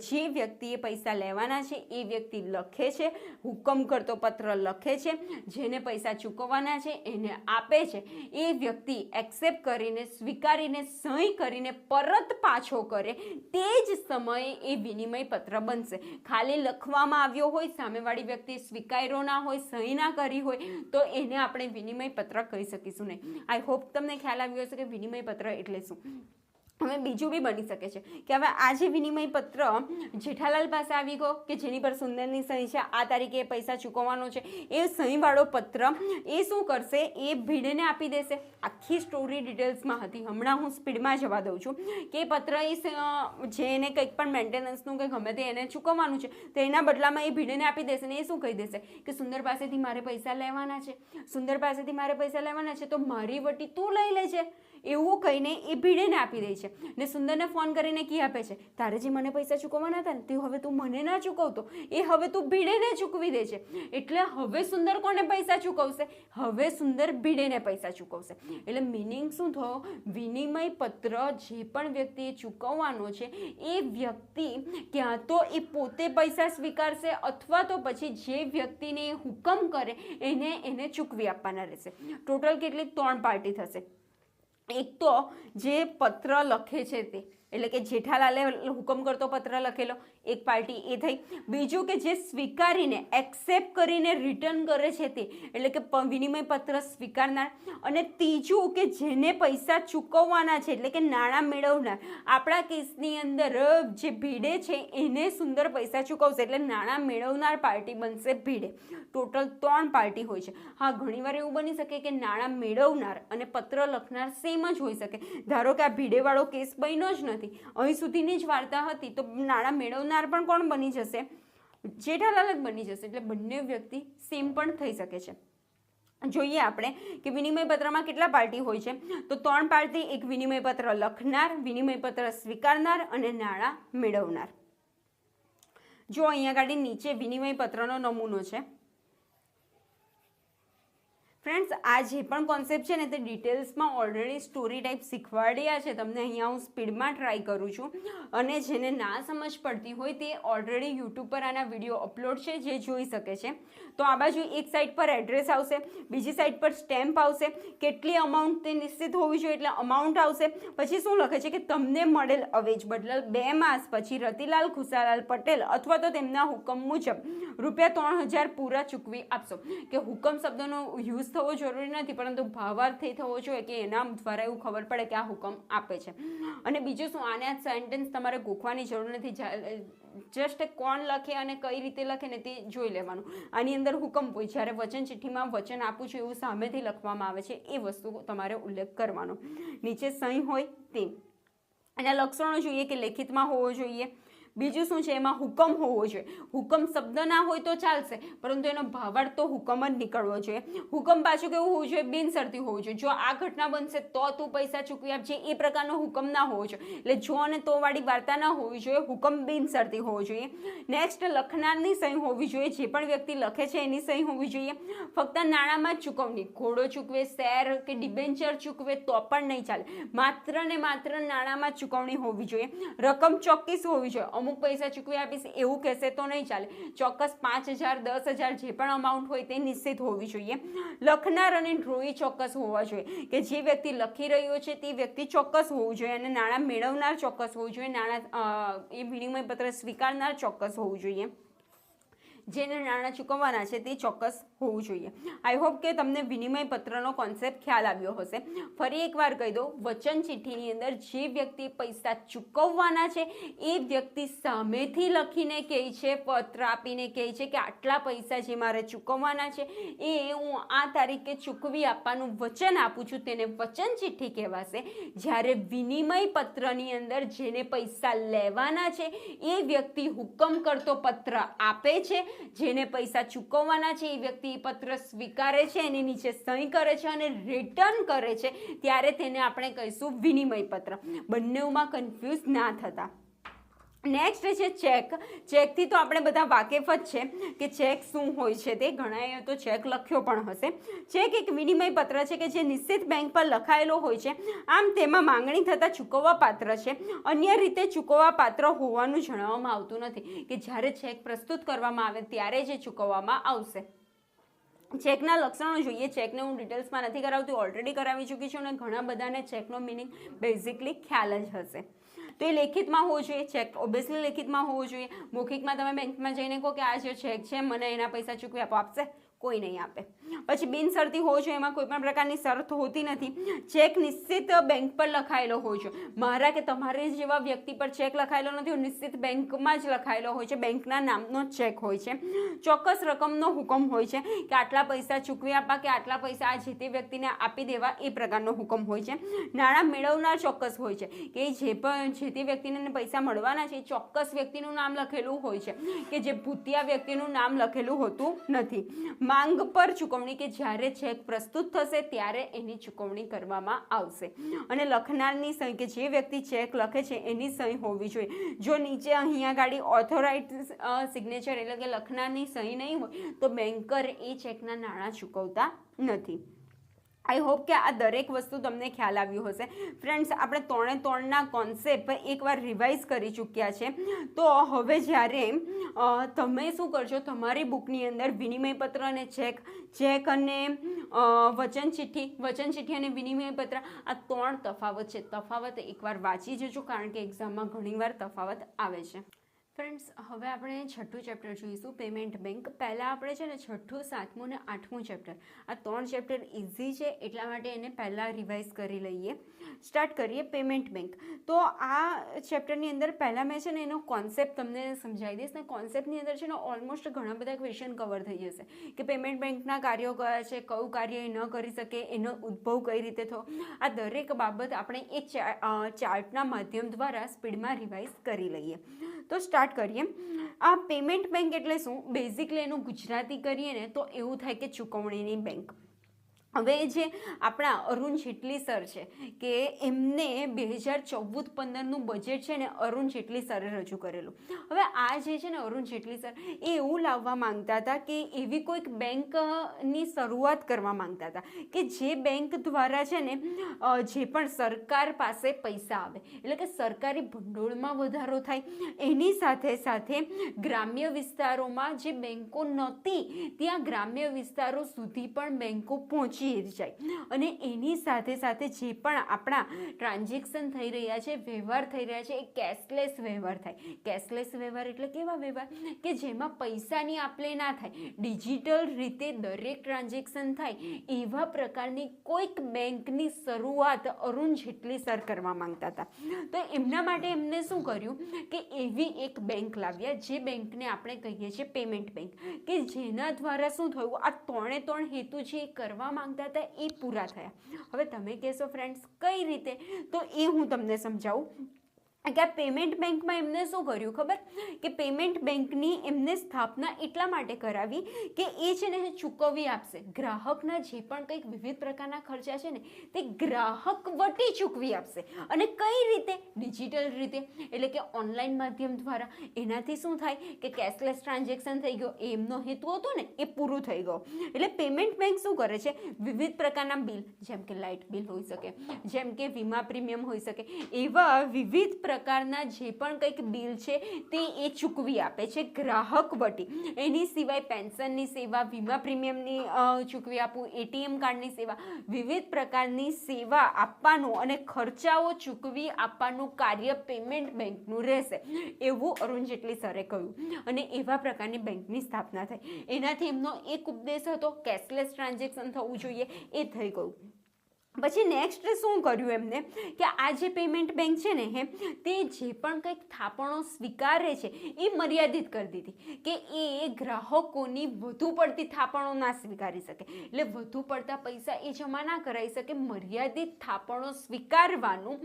Speaker 1: જે વ્યક્તિએ પૈસા લેવાના છે એ વ્યક્તિ લખે છે, હુકમ કરતો પત્ર લખે છે, જેને પૈસા ચૂકવવાના છે એને આપે છે, એ વ્યક્તિ એક્સેપ્ટ કરીને સ્વીકારીને સહી કરીને પરત પાછો કરે, તે જ સમયે એ વિનિમય પત્ર બનશે. ખાલી લખવામાં આવ્યો હોય, સામેવાળી વ્યક્તિ સ્વીકાર્યો ના હોય, સહી ના કરી હોય, તો એને આપણે વિનિમય પત્ર કહી શકીશું નહીં. આઈ હોપ તમને ખ્યાલ આવ્યો હશે કે વિનિમય પત્ર એટલે શું. હવે બીજું બી બની શકે છે કે હવે આ જે વિનિમય પત્ર જેઠાલાલ પાસે આવી ગયો કે જેની પર સુંદરની સહી છે, આ તારીખે પૈસા ચૂકવવાનો છે, એ સહીવાળો પત્ર એ શું કરશે, એ ભીડેને આપી દેશે. આખી સ્ટોરી ડિટેલ્સમાં હતી, હમણાં હું સ્પીડમાં જવા દઉં છું કે પત્ર એ જે એને કંઈક પણ મેન્ટેનન્સનું કે ગમે તે એને ચૂકવવાનું છે તો એના બદલામાં એ ભીડેને આપી દેશે ને એ શું કહી દેશે કે સુંદર પાસેથી મારે પૈસા લેવાના છે, સુંદર પાસેથી મારે પૈસા લેવાના છે, તો મારી વટી તું લઈ લેજે. એવું કહીને એ ભીડેને આપી દે છે ને સુંદરને ફોન કરીને કી આપે છે, તારે જે મને પૈસા ચૂકવવાના હતા ને તે હવે તું મને ના ચૂકવતો, એ હવે તું ભીડેને ચૂકવી દે છે. એટલે હવે સુંદર કોને પૈસા ચૂકવશે? હવે સુંદર ભીડેને પૈસા ચૂકવશે. એટલે મિનિંગ શું થયો, વિનિમય પત્ર જે પણ વ્યક્તિએ ચૂકવવાનો છે એ વ્યક્તિ ક્યાં તો એ પોતે પૈસા સ્વીકારશે અથવા તો પછી જે વ્યક્તિને હુકમ કરે એને ચૂકવી આપવાના રહેશે. ટોટલ કેટલી 3 પાર્ટી થશે. એક તો જે પત્ર લખે છે તે, એટલે કે જેઠાલાલે હુકમ કરતો પત્ર લખેલો, એક પાર્ટી એ થઈ. બીજું કે જે સ્વીકારીને એક્સેપ્ટ કરીને રિટર્ન કરે છે તે, એટલે કે વિનિમય પત્ર સ્વીકારનાર. અને ત્રીજું કે જેને પૈસા ચૂકવવાના છે, એટલે કે નાણાં મેળવનાર. આપણા કેસની અંદર જે ભીડે છે એને સુંદર પૈસા ચૂકવશે, એટલે નાણાં મેળવનાર પાર્ટી બનશે ભીડે. ટોટલ 3 પાર્ટી હોય છે. હા, ઘણીવાર એવું બની શકે કે નાણાં મેળવનાર અને પત્ર લખનાર સેમ જ હોઈ શકે. ધારો કે આ ભીડેવાળો કેસ બન્યો જ નથી, અહીં સુધીની જ વાર્તા હતી, તો નાણાં મેળવનાર પણ કોણ બની જશે? જેઠાલાલ જ બની જશે. એટલે બંને વ્યક્તિ સેમ પણ થઈ શકે છે. જોઈએ આપણે કે વિનિમય પત્રમાં કેટલા પાર્ટી હોય છે, તો 3 પાર્ટી. એક વિનિમય પત્ર લખનાર, વિનિમય પત્ર સ્વીકારનાર અને નાણાં મેળવનાર. જો અહીંયા ગાડી નીચે વિનિમય પત્રનો નમૂનો છે. ફ્રેન્ડ્સ, આ જે પણ કોન્સેપ્ટ છે ને તે ડિટેલ્સમાં ઓલરેડી સ્ટોરી ટાઈપ શીખવાડ્યા છે તમને. અહીંયા હું સ્પીડમાં ટ્રાય કરું છું અને જેને ના સમજ પડતી હોય તે ઓલરેડી યુટ્યુબ પર આના વિડીયો અપલોડ છે, જે જોઈ શકે છે. તો આ બાજુ એક સાઈડ પર એડ્રેસ આવશે, બીજી સાઈડ પર સ્ટેમ્પ આવશે, કેટલી અમાઉન્ટ તે નિશ્ચિત હોવી જોઈએ એટલે અમાઉન્ટ આવશે. પછી શું લખે છે કે તમને મળેલ અવેજ બદલ 2 માસ પછી રતિલાલ ખુશાલાલ પટેલ અથવા તો તેમના હુકમ મુજબ ₹3000 પૂરા ચૂકવી આપશો. કે હુકમ શબ્દનો યુઝ થવો જરૂરી નથી, પરંતુ ભાવાર્થી થવો જોઈએ કે એના દ્વારા એવું ખબર પડે કે આ હુકમ આપે છે. અને બીજું શું, આને આ સેન્ટેન્સ તમારે ગોખવાની જરૂર નથી, જસ્ટ કોણ લખે અને કઈ રીતે લખે ને તે જોઈ લેવાનું. આની અંદર હુકમ હોય, જ્યારે વચન ચિઠ્ઠીમાં વચન આપું છું એવું સામેથી લખવામાં આવે છે એ વસ્તુ તમારે ઉલ્લેખ કરવાનો. નીચે સહી હોય તે. એના લક્ષણો જોઈએ કે લેખિતમાં હોવો જોઈએ. બીજું શું છે, એમાં હુકમ હોવો જોઈએ. હુકમ શબ્દ ના હોય તો ચાલશે, પરંતુ એનો ભાવાર્થ તો હુકમ જ નીકળવો જોઈએ. હુકમ પાછું કેવું હોવું જોઈએ, બિનશરતી હોવું જોઈએ. જો આ ઘટના બનશે તો તું પૈસા ચૂકવી આપજે, એ પ્રકારનો હુકમ ના હોવો જોઈએ. એટલે જો અને તો વાળી વાર્તા ના હોવી જોઈએ, હુકમ બિનશરતી હોવો જોઈએ. નેક્સ્ટ, લખનારની સહી હોવી જોઈએ. જે પણ વ્યક્તિ લખે છે એની સહી હોવી જોઈએ. ફક્ત નાણાંમાં જ ચૂકવણી, ઘોડો ચૂકવે, શેર કે ડિબેન્ચર ચૂકવે તો પણ નહીં ચાલે. માત્ર ને માત્ર નાણાંમાં જ ચૂકવણી હોવી જોઈએ. રકમ ચોક્કસ હોવી જોઈએ. અમુક પૈસા ચૂકવી આપીશ એવું કહેશે તો નહીં ચાલે. ચોક્કસ 5,000, 10,000 જે પણ અમાઉન્ટ હોય તે નિશ્ચિત હોવી જોઈએ. લખનાર અને ડ્રોઈ ચોક્કસ હોવા જોઈએ, કે જે વ્યક્તિ લખી રહ્યો છે તે વ્યક્તિ ચોક્કસ હોવું જોઈએ, અને નાણાં મેળવનાર ચોક્કસ હોવું જોઈએ. એ વિનિમય પત્ર સ્વીકારનાર ચોક્કસ હોવું જોઈએ. જેને નાણાં ચૂકવવાના છે તે ચોક્કસ હોવું જોઈએ. આઈ હોપ કે તમને વિનિમય પત્રનો કોન્સેપ્ટ ખ્યાલ આવ્યો હશે. ફરી એકવાર કહી દો, વચન ચિઠ્ઠીની અંદર જે વ્યક્તિ પૈસા ચૂકવવાના છે એ વ્યક્તિ સામેથી લખીને કહે છે, પત્ર આપીને કહે છે કે આટલા પૈસા જે મારે ચૂકવવાના છે એ હું આ તારીખે ચૂકવી આપવાનું વચન આપું છું, તેને વચન ચિઠ્ઠી કહેવાશે. જ્યારે વિનિમય પત્રની અંદર જેને પૈસા લેવાના છે એ વ્યક્તિ હુકમ કરતો પત્ર આપે છે, જેને પૈસા ચૂકવવાના છે એ વ્યક્તિ પત્ર સ્વીકારે છે, એની નીચે સહી કરે છે અને રિટર્ન કરે છે, ત્યારે તેને આપણે કહીશું વિનિમય પત્ર. બંનેમાં કન્ફ્યુઝ ના થતા. નેક્સ્ટ છે ચેક. ચેકથી તો આપણે બધા વાકેફ જ છે કે ચેક શું હોય છે તે. ઘણાએ તો ચેક લખ્યો પણ હશે. ચેક એક વિનિમય પત્ર છે કે જે નિશ્ચિત બેંક પર લખાયેલો હોય છે. આમ તેમાં માંગણી થતાં ચૂકવવા પાત્ર છે. અન્ય રીતે ચૂકવવા પાત્ર હોવાનું જણાવવામાં આવતું નથી, કે જ્યારે ચેક પ્રસ્તુત કરવામાં આવે ત્યારે જે ચૂકવવામાં આવશે. ચેકના લક્ષણો જોઈએ. ચેકને હું ડિટેલ્સમાં નથી કરાવતી, ઓલરેડી કરાવી ચૂકી છું, અને ઘણા બધાને ચેકનો મિનિંગ બેઝિકલી ખ્યાલ જ હશે. તો એ લેખિતમાં હોવો જોઈએ. ચેક ઓબ્વિયસલી લેખિતમાં હોવો જોઈએ. મૌખિકમાં તમે બેંકમાં જઈને કહો કે આ જે ચેક છે મને એના પૈસા ચૂકવી આપો, આપશે? કોઈ નહીં આપે. પછી બિનશરતી હોવો જોઈએ. એમાં કોઈ પણ પ્રકારની શરત હોતી નથી. ચેક નિશ્ચિત બેંક પર લખાયેલો હોય છે. મારા કે તમારે જેવા વ્યક્તિ પર ચેક લખાયેલો નથી, નિશ્ચિત બેંકમાં જ લખાયેલો હોય છે. બેંકના નામનો ચેક હોય છે. ચોક્કસ રકમનો હુકમ હોય છે કે આટલા પૈસા ચૂકવી આપવા કે આટલા પૈસા આ જે તે વ્યક્તિને આપી દેવા, એ પ્રકારનો હુકમ હોય છે. નાણાં મેળવનાર ચોક્કસ હોય છે, કે જે તે વ્યક્તિને પૈસા મળવાના છે એ ચોક્કસ વ્યક્તિનું નામ લખેલું હોય છે, કે જે ભૂતિયા વ્યક્તિનું નામ લખેલું હોતું નથી. માંગ પર ચૂકવણી, કે જ્યારે ચેક પ્રસ્તુત થશે ત્યારે એની ચૂકવણી કરવામાં આવશે. અને લખનારની સહી, કે જે વ્યક્તિ ચેક લખે છે એની સહી હોવી જોઈએ. જો નીચે અહીંયા ગાડી ઓથોરાઇઝ સિગ્નેચર એટલે કે લખનારની સહી નહીં હોય તો બેન્કર એ ચેકના નાણાં ચૂકવતા નથી. આઈ હોપ કે આ દરેક વસ્તુ તમને ખ્યાલ આવ્યું હશે. ફ્રેન્ડ્સ, આપણે 3 કોન્સેપ્ટ એકવાર રિવાઇઝ કરી ચૂક્યા છે. તો હવે જ્યારે તમે શું કરશો, તમારી બુકની અંદર વિનિમય પત્ર અને ચેક અને વચન ચિઠ્ઠી અને વિનિમય પત્ર, આ 3 તફાવત છે. તફાવત એકવાર વાંચી જજો, કારણ કે એક્ઝામમાં ઘણીવાર તફાવત આવે છે. ફ્રેન્ડ્સ, હવે આપણે 6થું ચેપ્ટર જોઈશું, પેમેન્ટ બેંક. પહેલાં આપણે છે ને 6થું, 7મું અને 8મું ચેપ્ટર, આ 3 ચેપ્ટર ઇઝી છે એટલા માટે એને પહેલાં રિવાઇઝ કરી લઈએ. સ્ટાર્ટ કરીએ પેમેન્ટ બેંક. તો આ ચેપ્ટરની અંદર પહેલાં મેં છે ને એનો કોન્સેપ્ટ તમને સમજાવી દઈશ. ને કોન્સેપ્ટની અંદર છે ને ઓલમોસ્ટ ઘણા બધા ક્વેશ્ચન કવર થઈ જશે, કે પેમેન્ટ બેંકના કાર્યો કયા છે, કયું કાર્ય એ ન કરી શકે, એનો ઉદ્ભવ કઈ રીતે થયો, આ દરેક બાબત આપણે એક ચાર્ટના માધ્યમ દ્વારા સ્પીડમાં રિવાઇઝ કરી લઈએ. તો સ્ટાર્ટ કરીએ. આ પેમેન્ટ બેંક એટલે શું? બેઝિકલી એનું ગુજરાતી કરીએ ને તો એવું થાય કે ચૂકવણીની બેંક. હવે જે આપણા અરુણ જેટલી સર છે, કે એમને 2014-15નું બજેટ છે ને અરુણ જેટલી સરે રજૂ કરેલું. હવે આ જે છે ને અરુણ જેટલી સર એ એવું લાવવા માંગતા હતા કે એવી કોઈક બેંકની શરૂઆત કરવા માંગતા હતા કે જે બેંક દ્વારા છે ને જે પણ સરકાર પાસે પૈસા આવે, એટલે કે સરકારી ભંડોળમાં વધારો થાય, એની સાથે સાથે ગ્રામ્ય વિસ્તારોમાં જે બેંકો નહોતી ત્યાં ગ્રામ્ય વિસ્તારો સુધી પણ બેંકો પહોંચી જાય, અને એની સાથે સાથે જે પણ આપણા ટ્રાન્ઝેક્શન થઈ રહ્યા છે, વ્યવહાર થઈ રહ્યા છે, એ કેશલેસ વ્યવહાર થાય. કેશલેસ વ્યવહાર એટલે કેવા વ્યવહાર કે જેમાં પૈસાની આપલે ના થાય, ડિજિટલ રીતે દરેક ટ્રાન્ઝેક્શન થાય, એવા પ્રકારની કોઈક બેંકની શરૂઆત અરુણ જેટલી સર કરવા માંગતા હતા. તો એમના માટે એમને શું કર્યું કે એવી એક બેંક લાવ્યા, જે બેંકને આપણે કહીએ છીએ પેમેન્ટ બેંક, કે જેના દ્વારા શું થયું, આ 3 હેતુ છે એ કરવા માંગતા હતા એ પૂરા થયા. હવે તમે કહેશો ફ્રેન્ડ્સ કઈ રીતે, તો એ હું તમને સમજાવું. કે આ પેમેન્ટ બેંકમાં એમને શું કર્યું ખબર, કે પેમેન્ટ બેંકની એમને સ્થાપના એટલા માટે કરાવી કે એ છે ને ચૂકવી આપશે, ગ્રાહકના જે પણ કંઈક વિવિધ પ્રકારના ખર્ચા છે ને તે ગ્રાહક વટી ચૂકવી આપશે. અને કઈ રીતે? ડિજિટલ રીતે, એટલે કે ઓનલાઈન માધ્યમ દ્વારા. એનાથી શું થાય કે કેશલેસ ટ્રાન્ઝેક્શન થઈ ગયો, એ એમનો હેતુ હતો ને એ પૂરું થઈ ગયો. એટલે પેમેન્ટ બેંક શું કરે છે, વિવિધ પ્રકારના બિલ, જેમ કે લાઇટ બિલ હોઈ શકે, જેમ કે વીમા પ્રીમિયમ હોઈ શકે, એવા વિવિધ પ્રકારના જે પણ કંઈક બિલ છે તે એ ચૂકવી આપે છે ગ્રાહક વટી. એની સિવાય પેન્શનની સેવા, વીમા પ્રીમિયમની ચૂકવી આપવું, એટીએમ કાર્ડની સેવા, વિવિધ પ્રકારની સેવા આપવાનું અને ખર્ચાઓ ચૂકવી આપવાનું કાર્ય પેમેન્ટ બેંકનું રહેશે, એવું અરુણ જેટલી સરે કહ્યું. અને એવા પ્રકારની બેંકની સ્થાપના થઈ. એનાથી એમનો એક ઉપદેશ હતો કેશલેસ ટ્રાન્ઝેક્શન થવું જોઈએ, એ થઈ ગયું. પછી નેક્સ્ટ શું કર્યું એમને, કે આ જે પેમેન્ટ બેંક છે ને તે જે પણ કંઈક થાપણો સ્વીકારે છે એ મર્યાદિત કરી દીધી, કે એ ગ્રાહકોની વધુ પડતી થાપણો ના સ્વીકારી શકે. એટલે વધુ પડતા પૈસા એ જમા ના કરાવી શકે, મર્યાદિત થાપણો સ્વીકારવાનું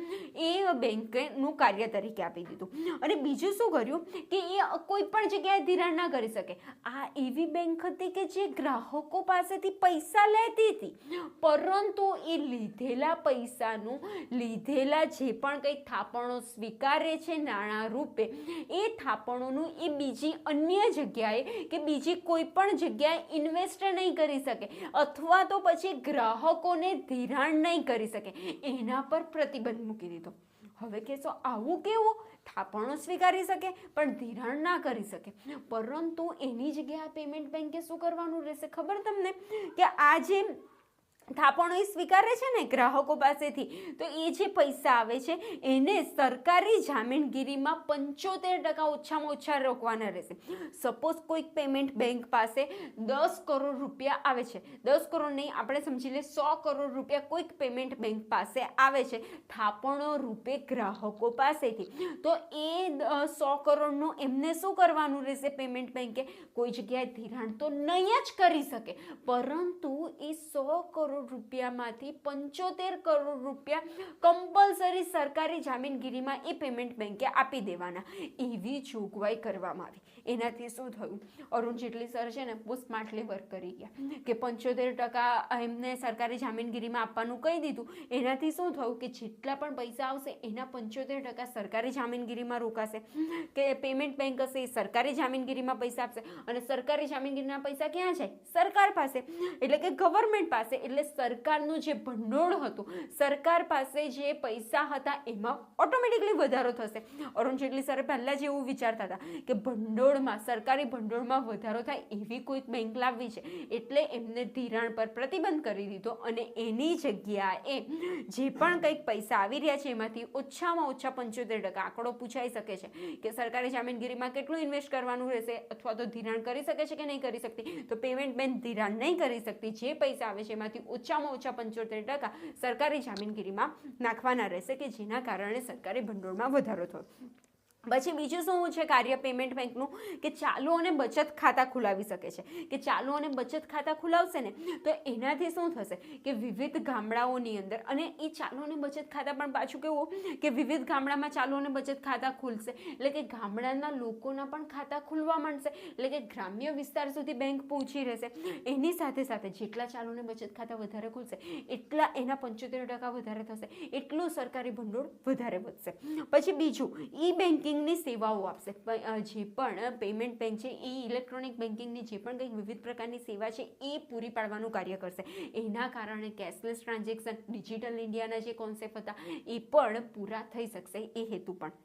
Speaker 1: એ બેંકનું કાર્ય તરીકે આપી દીધું. અને બીજું શું કર્યું, કે એ કોઈ પણ જગ્યાએ ધિરાણ ના કરી શકે. આ એવી બેંક હતી કે જે ગ્રાહકો પાસેથી પૈસા લેતી હતી, પરંતુ એ લીધેલા પૈસાનું, લીધેલા જે પણ કંઈક થાપણો સ્વીકારે છે નાણાં રૂપે, એ થાપણોનું એ બીજી અન્ય જગ્યાએ કે બીજી કોઈ પણ જગ્યાએ ઇન્વેસ્ટ નહીં કરી શકે, અથવા તો પછી ગ્રાહકોને ધિરાણ નહીં કરી શકે. એના પર પ્રતિબંધ મૂકી દીધો. હવે કહેશો આવું કેવું, થાપણો સ્વીકારી શકે પણ ધિરાણ ના કરી શકે. પરંતુ એની જગ્યાએ પેમેન્ટ બેંકે શું કરવાનું રહેશે ખબર તમને, કે આ જે થાપણો એ સ્વીકારે છે ને ગ્રાહકો પાસેથી, તો એ જે પૈસા આવે છે એને સરકારી જામીનગીરીમાં 75% ઓછામાં ઓછા રોકવાના રહેશે. સપોઝ કોઈક પેમેન્ટ બેંક પાસે 10 કરોડ રૂપિયા આવે છે, 10 કરોડ નહીં, આપણે સમજી લે 100 કરોડ રૂપિયા કોઈક પેમેન્ટ બેંક પાસે આવે છે થાપણો રૂપે ગ્રાહકો પાસેથી, તો એ 100 કરોડનું એમને શું કરવાનું રહેશે, પેમેન્ટ બેંકે કોઈ જગ્યાએ ધિરાણ તો નહીં જ કરી શકે, પરંતુ એ 100 કરોડ રૂપિયામાંથી 75 કરોડ રૂપિયા કમ્પલસરી સરકારી જામીનગીરીમાં એ પેમેન્ટ બેંકે આપી દેવાના, એવી જોગવાઈ કરવામાં આવી. એનાથી શું થયું, અરુણ જેટલી સર છે ને બહુ સ્માર્ટલી વર્ક કરી ગયા, કે 75% એમને સરકારી જામીનગીરીમાં આપવાનું કહી દીધું. એનાથી શું થયું, કે જેટલા પણ પૈસા આવશે એના 75% સરકારી જામીનગીરીમાં રોકાશે, કે પેમેન્ટ બેંક હશે એ સરકારી જામીનગીરીમાં પૈસા આપશે, અને સરકારી જામીનગીરીના પૈસા ક્યાં જાય, સરકાર પાસે, એટલે કે ગવર્મેન્ટ પાસે. એટલે સરકારનું જે ભંડોળ હતું, સરકાર પાસે જે પૈસા હતા એમાં ઓટોમેટિકલી વધારો થશે. અરુણ જેટલી સર પહેલા જ એવું વિચારતા હતા કે ભંડોળમાં, સરકારી ભંડોળમાં વધારો થાય એવી કોઈક બેંક લાવવી છે, એટલે એમને ધિરાણ પર પ્રતિબંધ કરી દીધો. અને એની જગ્યાએ જે પણ કંઈક પૈસા આવી રહ્યા છે એમાંથી ઓછામાં ઓછા 75%, આંકડો પૂછાઈ શકે છે કે સરકારી જામીનગીરીમાં કેટલું ઇન્વેસ્ટ કરવાનું રહેશે, અથવા તો ધિરાણ કરી શકે છે કે નહીં કરી શકતી, તો પેમેન્ટ બેંક ધિરાણ નહીં કરી શકતી. જે પૈસા આવે છે એમાંથી ઓછામાં ઓછા 75% સરકારી જામીનગીરીમાં નાખવાના રહેશે, કે જેના કારણે સરકારી ભંડોળમાં વધારો થયો. પછી બીજું શું છે કાર્ય પેમેન્ટ બેંકનું, કે ચાલુ અને બચત ખાતા ખોલાવી શકે છે, કે ચાલુ અને બચત ખાતા ખોલાવશે ને તો એનાથી શું થશે, કે વિવિધ ગામડાઓની અંદર, અને એ ચાલુ અને બચત ખાતા પણ પાછું કેવું, કે વિવિધ ગામડામાં ચાલુ અને બચત ખાતા ખુલશે, એટલે કે ગામડાના લોકોના પણ ખાતા ખુલવા માંડશે, એટલે કે ગ્રામ્ય વિસ્તાર સુધી બેંક પહોંચી રહેશે. એની સાથે સાથે જેટલા ચાલુ અને બચત ખાતા વધારે ખુલશે એટલા એના 75% વધારે થશે, એટલું સરકારી ભંડોળ વધારે વધશે. પછી બીજું, ઈ બેન્કિંગ ની સેવાઓ આપશે. જે પણ પેમેન્ટ બેંક છે એ ઇલેક્ટ્રોનિક બેન્કિંગની જે પણ કંઈક વિવિધ પ્રકારની સેવા છે એ પૂરી પાડવાનું કાર્ય કરશે. એના કારણે કેશલેસ ટ્રાન્ઝેક્શન, ડિજિટલ ઇન્ડિયાના જે કોન્સેપ્ટ હતા એ પણ પૂરા થઈ શકશે. એ હેતુ પણ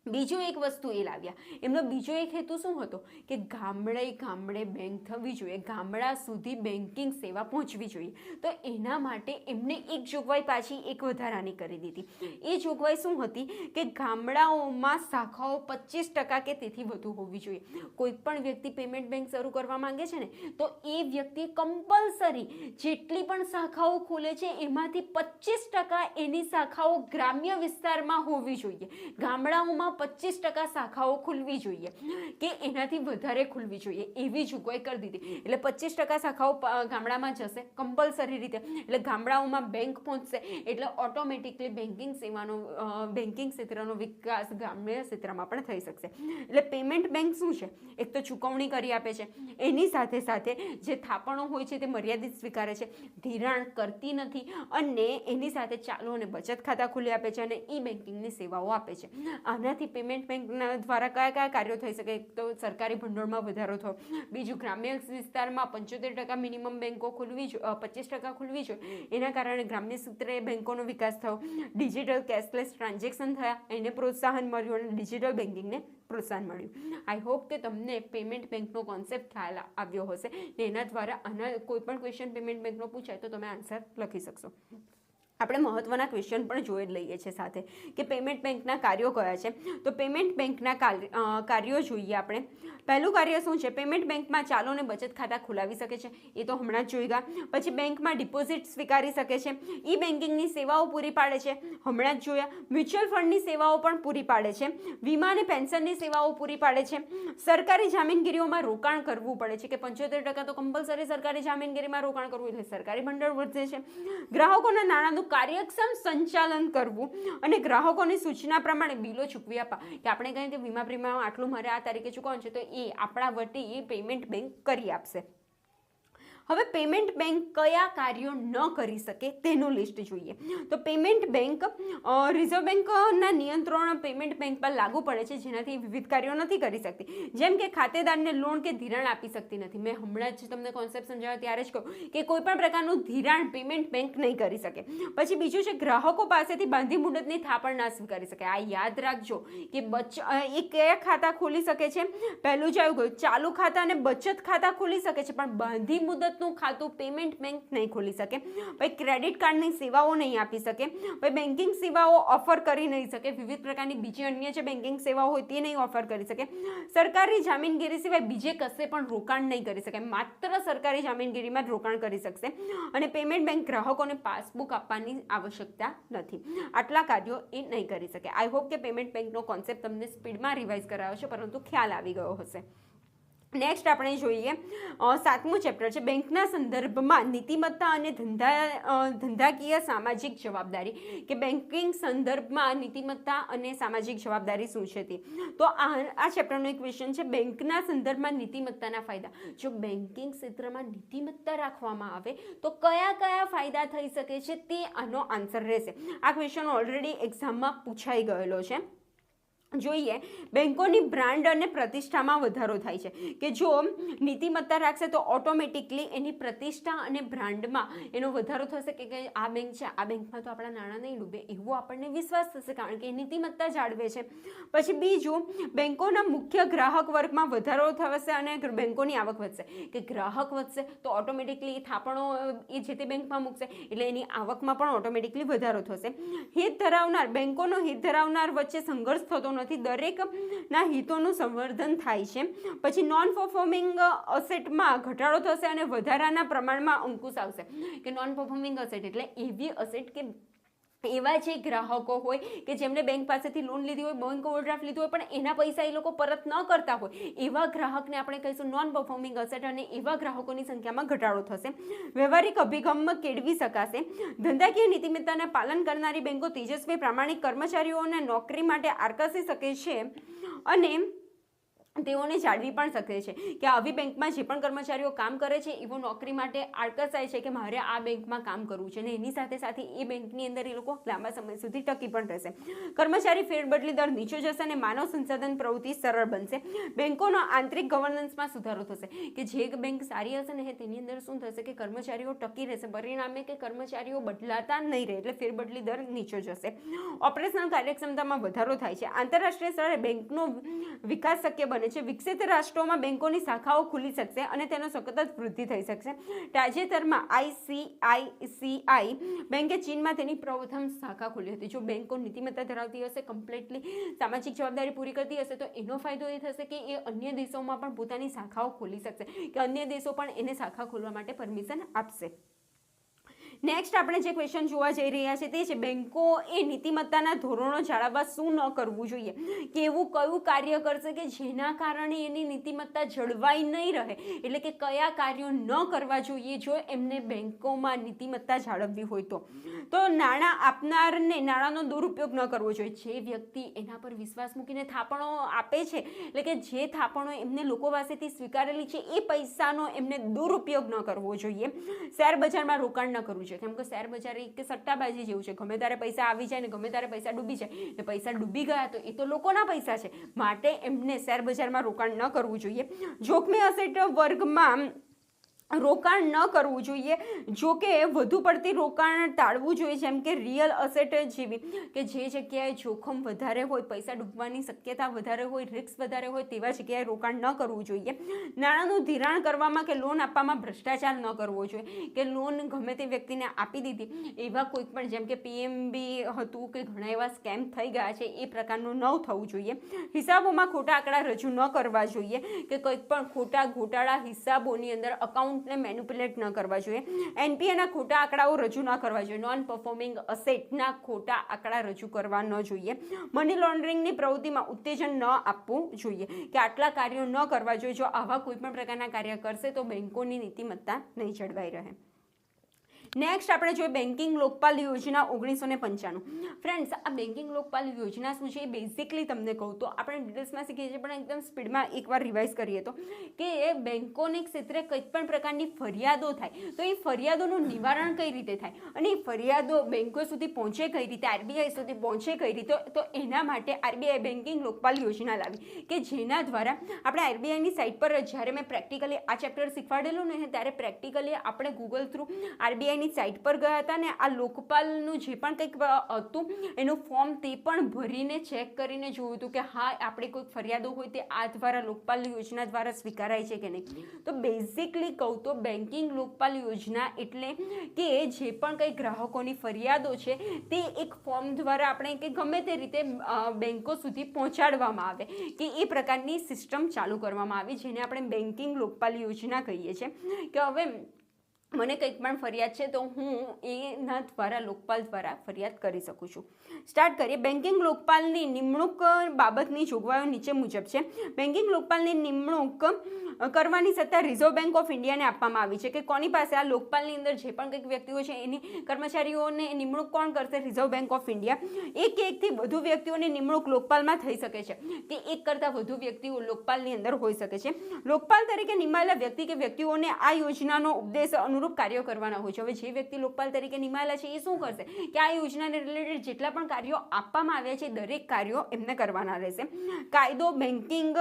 Speaker 1: બીજું એક વસ્તુ એ લાવ્યા, એમનો બીજો એક હેતુ શું હતો, કે ગામડે ગામડે બેંક થવી જોઈએ, ગામડા સુધી બેન્કિંગ સેવા પહોંચવી જોઈએ. તો એના માટે એમને એક જોગવાઈ પાછી એક વધારાની કરી દીધી. એ જોગવાઈ શું હતી, કે ગામડાઓમાં શાખાઓ 25% કે તેથી વધુ હોવી જોઈએ. કોઈ પણ વ્યક્તિ પેમેન્ટ બેંક શરૂ કરવા માંગે છે ને તો એ વ્યક્તિ કમ્પલસરી જેટલી પણ શાખાઓ ખોલે છે એમાંથી 25% એની શાખાઓ ગ્રામ્ય વિસ્તારમાં હોવી જોઈએ. ગામડાઓમાં ગામડામાં 25% શાખાઓ ખુલવી જોઈએ કે એનાથી વધારે ખુલવી જોઈએ એવી જોગવાઈ કરી દીધી. એટલે 25% શાખાઓ ગામડામાં જશે કમ્પલસરી રીતે. એટલે ગામડાઓમાં બેંક પહોંચશે એટલે ઓટોમેટિકલી બેન્કિંગ ક્ષેત્રનો વિકાસ ગ્રામ્ય ક્ષેત્રમાં પણ થઈ શકશે. એટલે પેમેન્ટ બેંક શું છે? એક તો ચૂકવણી કરી આપે છે, એની સાથે સાથે જે થાપણો હોય છે તે મર્યાદિત સ્વીકારે છે, ધિરાણ કરતી નથી અને એની સાથે ચાલુ અને બચત ખાતા ખોલી આપે છે અને ઈ બેન્કિંગની સેવાઓ આપે છે. આનાથી પેમેન્ટ બેંકના દ્વારા કયા કયા કાર્યો થઈ શકે? એક તો સરકારી ભંડોળમાં વધારો થયો, બીજું ગ્રામ્ય વિસ્તારમાં 75% મિનિમમ બેંકો ખોલવી જોઈએ, 25% ખોલવી જોઈએ, એના કારણે ગ્રામ્ય ક્ષેત્રે બેંકોનો વિકાસ થયો, ડિજિટલ કેશલેસ ટ્રાન્ઝેક્શન થયા, એને પ્રોત્સાહન મળ્યું અને ડિજિટલ બેન્કિંગને પ્રોત્સાહન મળ્યું. આઈ હોપ કે તમને પેમેન્ટ બેંકનો કોન્સેપ્ટ ખ્યાલ આવ્યો હશે ને એના દ્વારા આના કોઈ પણ ક્વેશ્ચન પેમેન્ટ બેંકનો પૂછાય તો તમે આન્સર લખી શકશો. આપણે મહત્વના ક્વેશ્ચન પણ જોઈ લઈએ છીએ સાથે કે પેમેન્ટ બેંકના કાર્યો કયા છે. તો પેમેન્ટ બેંકના કાર્યો જોઈએ આપણે. પહેલું કાર્ય શું છે? પેમેન્ટ બેંકમાં ચાલુ અને બચત ખાતા ખોલાવી શકે છે, એ તો હમણાં જ જોઈ ગયા. પછી બેંકમાં ડિપોઝિટ સ્વીકારી શકે છે, ઈ બેન્કિંગની સેવાઓ પૂરી પાડે છે, હમણાં જ જોયા. મ્યુચ્યુઅલ ફંડની સેવાઓ પણ પૂરી પાડે છે, વીમા અને પેન્શનની સેવાઓ પૂરી પાડે છે, સરકારી જામીનગીરીઓમાં રોકાણ કરવું પડે છે કે 75% તો કમ્પલસરી સરકારી જામીનગીરીમાં રોકાણ કરવું એટલે સરકારી ભંડોળ વધે છે, ગ્રાહકોના નાણાંનું કાર્યક્ષમ સંચાલન કરવું અને ગ્રાહકોની સૂચના પ્રમાણે બિલો ચૂકવી આપવા. કે આપણે કહીએ કે વીમા પ્રીમિયમ આટલું મારે આ તારીખે ચૂકવવાનું છે તો એ આપણા વતી એ પેમેન્ટ બેંક કરી આપશે. હવે પેમેન્ટ બેંક કયા કાર્યો ન કરી શકે તેનું લિસ્ટ જોઈએ. તો પેમેન્ટ બેંક રિઝર્વ બેંકના નિયંત્રણ પેમેન્ટ બેંક પર લાગુ પડે છે જેનાથી વિવિધ કાર્યો નથી કરી શકતી. જેમ કે ખાતેદારને લોન કે ધિરાણ આપી શકતી નથી. મેં હમણાં જ તમને કોન્સેપ્ટ સમજાવ્યો ત્યારે જ કહ્યું કે કોઈ પણ પ્રકારનું ધિરાણ પેમેન્ટ બેંક નહીં કરી શકે. પછી બીજું છે ગ્રાહકો પાસેથી બાંધી મુદતની થાપણ ના સ્વીકારી શકે. આ યાદ રાખજો કે એ કયા ખાતા ખોલી શકે છે? પહેલું જ આવ્યું ગયું ચાલુ ખાતા અને બચત ખાતા ખોલી શકે છે પણ બાંધી મુદત ખાતું પેમેન્ટ બેંક નહીં ખોલી શકે. પછી ક્રેડિટ કાર્ડની સેવાઓ નહીં આપી શકે, પછી બેન્કિંગ સેવાઓ ઓફર કરી નહીં શકે, વિવિધ પ્રકારની બીજી અન્ય જે બેન્કિંગ સેવાઓ હોય તે નહીં ઓફર કરી શકે, સરકારી જામીનગીરી સિવાય બીજે કશે પણ રોકાણ નહીં કરી શકે, માત્ર સરકારી જામીનગીરીમાં જ રોકાણ કરી શકશે અને પેમેન્ટ બેંક ગ્રાહકોને પાસબુક આપવાની આવશ્યકતા નથી. આટલા કાર્યો એ નહીં કરી શકે. આઈ હોપ કે પેમેન્ટ બેંકનો કોન્સેપ્ટ તમને સ્પીડમાં રિવાઇઝ કરાયો છે પરંતુ ખ્યાલ આવી ગયો હશે. નેક્સ્ટ આપણે જોઈએ 7મું ચેપ્ટર છે બેંકના સંદર્ભમાં નીતિમત્તા અને ધંધાકીય સામાજિક જવાબદારી. કે બેન્કિંગ સંદર્ભમાં નીતિમત્તા અને સામાજિક જવાબદારી શું છે તે. તો આ ચેપ્ટરનો એક ક્વેશ્ચન છે બેંકના સંદર્ભમાં નીતિમત્તાના ફાયદા. જો બેન્કિંગ ક્ષેત્રમાં નીતિમત્તા રાખવામાં આવે તો કયા કયા ફાયદા થઈ શકે છે તે આનો આન્સર રહેશે. આ ક્વેશ્ચન ઓલરેડી એક્ઝામમાં પૂછાઈ ગયેલો છે. જોઈએ બેંકોની બ્રાન્ડ અને પ્રતિષ્ઠામાં વધારો થાય છે કે જો નીતિમત્તા રાખશે તો ઓટોમેટિકલી એની પ્રતિષ્ઠા અને બ્રાન્ડમાં એનો વધારો થશે કે આ બેંક છે, આ બેંકમાં તો આપણા નાણાં નહીં ડૂબે એવો આપણને વિશ્વાસ થશે કારણ કે નીતિમત્તા જાળવે છે. પછી બીજું બેંકોના મુખ્ય ગ્રાહક વર્ગમાં વધારો થશે અને બેંકોની આવક વધશે. કે ગ્રાહક વધશે તો ઓટોમેટિકલી થાપણો એ જે તે બેંકમાં મૂકશે એટલે એની આવકમાં પણ ઓટોમેટિકલી વધારો થશે. હિત ધરાવનાર બેંકોનો હિત ધરાવનાર વચ્ચે સંઘર્ષ થતો નથી, દરેકના હિતોનું સંવર્ધન થાય છે. પછી નોન પરફોર્મિંગ અસેટમાં ઘટાડો થશે અને વધારાના પ્રમાણમાં અંકુશ આવશે. કે નોન પરફોર્મિંગ અસેટ એટલે એવી અસેટ કે એવા જે ગ્રાહકો હોય કે જેમને બેંક પાસેથી લોન લીધી હોય, બેંક ઓવરડ્રાફ્ટ લીધું હોય પણ એના પૈસા એ લોકો પરત ન કરતા હોય એવા ગ્રાહકને આપણે કહીશું નોન પરફોર્મિંગ અસેટ અને એવા ગ્રાહકોની સંખ્યામાં ઘટાડો થશે. વ્યવહારિક અભિગમ કેળવી શકાશે. ધંધાકીય નીતિમત્તાના પાલન કરનારી બેંકો તેજસ્વી પ્રામાણિક કર્મચારીઓને નોકરી માટે આકર્ષી શકે છે અને તેઓને જાળવી પણ શકે છે. કે આવી બેંકમાં જે પણ કર્મચારીઓ કામ કરે છે એવો નોકરી માટે આકર્ષાય છે કે મારે આ બેંકમાં કામ કરવું છે અને એની સાથે સાથે એ બેંકની અંદર એ લોકો લાંબા સમય સુધી ટકી પણ રહેશે. કર્મચારી ફેરબદલી દર નીચો જશે અને માનવ સંસાધન પ્રવૃત્તિ સરળ બનશે. બેંકોનો આંતરિક ગવર્નન્સમાં સુધારો થશે. કે જે બેંક સારી હશે ને તેની અંદર શું થશે કે કર્મચારીઓ ટકી રહેશે, પરિણામે કે કર્મચારીઓ બદલાતા નહીં રહે એટલે ફેરબદલી દર નીચો જશે. ઓપરેશનલ કાર્યક્ષમતામાં વધારો થાય છે. આંતરરાષ્ટ્રીય સ્તરે બેંકનો વિકાસ શક્ય બને છે. વિકસિત રાષ્ટ્રોમાં બેંકોની શાખાઓ ખુલી શકશે અને તેનો સતત વૃદ્ધિ થઈ શકશે. તાજેતરમાં ICICI બેંકે ચીનમાં તેની પ્રથમ શાખા ખોલી હતી. જો બેંકો નીતિમત્તા ધરાવતી હશે, કમ્પ્લીટલી સામાજિક જવાબદારી પૂરી કરતી હશે તો એનો ફાયદો એ થશે કે એ અન્ય દેશોમાં પણ પોતાની શાખાઓ ખોલી શકશે કે અન્ય દેશો પણ એને શાખા ખોલવા માટે પરમિશન આપશે. નેક્સ્ટ આપણે જે ક્વેશ્ચન જોવા જઈ રહ્યા છે તે છે બેંકો એ નીતિમત્તાના ધોરણો જાળવવા શું ન કરવું જોઈએ, કે એવું કયું કાર્ય કરશે કે જેના કારણે એની નીતિમત્તા જળવાઈ નહીં રહે, એટલે કે કયા કાર્યો ન કરવા જોઈએ જો એમને બેંકોમાં નીતિમત્તા જાળવવી હોય તો નાણાં આપનારને નાણાંનો દુરુપયોગ ન કરવો જોઈએ. જે વ્યક્તિ એના પર વિશ્વાસ મૂકીને થાપણો આપે છે, એટલે કે જે થાપણો એમને લોકો પાસેથી સ્વીકારેલી છે એ પૈસાનો એમને દુરુપયોગ ન કરવો જોઈએ. શેર બજારમાં રોકાણ ન કરવું જોઈએ, કેમ કે શેર બજાર એક સટ્ટાબાજી જેવું છે. ગમે ત્યારે પૈસા આવી જાય ને ગમે ત્યારે પૈસા ડૂબી જાય, ને પૈસા ડૂબી ગયા તો એ તો લોકોના પૈસા છે, માટે એમને શેર બજારમાં રોકાણ ન કરવું જોઈએ. જોખમી અસેટ વર્ગમાં રોકાણ ન કરવું જોઈએ. જો કે વધુ પડતી રોકાણ ટાળવું જોઈએ, જેમ કે રિયલ અસેટ જેવી કે જે જગ્યાએ જોખમ વધારે હોય, પૈસા ડૂબવાની શક્યતા વધારે હોય, રિસ્ક વધારે હોય તેવા જગ્યાએ રોકાણ ન કરવું જોઈએ. નાણાંનું ધિરાણ કરવામાં કે લોન આપવામાં ભ્રષ્ટાચાર ન કરવો જોઈએ, કે લોન ગમે તે વ્યક્તિને આપી દીધી એવા કોઈ પણ, જેમ કે પીએમબી હતું કે ઘણા એવા સ્કેમ થઈ ગયા છે, એ પ્રકારનું ન થવું જોઈએ. હિસાબોમાં ખોટા આંકડા રજૂ ન કરવા જોઈએ, કે કંઈક પણ ખોટા ગોટાળા હિસાબોની અંદર અકાઉન્ટ ને મેનિપ્યુલેટ ન કરવા જોઈએ. એનપીએના ખોટા આંકડાઓ રજૂ ન કરવા જોઈએ. નોન પરફોર્મિંગ અસેટના ખોટા આંકડા રજૂ કરવા ન જોઈએ. મની લોન્ડરિંગની પ્રવૃત્તિમાં ઉત્તેજન ન આપવું જોઈએ, કે આટલા કાર્યો ન કરવા જોઈએ. જો આવા કોઈ પણ પ્રકારના કાર્ય કરશે તો બેંકોની નીતિમત્તા નહીં જળવાઈ રહે. નેક્સ્ટ આપણે જોઈએ બેન્કિંગ લોકપાલ યોજના 1995. ફ્રેન્ડ્સ, આ બેન્કિંગ લોકપાલ યોજના શું છે એ બેઝિકલી તમને કહું તો આપણે ડિટેલ્સમાં શીખીએ છીએ, પણ એકદમ સ્પીડમાં એકવાર રિવાઇઝ કરીએ તો કે બેન્કોને ક્ષેત્રે કંઈ પણ પ્રકારની ફરિયાદો થાય તો એ ફરિયાદોનું નિવારણ કઈ રીતે થાય અને એ ફરિયાદો બેન્કો સુધી પહોંચે કઈ રીતે, આરબીઆઈ સુધી પહોંચે કઈ રીતે, તો એના માટે આરબીઆઈ બેન્કિંગ લોકપાલ યોજના લાવી, કે જેના દ્વારા આપણે આરબીઆઈની સાઇટ પર જ્યારે મેં પ્રેક્ટિકલી આ ચેપ્ટર શીખવાડેલું ને ત્યારે પ્રેક્ટિકલી આપણે ગૂગલ થ્રુ આરબીઆઈની સાઇટ પર ગયા હતા ને આ લોકપાલનું જે પણ કંઈક હતું એનું ફોર્મ તે પણ ભરીને ચેક કરીને જોયું હતું કે હા આપણે કોઈ ફરિયાદો હોય તે આ દ્વારા લોકપાલ યોજના દ્વારા સ્વીકારાય છે કે નહીં. તો બેઝિકલી કહું તો બેન્કિંગ લોકપાલ યોજના એટલે કે જે પણ કંઈ ગ્રાહકોની ફરિયાદો છે તે એક ફોર્મ દ્વારા આપણે કે ગમે તે રીતે બેન્કો સુધી પહોંચાડવામાં આવે, કે એ પ્રકારની સિસ્ટમ ચાલુ કરવામાં આવી, જેને આપણે બેન્કિંગ લોકપાલ યોજના કહીએ છીએ. કે હવે મને કંઈક પણ ફરિયાદ છે તો હું એના દ્વારા લોકપાલ દ્વારા ફરિયાદ કરી શકું છું. સ્ટાર્ટ કરીએ. બેન્કિંગ લોકપાલની નિમણૂક બાબતની જોગવાઈઓ નીચે મુજબ છે. બેન્કિંગ લોકપાલની નિમણૂક કરવાની સત્તા રિઝર્વ બેંક ઓફ ઇન્ડિયાને આપવામાં આવી છે, કે કોની પાસે આ લોકપાલની અંદર જે પણ કંઈક વ્યક્તિઓ છે એની કર્મચારીઓને નિમણૂક કોણ કરશે? Reserve bank of India. એકથી વધુ વ્યક્તિઓની નિમણૂક લોકપાલમાં થઈ શકે છે, કે એક કરતાં વધુ વ્યક્તિઓ લોકપાલની અંદર હોઈ શકે છે. લોકપાલ તરીકે નિમાયેલા વ્યક્તિ કે વ્યક્તિઓને આ યોજનાનો ઉપદેશ અનુરૂપ કાર્યો કરવાના હોય છે. હવે જે વ્યક્તિ લોકપાલ તરીકે નિમાયેલા છે એ શું કરશે કે આ યોજનાને રિલેટેડ જેટલા પણ કાર્યો આપવામાં આવ્યા છે દરેક કાર્યો એમને કરવાના રહેશે. કાયદો બેન્કિંગ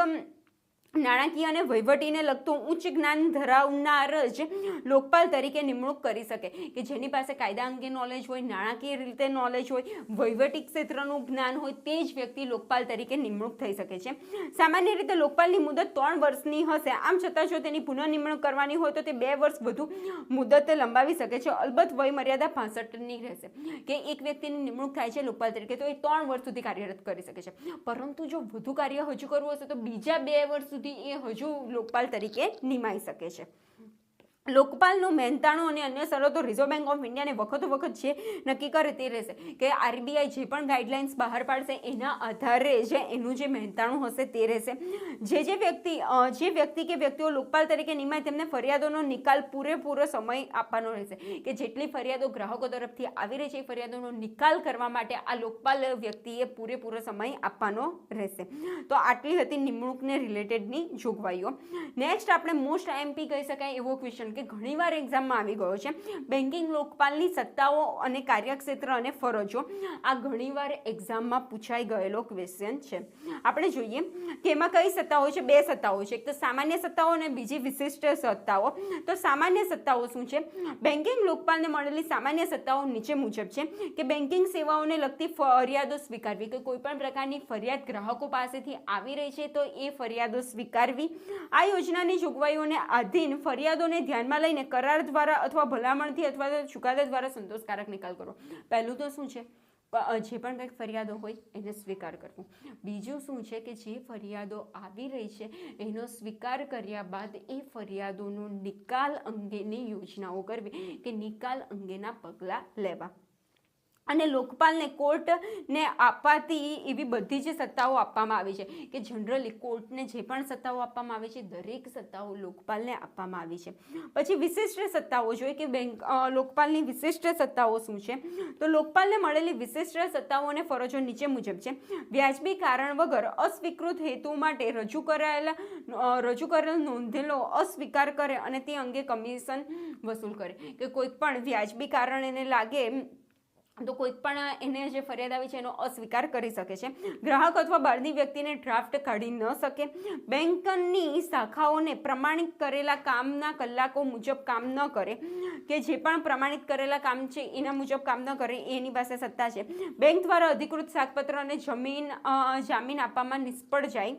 Speaker 1: નાણાકીય અને વહીવટીને લગતું ઉચ્ચ જ્ઞાન ધરાવનાર જ લોકપાલ તરીકે નિમણૂક કરી શકે, કે જેની પાસે કાયદા અંગે નોલેજ હોય, નાણાકીય રીતે નોલેજ હોય, વહીવટી ક્ષેત્રનું જ્ઞાન હોય તે જ વ્યક્તિ લોકપાલ તરીકે નિમણૂક થઈ શકે છે. સામાન્ય રીતે લોકપાલની મુદત 3 વર્ષની હશે. આમ છતાં જો તેની પુનઃ નિમણૂક કરવાની હોય તો તે 2 વર્ષ વધુ મુદત લંબાવી શકે છે. અલબત્ત વય મર્યાદા 65ની રહેશે, કે એક વ્યક્તિની નિમણૂક થાય છે લોકપાલ તરીકે તો એ 3 વર્ષ સુધી કાર્યરત કરી શકે છે. પરંતુ જો વધુ કાર્ય હજુ કરવું હશે તો બીજા 2 વર્ષ સુધી એ હજુ લોકપાલ તરીકે નિમાઈ શકે છે. લોકપાલનું મહેનતાણું અને અન્ય શરતો રિઝર્વ બેંક ઓફ ઇન્ડિયાને વખત જે નક્કી કરે તે રહેશે, કે આરબીઆઈ જે પણ ગાઈડલાઇન્સ બહાર પાડશે એના આધારે જે એનું જે મહેનતાણું હશે તે રહેશે. જે વ્યક્તિ કે વ્યક્તિઓ લોકપાલ તરીકે નિમાય તેમને ફરિયાદોનો નિકાલ પૂરેપૂરો સમય આપવાનો રહેશે, કે જેટલી ફરિયાદો ગ્રાહકો તરફથી આવી રહી છે એ ફરિયાદોનો નિકાલ કરવા માટે આ લોકપાલ વ્યક્તિએ પૂરેપૂરો સમય આપવાનો રહેશે. તો આટલી હતી નિમણૂકને રિલેટેડની જોગવાઈઓ. નેક્સ્ટ આપણે મોસ્ટ આઈએમપી કહી શકાય એવો ક્વેશ્ચન કે ઘણીવાર એક્ઝામમાં આવી ગયો છે, બેન્કિંગ લોકપાલની સત્તાઓ અને કાર્યક્ષેત્ર અને ફરજો. આ ઘણીવાર એક્ઝામમાં પૂછાઈ ગયેલો ક્વેશ્ચન છે. આપણે જોઈએ કે એમાં કઈ સત્તાઓ છે? 2 સત્તાઓ છે, એક તો સામાન્ય સત્તાઓ અને બીજી વિશિષ્ટ સત્તાઓ. તો સામાન્ય સત્તાઓ શું છે? બેન્કિંગ લોકપાલને મળેલી સામાન્ય સત્તાઓ નીચે મુજબ છે, કે બેન્કિંગ સેવાઓને લગતી ફરિયાદો સ્વીકારવી, કે કોઈ પણ પ્રકારની ફરિયાદ ગ્રાહકો પાસેથી આવી રહી છે તો એ ફરિયાદો સ્વીકારવી. આ યોજનાની જોગવાઈઓને આધીન ફરિયાદોને ધ્યાનમાં લઈને કરાર દ્વારા અથવા ભલામણથી અથવા ચુકાદા દ્વારા સંતોષકારક નિકાલ કરો. પહેલું તો શું છે? જે પણ કંઈક ફરિયાદો હોય એને સ્વીકાર કરવો. બીજું શું છે કે જે ફરિયાદો આવી રહી છે એનો સ્વીકાર કર્યા બાદ એ ફરિયાદોનો નિકાલ અંગેની યોજનાઓ કરવી કે નિકાલ અંગેના પગલાં લેવા. અને લોકપાલને કોર્ટને અપાતી એવી બધી જ સત્તાઓ આપવામાં આવી છે કે જનરલી કોર્ટને જે પણ સત્તાઓ આપવામાં આવે છે દરેક સત્તાઓ લોકપાલને આપવામાં આવી છે. પછી વિશિષ્ટ સત્તાઓ જોઈએ કે લોકપાલની વિશિષ્ટ સત્તાઓ શું છે. તો લોકપાલને મળેલી વિશિષ્ટ સત્તાઓ અને ફરજો નીચે મુજબ છે. વ્યાજબી કારણ વગર અસ્વીકૃત હેતુ માટે રજૂ કરેલ નોંધેલો અસ્વીકાર કરે અને તે અંગે કમિશન વસૂલ કરે. કે કોઈક પણ વ્યાજબી કારણ એને લાગે તો કોઈ પણ એને જે ફરિયાદ આવી છે એનો અસ્વીકાર કરી શકે છે. ગ્રાહક અથવા બહારની વ્યક્તિને ડ્રાફ્ટ કાઢી ન શકે. બેંકની શાખાઓને પ્રમાણિત કરેલા કામના કલાકો મુજબ કામ ન કરે કે જે પણ પ્રમાણિત કરેલા કામ છે એના મુજબ કામ ન કરે એની પાસે સત્તા છે. બેંક દ્વારા અધિકૃત સાખપત્ર અને જામીન આપવામાં નિષ્ફળ જાય.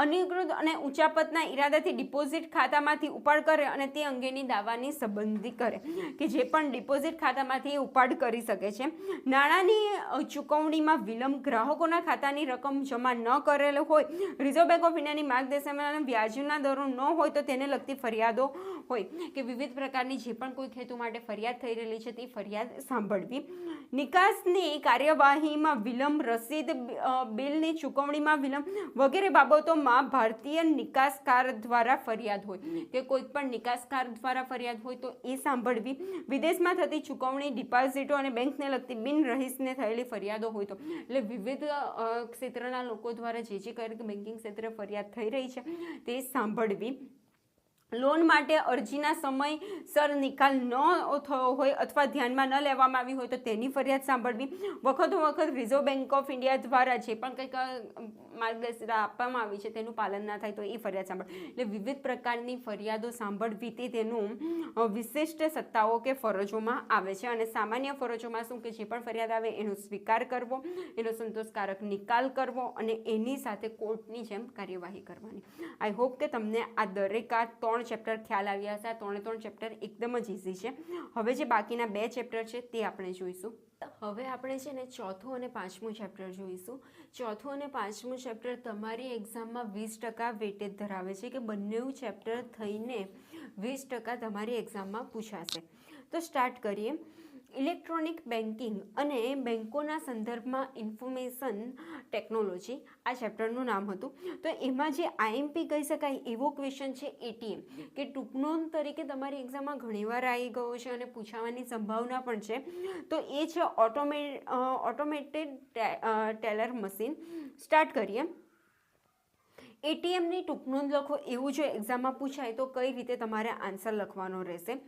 Speaker 1: અનિકૃત અને ઉચાપતના ઈરાદાથી ડિપોઝિટ ખાતામાંથી ઉપાડ કરે અને તે અંગેની દાવાની સંબંધી કરે કે જે પણ ડિપોઝિટ ખાતામાંથી ઉપાડ કરી શકે છે. નાણાંની ચૂકવણીમાં વિલંબ. ગ્રાહકોના ખાતાની રકમ જમા ન કરેલ હોય, રિઝર્વ બેંક ઓફ ઇન્ડિયાની માર્ગદર્શનમાં વ્યાજના દરો ન હોય તો તેને લગતી ફરિયાદો હોય કે વિવિધ પ્રકારની જે પણ કોઈ હેતુ માટે ફરિયાદ થઈ રહેલી છે તે ફરિયાદ સાંભળવી. નિકાસની કાર્યવાહીમાં વિલંબ, રસીદ, બિલની ચૂકવણીમાં વિલંબ વગેરે બાબતો ભારતીય નિકાસકાર દ્વારા ફરિયાદ હોય કે કોઈ પણ નિકાસકાર દ્વારા ફરિયાદ હોય તો એ સાંભળવી. વિદેશમાં થતી ચૂકવણી, ડિપોઝિટો અને બેંકને લગતી બિનરહીસને થયેલી ફરિયાદો હોય તો એટલે વિવિધ ક્ષેત્રના લોકો દ્વારા જે કરી બેન્કિંગ ક્ષેત્રે ફરિયાદ થઈ રહી છે તે સાંભળવી. લોન માટે અરજીના સમયસર નિકાલ ન થયો હોય અથવા ધ્યાનમાં ન લેવામાં આવી હોય તો તેની ફરિયાદ સાંભળવી. વખત રિઝર્વ બેંક ઓફ ઇન્ડિયા દ્વારા જે પણ કંઈક માર્ગદર્શિકા આપવામાં આવી છે તેનું પાલન ના થાય તો એ ફરિયાદ સાંભળવી. એટલે વિવિધ પ્રકારની ફરિયાદો સાંભળવી તે તેનું વિશિષ્ટ સત્તાઓ કે ફરજોમાં આવે છે. અને સામાન્ય ફરજોમાં શું કે જે પણ ફરિયાદ આવે એનો સ્વીકાર કરવો, એનો સંતોષકારક નિકાલ કરવો અને એની સાથે કોર્ટની જેમ કાર્યવાહી કરવાની. આઈ હોપ કે તમને આ દરેક આ 3 ચેપ્ટર ખ્યાલ આવ્યા હશે. આ 3 ચેપ્ટર એકદમ જ ઇઝી છે. હવે જે બાકીના 2 ચેપ્ટર છે તે આપણે જોઈશું. હવે આપણે છે ને 4થું અને 5મું ચેપ્ટર જોઈશું. 4થું અને 5મું ચેપ્ટર તમારી એક્ઝામમાં 20% વેટેજ ધરાવે છે કે બંને ચેપ્ટર થઈને 20% તમારી એક્ઝામમાં પૂછાશે. તો સ્ટાર્ટ કરીએ. ઇલેક્ટ્રોનિક બેન્કિંગ અને બેન્કોના સંદર્ભમાં ઇન્ફોર્મેશન ટેકનોલોજી આ ચેપ્ટરનું નામ હતું. તો એમાં જે આઈએમપી કહી શકાય એવો ક્વેશ્ચન છે એટીએમ કે ટૂંકનોંધ તરીકે તમારી એક્ઝામમાં ઘણીવાર આવી ગયો છે અને પૂછાવાની સંભાવના પણ છે. તો એ છે ઓટોમેટેડ ટેલર મશીન. સ્ટાર્ટ કરીએ. એટીએમની ટૂંકનોંધ લખો એવું જો એક્ઝામમાં પૂછાય તો કઈ રીતે તમારે આન્સર લખવાનો રહેશે.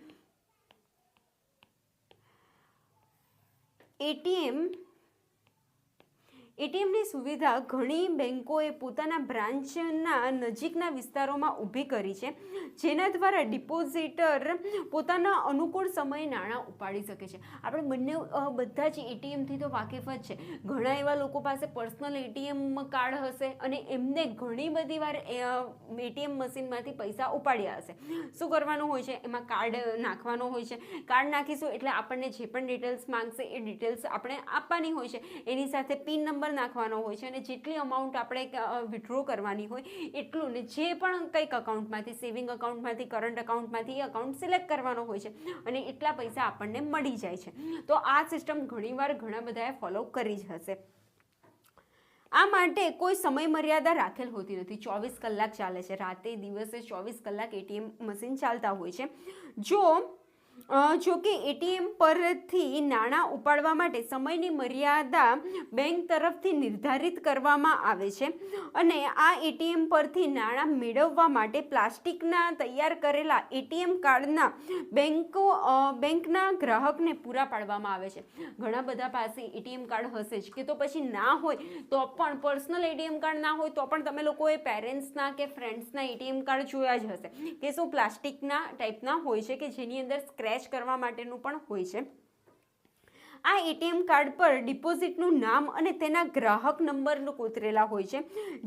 Speaker 1: એટીએમની સુવિધા ઘણી બેન્કોએ પોતાના બ્રાન્ચના નજીકના વિસ્તારોમાં ઊભી કરી છે જેના દ્વારા ડિપોઝિટર પોતાના અનુકૂળ સમયે નાણાં ઉપાડી શકે છે. આપણે બધા જ એટીએમથી તો વાકેફ જ છે. ઘણા એવા લોકો પાસે પર્સનલ એટીએમ કાર્ડ હશે અને એમને ઘણી બધી વાર એટીએમ મશીનમાંથી પૈસા ઉપાડ્યા હશે. શું કરવાનું હોય છે? એમાં કાર્ડ નાખવાનો હોય છે. કાર્ડ નાખીશું એટલે આપણને જે પણ ડિટેલ્સ માંગશે એ ડિટેલ્સ આપણે આપવાની હોય છે. એની સાથે પિન નંબર નાખવાનો હોય છે અને જેટલી અમાઉન્ટ આપણે વિથડ્રો કરવાની હોય એટલું ને જે પણ કંઈક અકાઉન્ટમાંથી, સેવિંગ અકાઉન્ટમાંથી, કરંટ અકાઉન્ટમાંથી એ અકાઉન્ટ સિલેક્ટ કરવાનો હોય છે અને એટલા પૈસા આપણને મળી જાય છે. તો આ સિસ્ટમ ઘણીવાર ઘણા બધાએ ફોલો કરી જ હશે. આ માટે કોઈ સમય મર્યાદા રાખેલ હોતી નથી. 24 કલાક ચાલે છે. રાતે દિવસે 24 કલાક એટીએમ મશીન ચાલતા હોય છે. જો કે એટીએમ પરથી નાણાં ઉપાડવા માટે સમયની મર્યાદા બેંક તરફથી નિર્ધારિત કરવામાં આવે છે અને આ એટીએમ પરથી નાણાં મેળવવા માટે પ્લાસ્ટિકના તૈયાર કરેલા એટીએમ કાર્ડના બેંકના ગ્રાહકને પૂરા પાડવામાં આવે છે. ઘણા બધા પાસે એટીએમ કાર્ડ હશે જ કે તો પછી ના હોય તો પણ પર્સનલ એટીએમ કાર્ડ ના હોય તો પણ તમે લોકોએ પેરેન્ટ્સના કે ફ્રેન્ડ્સના એટીએમ કાર્ડ જોયા જ હશે કે શું પ્લાસ્ટિકના ટાઈપના હોય છે કે જેની અંદર સ્ક્રેચ કરવા માટેનું પણ હોય છે. આ એટીએમ કાર્ડ પર ડિપોઝિટનું નામ અને તેના ગ્રાહક નંબર કોતરેલા હોય છે.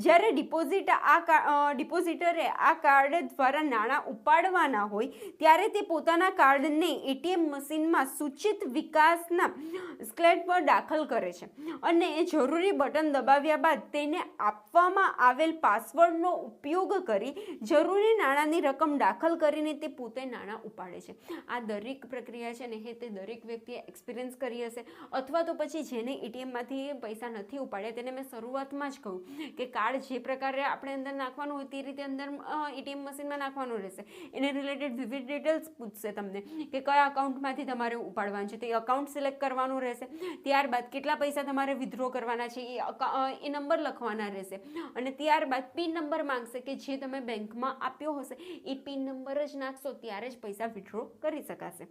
Speaker 1: જ્યારે ડિપોઝિટરે આ કાર્ડ દ્વારા નાણાં ઉપાડવાના હોય ત્યારે તે પોતાના કાર્ડને એટીએમ મશીનમાં સૂચિત વિકાસના સ્લેટ પર દાખલ કરે છે અને જરૂરી બટન દબાવ્યા બાદ તેને આપવામાં આવેલ પાસવર્ડનો ઉપયોગ કરી જરૂરી નાણાંની રકમ દાખલ કરીને તે પોતે નાણાં ઉપાડે છે. આ દરેક પ્રક્રિયા છે ને તે દરેક વ્યક્તિએ એક્સપિરિયન્સ કરી હશે, અથવા તો પછી જેને એટીએમમાંથી પૈસા નથી ઉપાડ્યા તેને મેં શરૂઆતમાં જ કહ્યું કે કાર્ડ જે પ્રકારે આપણે અંદર નાખવાનું હોય તે રીતે અંદર એટીએમ મશીનમાં નાખવાનું રહેશે. એને રિલેટેડ વિવિધ ડિટેલ્સ પૂછશે તમને કે કયા અકાઉન્ટમાંથી તમારે ઉપાડવાનું છે, તે અકાઉન્ટ સિલેક્ટ કરવાનું રહેશે. ત્યારબાદ કેટલા પૈસા તમારે વિથડ્રો કરવાના છે એ નંબર લખવાના રહેશે અને ત્યારબાદ પિન નંબર માંગશે કે જે તમે બેંકમાં આપ્યો હશે એ પિન નંબર જ નાખશો ત્યારે જ પૈસા વિથડ્રો કરી શકાશે.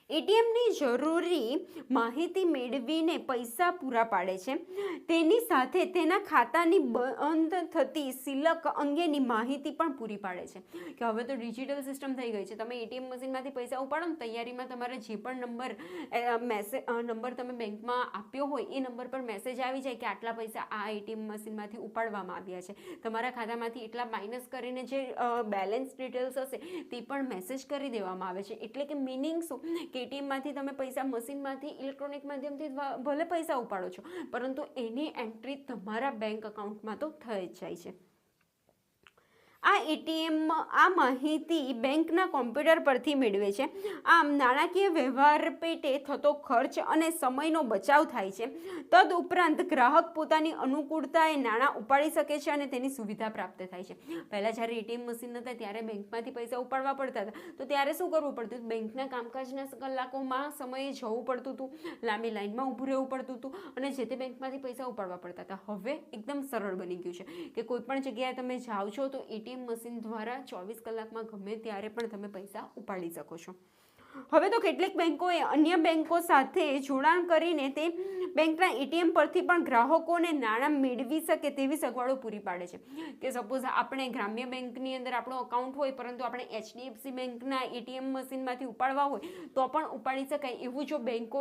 Speaker 1: એટીએમની જરૂરી માહિતી મેળવીને પૈસા પૂરા પાડે છે. તેની સાથે તેના ખાતાની બંધ થતી સિલક અંગેની માહિતી પણ પૂરી પાડે છે કે હવે તો ડિજિટલ સિસ્ટમ થઈ ગઈ છે. તમે એટીએમ મશીનમાંથી પૈસા ઉપાડો ને તૈયારીમાં તમારે જે પણ નંબર તમે બેંકમાં આપ્યો હોય એ નંબર પર મેસેજ આવી જાય કે આટલા પૈસા આ એટીએમ મશીનમાંથી ઉપાડવામાં આવ્યા છે. તમારા ખાતામાંથી એટલા માઇનસ કરીને જે બેલેન્સ ડિટેલ્સ હશે તે પણ મેસેજ કરી દેવામાં આવે છે. એટલે કે મિનિંગ શું કે એટીએમમાંથી તમે પૈસા મશીનમાંથી ઇલેક્ટ્રોનિક માધ્યમથી ભલે પૈસા ઉપાડો છો પરંતુ એની એન્ટ્રી તમારા બેંક અકાઉન્ટમાં તો થઈ જ જાય છે. આ માહિતી બેંકના કોમ્પ્યુટર પરથી મેળવે છે. આમ નાણાકીય વ્યવહાર પેટે થતો ખર્ચ અને સમયનો બચાવ થાય છે. તદ ઉપરાંત ગ્રાહક પોતાની અનુકૂળતાએ નાણાં ઉપાડી શકે છે અને તેની સુવિધા પ્રાપ્ત થાય છે. પહેલાં જ્યારે એટીએમ મશીન નહોતા ત્યારે બેંકમાંથી પૈસા ઉપાડવા પડતા હતા તો ત્યારે શું કરવું પડતું હતું? બેંકના કામકાજના કલાકોમાં સમયે જવું પડતું હતું, લાંબી લાઈનમાં ઊભું રહેવું પડતું હતું અને જે તે બેંકમાંથી પૈસા ઉપાડવા પડતા હતા. હવે એકદમ સરળ બની ગયું છે કે કોઈ પણ જગ્યાએ તમે જાઓ છો તો એટીએમ મશીન દ્વારા 24 કલાકમાં ગમે ત્યારે પણ તમે પૈસા ઉપાડી શકો છો. હવે તો કેટલીક બેંકોએ અન્ય બેંકો સાથે જોડાણ કરીને તે બેંકના એટીએમ પરથી પણ ગ્રાહકોને નાણાં મેળવી શકે તેવી સગવડો પૂરી પાડે છે. કે સપોઝ આપણે ગ્રામ્ય બેંકની અંદર આપણો અકાઉન્ટ હોય પરંતુ આપણે HDFC બેંકના એટીએમ મશીનમાંથી ઉપાડવા હોય તો પણ ઉપાડી શકાય. એવું જો બેંકો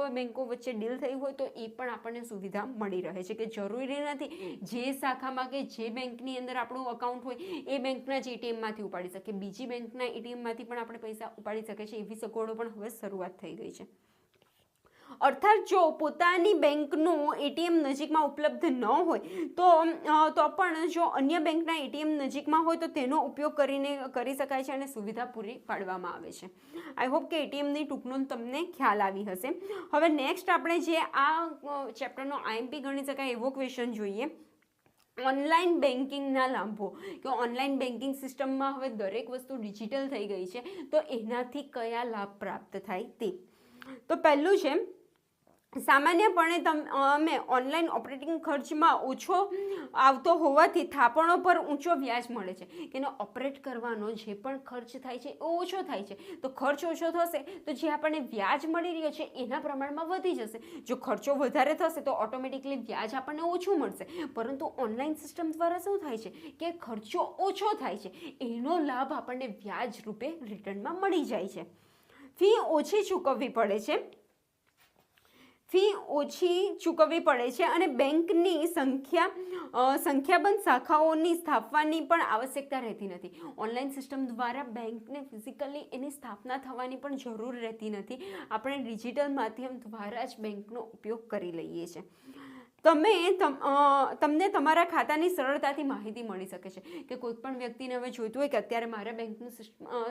Speaker 1: વચ્ચે ડીલ થઈ હોય તો એ પણ આપણને સુવિધા મળી રહે છે કે જરૂરી નથી જે શાખામાં કે જે બેંકની અંદર આપણું અકાઉન્ટ હોય એ બેંકના જ એટીએમમાંથી ઉપાડી શકે, બીજી બેંકના એટીએમમાંથી પણ આપણે પૈસા ઉપાડી શકે છે. એવી સગવડો પણ હવે શરૂઆત થઈ ગઈ છે. અર્થાત જો પોતાની બેંકનું એટીએમ નજીકમાં ઉપલબ્ધ ન હોય તો પણ જો અન્ય બેંકના એટીએમ નજીકમાં હોય તો તેનો ઉપયોગ કરી શકાય છે અને સુવિધા પૂરી પાડવામાં આવે છે. આઈ હોપ કે એટીએમની ટૂંકનોંધ તમને ખ્યાલ આવી હશે. હવે નેક્સ્ટ આપણે જે આ ચેપ્ટરનો IMP ગણી શકાય એવો ક્વેશ્ચન જોઈએ. ઓનલાઈન બેન્કિંગના લાભો કે ઓનલાઈન બેન્કિંગ સિસ્ટમમાં હવે દરેક વસ્તુ ડિજિટલ થઈ ગઈ છે તો એનાથી કયા લાભ પ્રાપ્ત થાય તે. તો પહેલું છે સામાન્યપણે અમે ઓનલાઈન ઓપરેટિંગ ખર્ચમાં ઓછો આવતો હોવાથી થાપણો પર ઊંચો વ્યાજ મળે છે કે એનો ઓપરેટ કરવાનો જે પણ ખર્ચ થાય છે એ ઓછો થાય છે. તો ખર્ચ ઓછો થશે તો જે આપણને વ્યાજ મળી રહ્યો છે એના પ્રમાણમાં વધી જશે. જો ખર્ચો વધારે થશે તો ઓટોમેટિકલી વ્યાજ આપણને ઓછું મળશે. પરંતુ ઓનલાઈન સિસ્ટમ દ્વારા શું થાય છે કે ખર્ચો ઓછો થાય છે, એનો લાભ આપણને વ્યાજ રૂપે રિટર્નમાં મળી જાય છે. ફી ઓછી ચૂકવવી પડે છે અને બેંકની સંખ્યાબંધ શાખાઓની સ્થાપવાની પણ આવશ્યકતા રહેતી નથી. ઓનલાઈન સિસ્ટમ દ્વારા બેંકને ફિઝિકલી એની સ્થાપના થવાની પણ જરૂર રહેતી નથી. આપણે ડિજિટલ માધ્યમ દ્વારા જ બેંકનો ઉપયોગ કરી લઈએ છીએ. તમને તમારા ખાતાની સરળતાથી માહિતી મળી શકે છે કે કોઈ પણ વ્યક્તિને હવે જોઈતું હોય કે અત્યારે મારા બેંકનું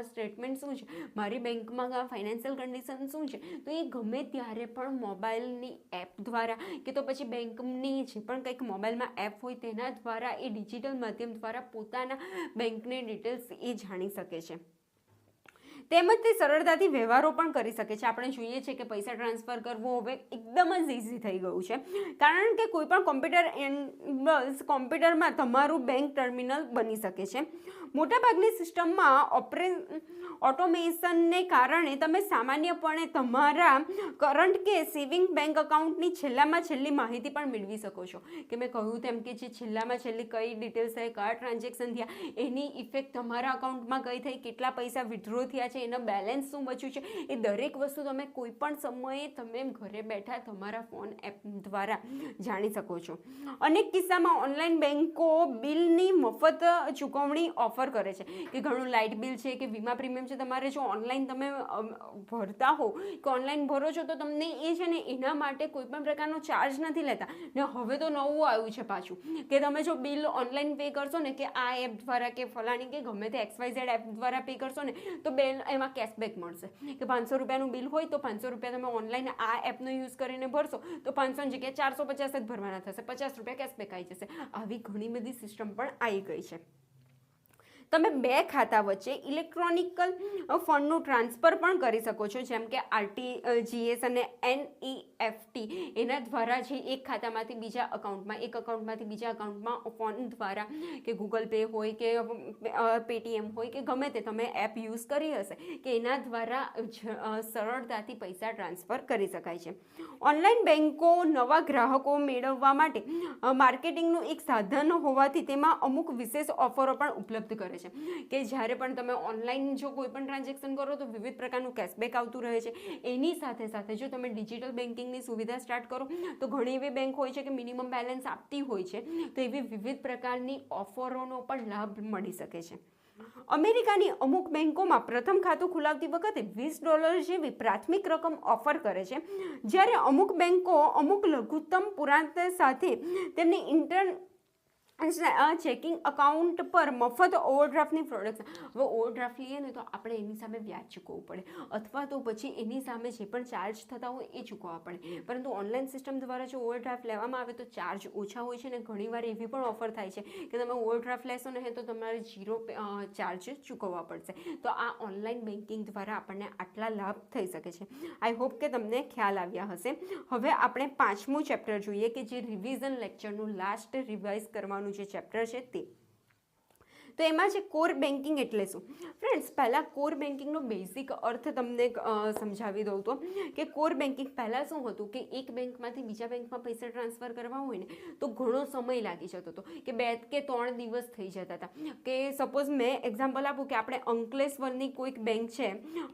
Speaker 1: સ્ટેટમેન્ટ શું છે, મારી બેંકમાં ફાઇનાન્શિયલ કન્ડિશન શું છે, તો એ ગમે ત્યારે પણ મોબાઈલની એપ દ્વારા કે તો પછી બેંકની જે પણ કંઈક મોબાઈલમાં એપ હોય તેના દ્વારા એ ડિજિટલ માધ્યમ દ્વારા પોતાના બેંકની ડિટેલ્સ એ જાણી શકે છે. તેમજ તે સરળતાથી વ્યવહારો પણ કરી શકે છે. આપણે જોઈએ છીએ કે પૈસા ટ્રાન્સફર કરવો હવે એકદમ જ ઇઝી થઈ ગયું છે કારણ કે કોઈ પણ કોમ્પ્યુટરમાં તમારું બેંક ટર્મિનલ બની શકે છે. મોટાભાગની સિસ્ટમમાં ઓટોમેશનને કારણે તમે સામાન્યપણે તમારા કરંટ કે સેવિંગ બેંક એકાઉન્ટની છેલ્લામાં છેલ્લી માહિતી પણ મેળવી શકો છો. કે મેં કહ્યું તેમ કે જે છેલ્લામાં છેલ્લી કઈ ડિટેલ્સ છે, કયા ટ્રાન્ઝેક્શન થયા, એની ઇફેક્ટ તમારા અકાઉન્ટમાં કઈ થઈ, કેટલા પૈસા વિથડ્રો થયા છે, એના બેલેન્સ શું બચ્યું છે, એ દરેક વસ્તુ તમે કોઈ પણ સમયે તમે ઘરે બેઠા તમારા ફોન એપ દ્વારા જાણી શકો છો. અનેક કિસ્સામાં ઓનલાઈન બેન્કો બિલની મફત ચૂકવણી ઓફર કરે છે. કે ઘણું લાઇટ બિલ છે કે વીમા પ્રીમિયમ છે, તમારે જો ઓનલાઈન તમે ભરતા હો કે ઓનલાઈન ભરો છો તો તમને એ છે ને એના માટે કોઈ પણ પ્રકારનો ચાર્જ નથી લેતા. ને હવે તો નવું આવ્યું છે પાછું કે તમે જો બિલ ઓનલાઈન પે કરશો ને કે આ એપ દ્વારા કે ફલાણી કે ગમે તે XYZ એપ દ્વારા પે કરશો ને તો એમાં કેશબેક મળશે. કે 500 રૂપિયાનું બિલ હોય તો 500 રૂપિયા તમે ઓનલાઈન આ એપનો યુઝ કરીને ભરશો તો 500 ની જગ્યાએ 450 જ ભરવાના થશે, 50 રૂપિયા કેશબેક આવી જશે. આવી ઘણી બધી સિસ્ટમ પણ આવી ગઈ છે. તમે બે ખાતા વચ્ચે ઇલેક્ટ્રોનિકલ ફંડનું ટ્રાન્સફર પણ કરી શકો છો, જેમ કે RTGS અને NEFT. એના દ્વારા જે એક ખાતામાંથી બીજા અકાઉન્ટમાં, એક અકાઉન્ટમાંથી બીજા અકાઉન્ટમાં ફોન દ્વારા કે ગૂગલ પે હોય કે પેટીએમ હોય કે ગમે તે તમે એપ યુઝ કરી હશે કે એના દ્વારા સરળતાથી પૈસા ટ્રાન્સફર કરી શકાય છે. ઓનલાઈન બેન્કો નવા ગ્રાહકો મેળવવા માટે માર્કેટિંગનું એક સાધન હોવાથી તેમાં અમુક વિશેષ ઓફરો પણ ઉપલબ્ધ કરે છે. કે જ્યારે પણ તમે ઓનલાઈન જો કોઈ પણ ટ્રાન્ઝેક્શન કરો તો વિવિધ પ્રકારનું કેશબેક આવતું રહે છે. એની સાથે સાથે જો તમે ડિજિટલ બેન્કિંગની સુવિધા સ્ટાર્ટ કરો તો ઘણી એવી બેંક હોય છે કે મિનિમમ બેલેન્સ આપતી હોય છે, તો એવી વિવિધ પ્રકારની ઓફરોનો પણ લાભ મળી શકે છે. અમેરિકાની અમુક બેન્કોમાં પ્રથમ ખાતું ખોલાવતી વખતે $20 જેવી પ્રાથમિક રકમ ઓફર કરે છે, જ્યારે અમુક બેન્કો અમુક લઘુત્તમ પુરાંત સાથે તેમની ચેકિંગ અકાઉન્ટ પર મફત ઓવરડ્રાફ્ટની પ્રોડક્ટ. હવે ઓવરડ્રાફ્ટ લઈએ ને તો આપણે એની સામે વ્યાજ ચૂકવવું પડે અથવા તો પછી એની સામે જે પણ ચાર્જ થતા હોય એ ચૂકવવા પડે. પરંતુ ઓનલાઈન સિસ્ટમ દ્વારા જો ઓવરડ્રાફ્ટ લેવામાં આવે તો ચાર્જ ઓછા હોય છે. અને ઘણીવાર એવી પણ ઓફર થાય છે કે તમે ઓવરડ્રાફ્ટ લેશો ને તો તમારે 0 ચાર્જ ચૂકવવા પડશે. તો આ ઓનલાઈન બેન્કિંગ દ્વારા આપણને આટલા લાભ થઈ શકે છે. આઈ હોપ કે તમને ખ્યાલ આવ્યા હશે. હવે આપણે 5મું ચેપ્ટર જોઈએ કે જે રિવિઝન લેક્ચરનું લાસ્ટ રિવાઇઝ કરવાનું જે ચેપ્ટર છે તે. તો એમાં છે કોર બેન્કિંગ એટલે શું. ફ્રેન્ડ્સ, પહેલાં કોર બેન્કિંગનો બેઝિક અર્થ તમને સમજાવી દઉં તો કે કોર બેન્કિંગ પહેલાં શું હતું કે એક બેંકમાંથી બીજા બેંકમાં પૈસા ટ્રાન્સફર કરવા હોય ને તો ઘણો સમય લાગી જતો હતો, કે 2 કે 3 દિવસ થઈ જતા હતા. કે સપોઝ મેં એક્ઝામ્પલ આપું કે આપણે અંકલેશ્વરની કોઈક બેંક છે,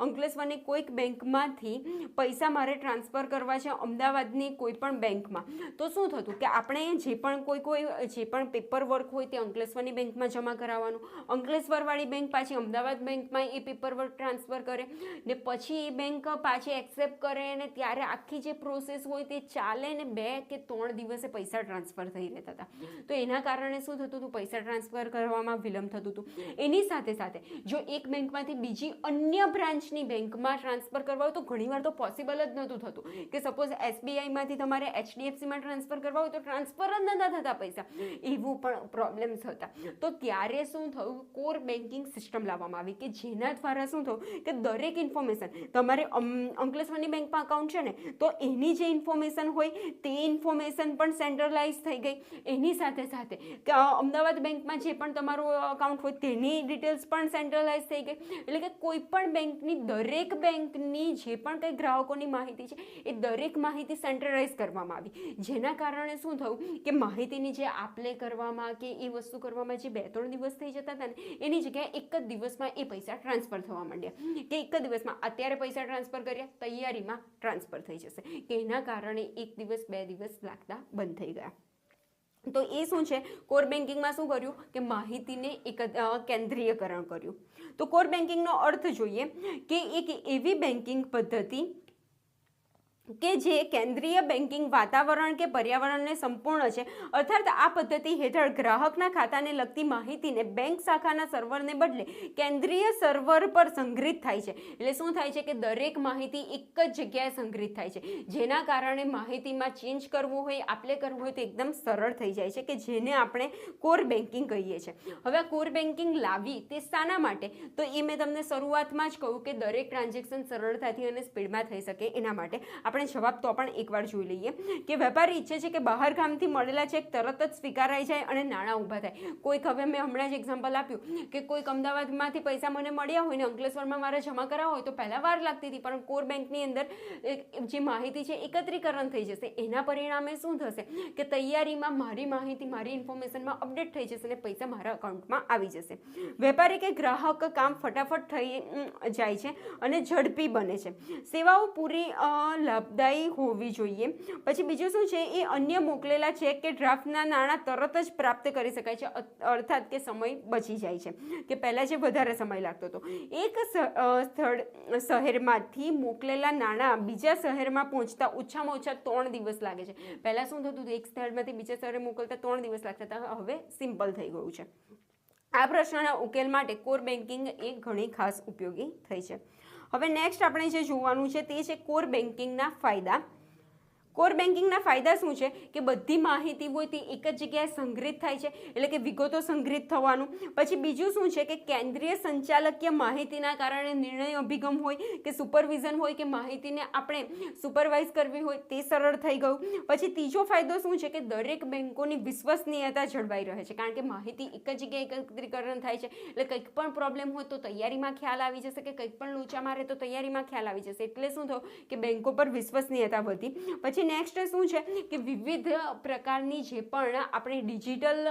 Speaker 1: અંકલેશ્વરની કોઈક બેંકમાંથી પૈસા મારે ટ્રાન્સફર કરવા છે અમદાવાદની કોઈ પણ બેંકમાં, તો શું થતું કે આપણે જે પણ પેપર વર્ક હોય તે અંકલેશ્વરની બેંકમાં જમા કરાવવાનું, અંકલેશ્વરવાળી બેંક પાછી અમદાવાદ બેંકમાં એ પેપર વર્ક ટ્રાન્સફર કરે ને પછી એ બેંક પાછી એક્સેપ્ટ કરે ને ત્યારે આખી જે પ્રોસેસ હોય તે ચાલે ને 2 કે 3 દિવસે પૈસા ટ્રાન્સફર થઈ રહેતા હતા. તો એના કારણે શું થતું હતું, પૈસા ટ્રાન્સફર કરવામાં વિલંબ થતું હતું. એની સાથે સાથે જો એક બેંકમાંથી બીજી અન્ય બ્રાન્ચની બેંકમાં ટ્રાન્સફર કરવા હોય તો ઘણીવાર તો પોસિબલ જ નહોતું થતું. કે સપોઝ SBIમાંથી તમારે HDFCમાં ટ્રાન્સફર કરવા હોય તો ટ્રાન્સફર જ નહોતા થતા પૈસા, એવું પણ પ્રોબ્લેમ્સ હતા. તો ત્યારે શું થયું, કોર બેન્કિંગ સિસ્ટમ લાવવામાં આવી કે જેના દ્વારા શું થયું કે દરેક ઇન્ફોર્મેશન તમારે અંકલેશ્વરની બેંકમાં અકાઉન્ટ છે ને તો એની જે ઇન્ફોર્મેશન હોય તે ઇન્ફોર્મેશન પણ સેન્ટ્રલાઇઝ થઈ ગઈ. એની સાથે સાથે અમદાવાદ બેંકમાં જે પણ તમારું અકાઉન્ટ હોય તેની ડિટેલ્સ પણ સેન્ટ્રલાઇઝ થઈ ગઈ. એટલે કે કોઈ પણ બેંકની દરેક બેંકની જે પણ કંઈ ગ્રાહકોની માહિતી છે એ દરેક માહિતી સેન્ટ્રલાઇઝ કરવામાં આવી. જેના કારણે શું થયું કે માહિતીની જે આપ-લે કરવામાં કે એ વસ્તુ કરવામાં જે 2-3 દિવસ થઈ જતા હતા ને એની જગ્યાએ એક જ દિવસમાં એ પૈસા ટ્રાન્સફર થવા માંડ્યા. કે એક જ દિવસમાં અત્યારે પૈસા ટ્રાન્સફર કર્યા, તૈયારીમાં ટ્રાન્સફર થઈ જશે. કે એના કારણે 1 દિવસ 2 દિવસ લાગતા બંધ થઈ ગયા. તો એ શું છે, કોર બેન્કિંગમાં શું કર્યું કે માહિતીને કેન્દ્રીયકરણ કર્યું. તો કોર બેન્કિંગનો અર્થ જોઈએ કે એક એવી બેન્કિંગ પદ્ધતિ કે જે કેન્દ્રીય બેન્કિંગ વાતાવરણ કે પર્યાવરણને સંપૂર્ણ છે. અર્થાત આ પદ્ધતિ હેઠળ ગ્રાહકના ખાતાને લગતી માહિતીને બેંક શાખાના સર્વરને બદલે કેન્દ્રીય સર્વર પર સંગ્રહિત થાય છે. એટલે શું થાય છે કે દરેક માહિતી એક જ જગ્યાએ સંગ્રહિત થાય છે, જેના કારણે માહિતીમાં ચેન્જ કરવું હોય, આપ-લે કરવું હોય તો એકદમ સરળ થઈ જાય છે, કે જેને આપણે કોર બેન્કિંગ કહીએ છીએ. હવે આ કોર બેન્કિંગ લાવી તે શાના માટે, તો એ મેં તમને શરૂઆતમાં જ કહ્યું કે દરેક ટ્રાન્ઝેક્શન સરળતાથી અને સ્પીડમાં થઈ શકે એના માટે આપણે જવાબ તો પણ એકવાર જોઈ લઈએ કે વેપારી ઈચ્છે છે કે બહાર ગામથી મળેલા ચેક તરત જ સ્વીકારાઈ જાય અને નાણાં ઊભા થાય. કોઈક, હવે મેં હમણાં જ એક્ઝામ્પલ આપ્યું કે કોઈક અમદાવાદમાંથી પૈસા મને મળ્યા હોય ને અંકલેશ્વરમાં મારે જમા કરાવવા હોય તો પહેલાં વાર લાગતી હતી, પણ કોર બેંકની અંદર જે માહિતી છે એકત્રીકરણ થઈ જશે. એના પરિણામે શું થશે કે તૈયારીમાં મારી માહિતી, મારી ઇન્ફોર્મેશનમાં અપડેટ થઈ જશે અને પૈસા મારા અકાઉન્ટમાં આવી જશે. વેપારી કે ગ્રાહક કામ ફટાફટ થઈ જાય છે અને ઝડપી બને છે. સેવાઓ પૂરી લાભદાયી હોવી જોઈએ. પછી બીજું શું છે, એ અન્ય મોકલેલા ચેક કે ડ્રાફ્ટના નાણાં તરત જ પ્રાપ્ત કરી શકાય છે, અર્થાત કે સમય બચી જાય છે. કે પહેલાં જે વધારે સમય લાગતો હતો, એક શહેરમાંથી મોકલેલા નાણાં બીજા શહેરમાં પહોંચતા ઓછામાં ઓછા 3 દિવસ લાગે છે. પહેલાં શું થતું હતું, એક શહેરમાંથી બીજા શહેરે મોકલતા 3 દિવસ લાગતા હતા, હવે સિમ્પલ થઈ ગયું છે. આ પ્રશ્નના ઉકેલ માટે કોર બેન્કિંગ એ ઘણી ખાસ ઉપયોગી થઈ છે. હવે નેક્સ્ટ આપણે જે જોવાનું છે તે છે કોર બેન્કિંગના ફાયદા. કોર બેન્કિંગના ફાયદા શું છે કે બધી માહિતી હોય તે એક જ જગ્યાએ સંગ્રહિત થાય છે, એટલે કે વિગતો સંગ્રહિત થવાનું. પછી બીજું શું છે કે કેન્દ્રીય સંચાલકીય માહિતીના કારણે નિર્ણય અભિગમ હોય કે સુપરવિઝન હોય કે માહિતીને આપણે સુપરવાઇઝ કરવી હોય તે સરળ થઈ ગયું. પછી ત્રીજો ફાયદો શું છે કે દરેક બેન્કોની વિશ્વસનીયતા જળવાઈ રહે છે, કારણ કે માહિતી એક જ જગ્યાએ એકત્રીકરણ થાય છે, એટલે કંઈક પણ પ્રોબ્લેમ હોય તો તૈયારીમાં ખ્યાલ આવી જશે, કે કંઈક પણ લોચા મારે તો તૈયારીમાં ખ્યાલ આવી જશે. એટલે શું થયું કે બેન્કો પર વિશ્વસનીયતા વધી. પછી નેક્સ્ટ શું છે કે વિવિધ પ્રકારની જે પણ આપણી ડિજિટલ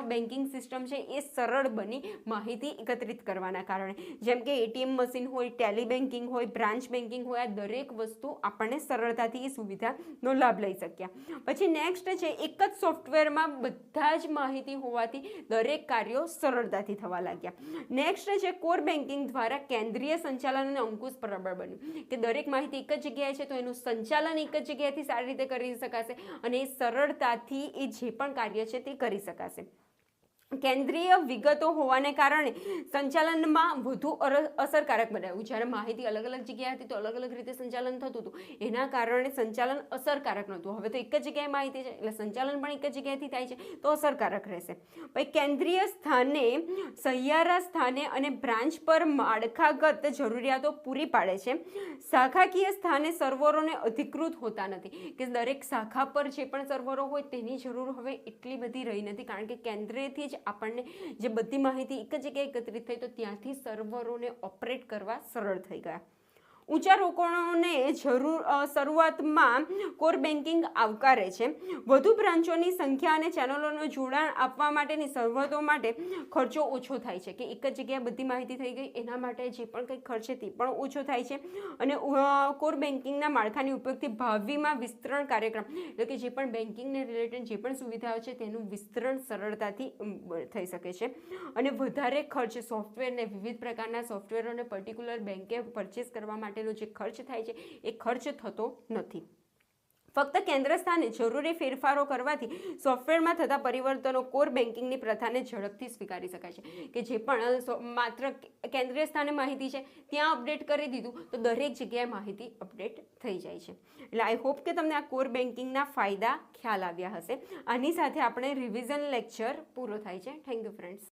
Speaker 1: બેન્કિંગ સિસ્ટમ છે એ સરળ બની માહિતી એકત્રિત કરવાના કારણે. જેમ કે એટીએમ મશીન હોય, ટેલી બેન્કિંગ હોય, બ્રાન્ચ બેન્કિંગ હોય, આ દરેક વસ્તુ આપણને સરળતાથી એ સુવિધાનો લાભ લઈ શક્યા. પછી નેક્સ્ટ છે એક જ સોફ્ટવેરમાં બધા જ માહિતી હોવાથી દરેક કાર્યો સરળતાથી થવા લાગ્યા. નેક્સ્ટ છે કોર બેન્કિંગ દ્વારા કેન્દ્રીય સંચાલન અને અંકુશ પ્રબળ બન્યું, કે દરેક માહિતી એક જ જગ્યાએ છે તો એનું સંચાલન એક જ જગ્યાએથી સારી રીતે કરી શકાશે અને એ સરળતાથી એ જે પણ કાર્ય છે તે કરી શકાશે. કેન્દ્રીય વિગતો હોવાને કારણે સંચાલનમાં વધુ અસરકારક બનાવ્યું. જ્યારે માહિતી અલગ અલગ જગ્યાએ હતી તો અલગ અલગ રીતે સંચાલન થતું હતું, એના કારણે સંચાલન અસરકારક નહોતું. હવે તો એક જ જગ્યાએ માહિતી છે એટલે સંચાલન પણ એક જ જગ્યાએથી થાય છે તો અસરકારક રહેશે. પછી કેન્દ્રીય સ્થાને, સહિયારા સ્થાને અને બ્રાન્ચ પર માળખાગત જરૂરિયાતો પૂરી પાડે છે. શાખાકીય સ્થાને સર્વરોને અધિકૃત હોતા નથી, કે દરેક શાખા પર જે પણ સર્વરો હોય તેની જરૂર હવે એટલી બધી રહી નથી, કારણ કે કેન્દ્રથી જ આપણને જે બધી માહિતી એક જ જગ્યાએ એકત્રિત થઈ તો ત્યાંથી સર્વરોને ઓપરેટ કરવા સરળ થઈ ગયા. ઊંચા રોકાણોને શરૂઆતમાં કોર બેન્કિંગ આવકારે છે. વધુ બ્રાન્ચોની સંખ્યા અને ચેનલોનું જોડાણ આપવા માટેની સવલતો માટે ખર્ચો ઓછો થાય છે, કે એક જ જગ્યાએ બધી માહિતી થઈ ગઈ એના માટે જે પણ કંઈક ખર્ચ છે તે પણ ઓછો થાય છે. અને કોર બેન્કિંગના માળખાની ઉપયોગથી ભાવિમાં વિસ્તરણ કાર્યક્રમ, એટલે કે જે પણ બેન્કિંગને રિલેટેડ જે પણ સુવિધાઓ છે તેનું વિસ્તરણ સરળતાથી થઈ શકે છે. અને વધારે ખર્ચ સોફ્ટવેરને, વિવિધ પ્રકારના સોફ્ટવેરોને પર્ટિક્યુલર બેન્કે પરચેસ કરવા માટે જે ખર્ચ થાય છે એ ખર્ચ થતો નથી. ફક્ત કેન્દ્ર સ્થાને જરૂરી ફેરફારો કરવાથી સોફ્ટવેરમાં થતા પરિવર્તનો કોર બેન્કિંગની પ્રથાને ઝડપથી સ્વીકારી શકાય છે, કે જે પણ માત્ર કેન્દ્રીય સ્થાને માહિતી છે ત્યાં અપડેટ કરી દીધું તો દરેક જગ્યાએ માહિતી અપડેટ થઈ જાય છે. એટલે આઈ હોપ કે તમને આ કોર બેન્કિંગના ફાયદા ખ્યાલ આવ્યા હશે. આની સાથે આપણે રિવિઝન લેક્ચર પૂરો થાય છે. Thank you friends.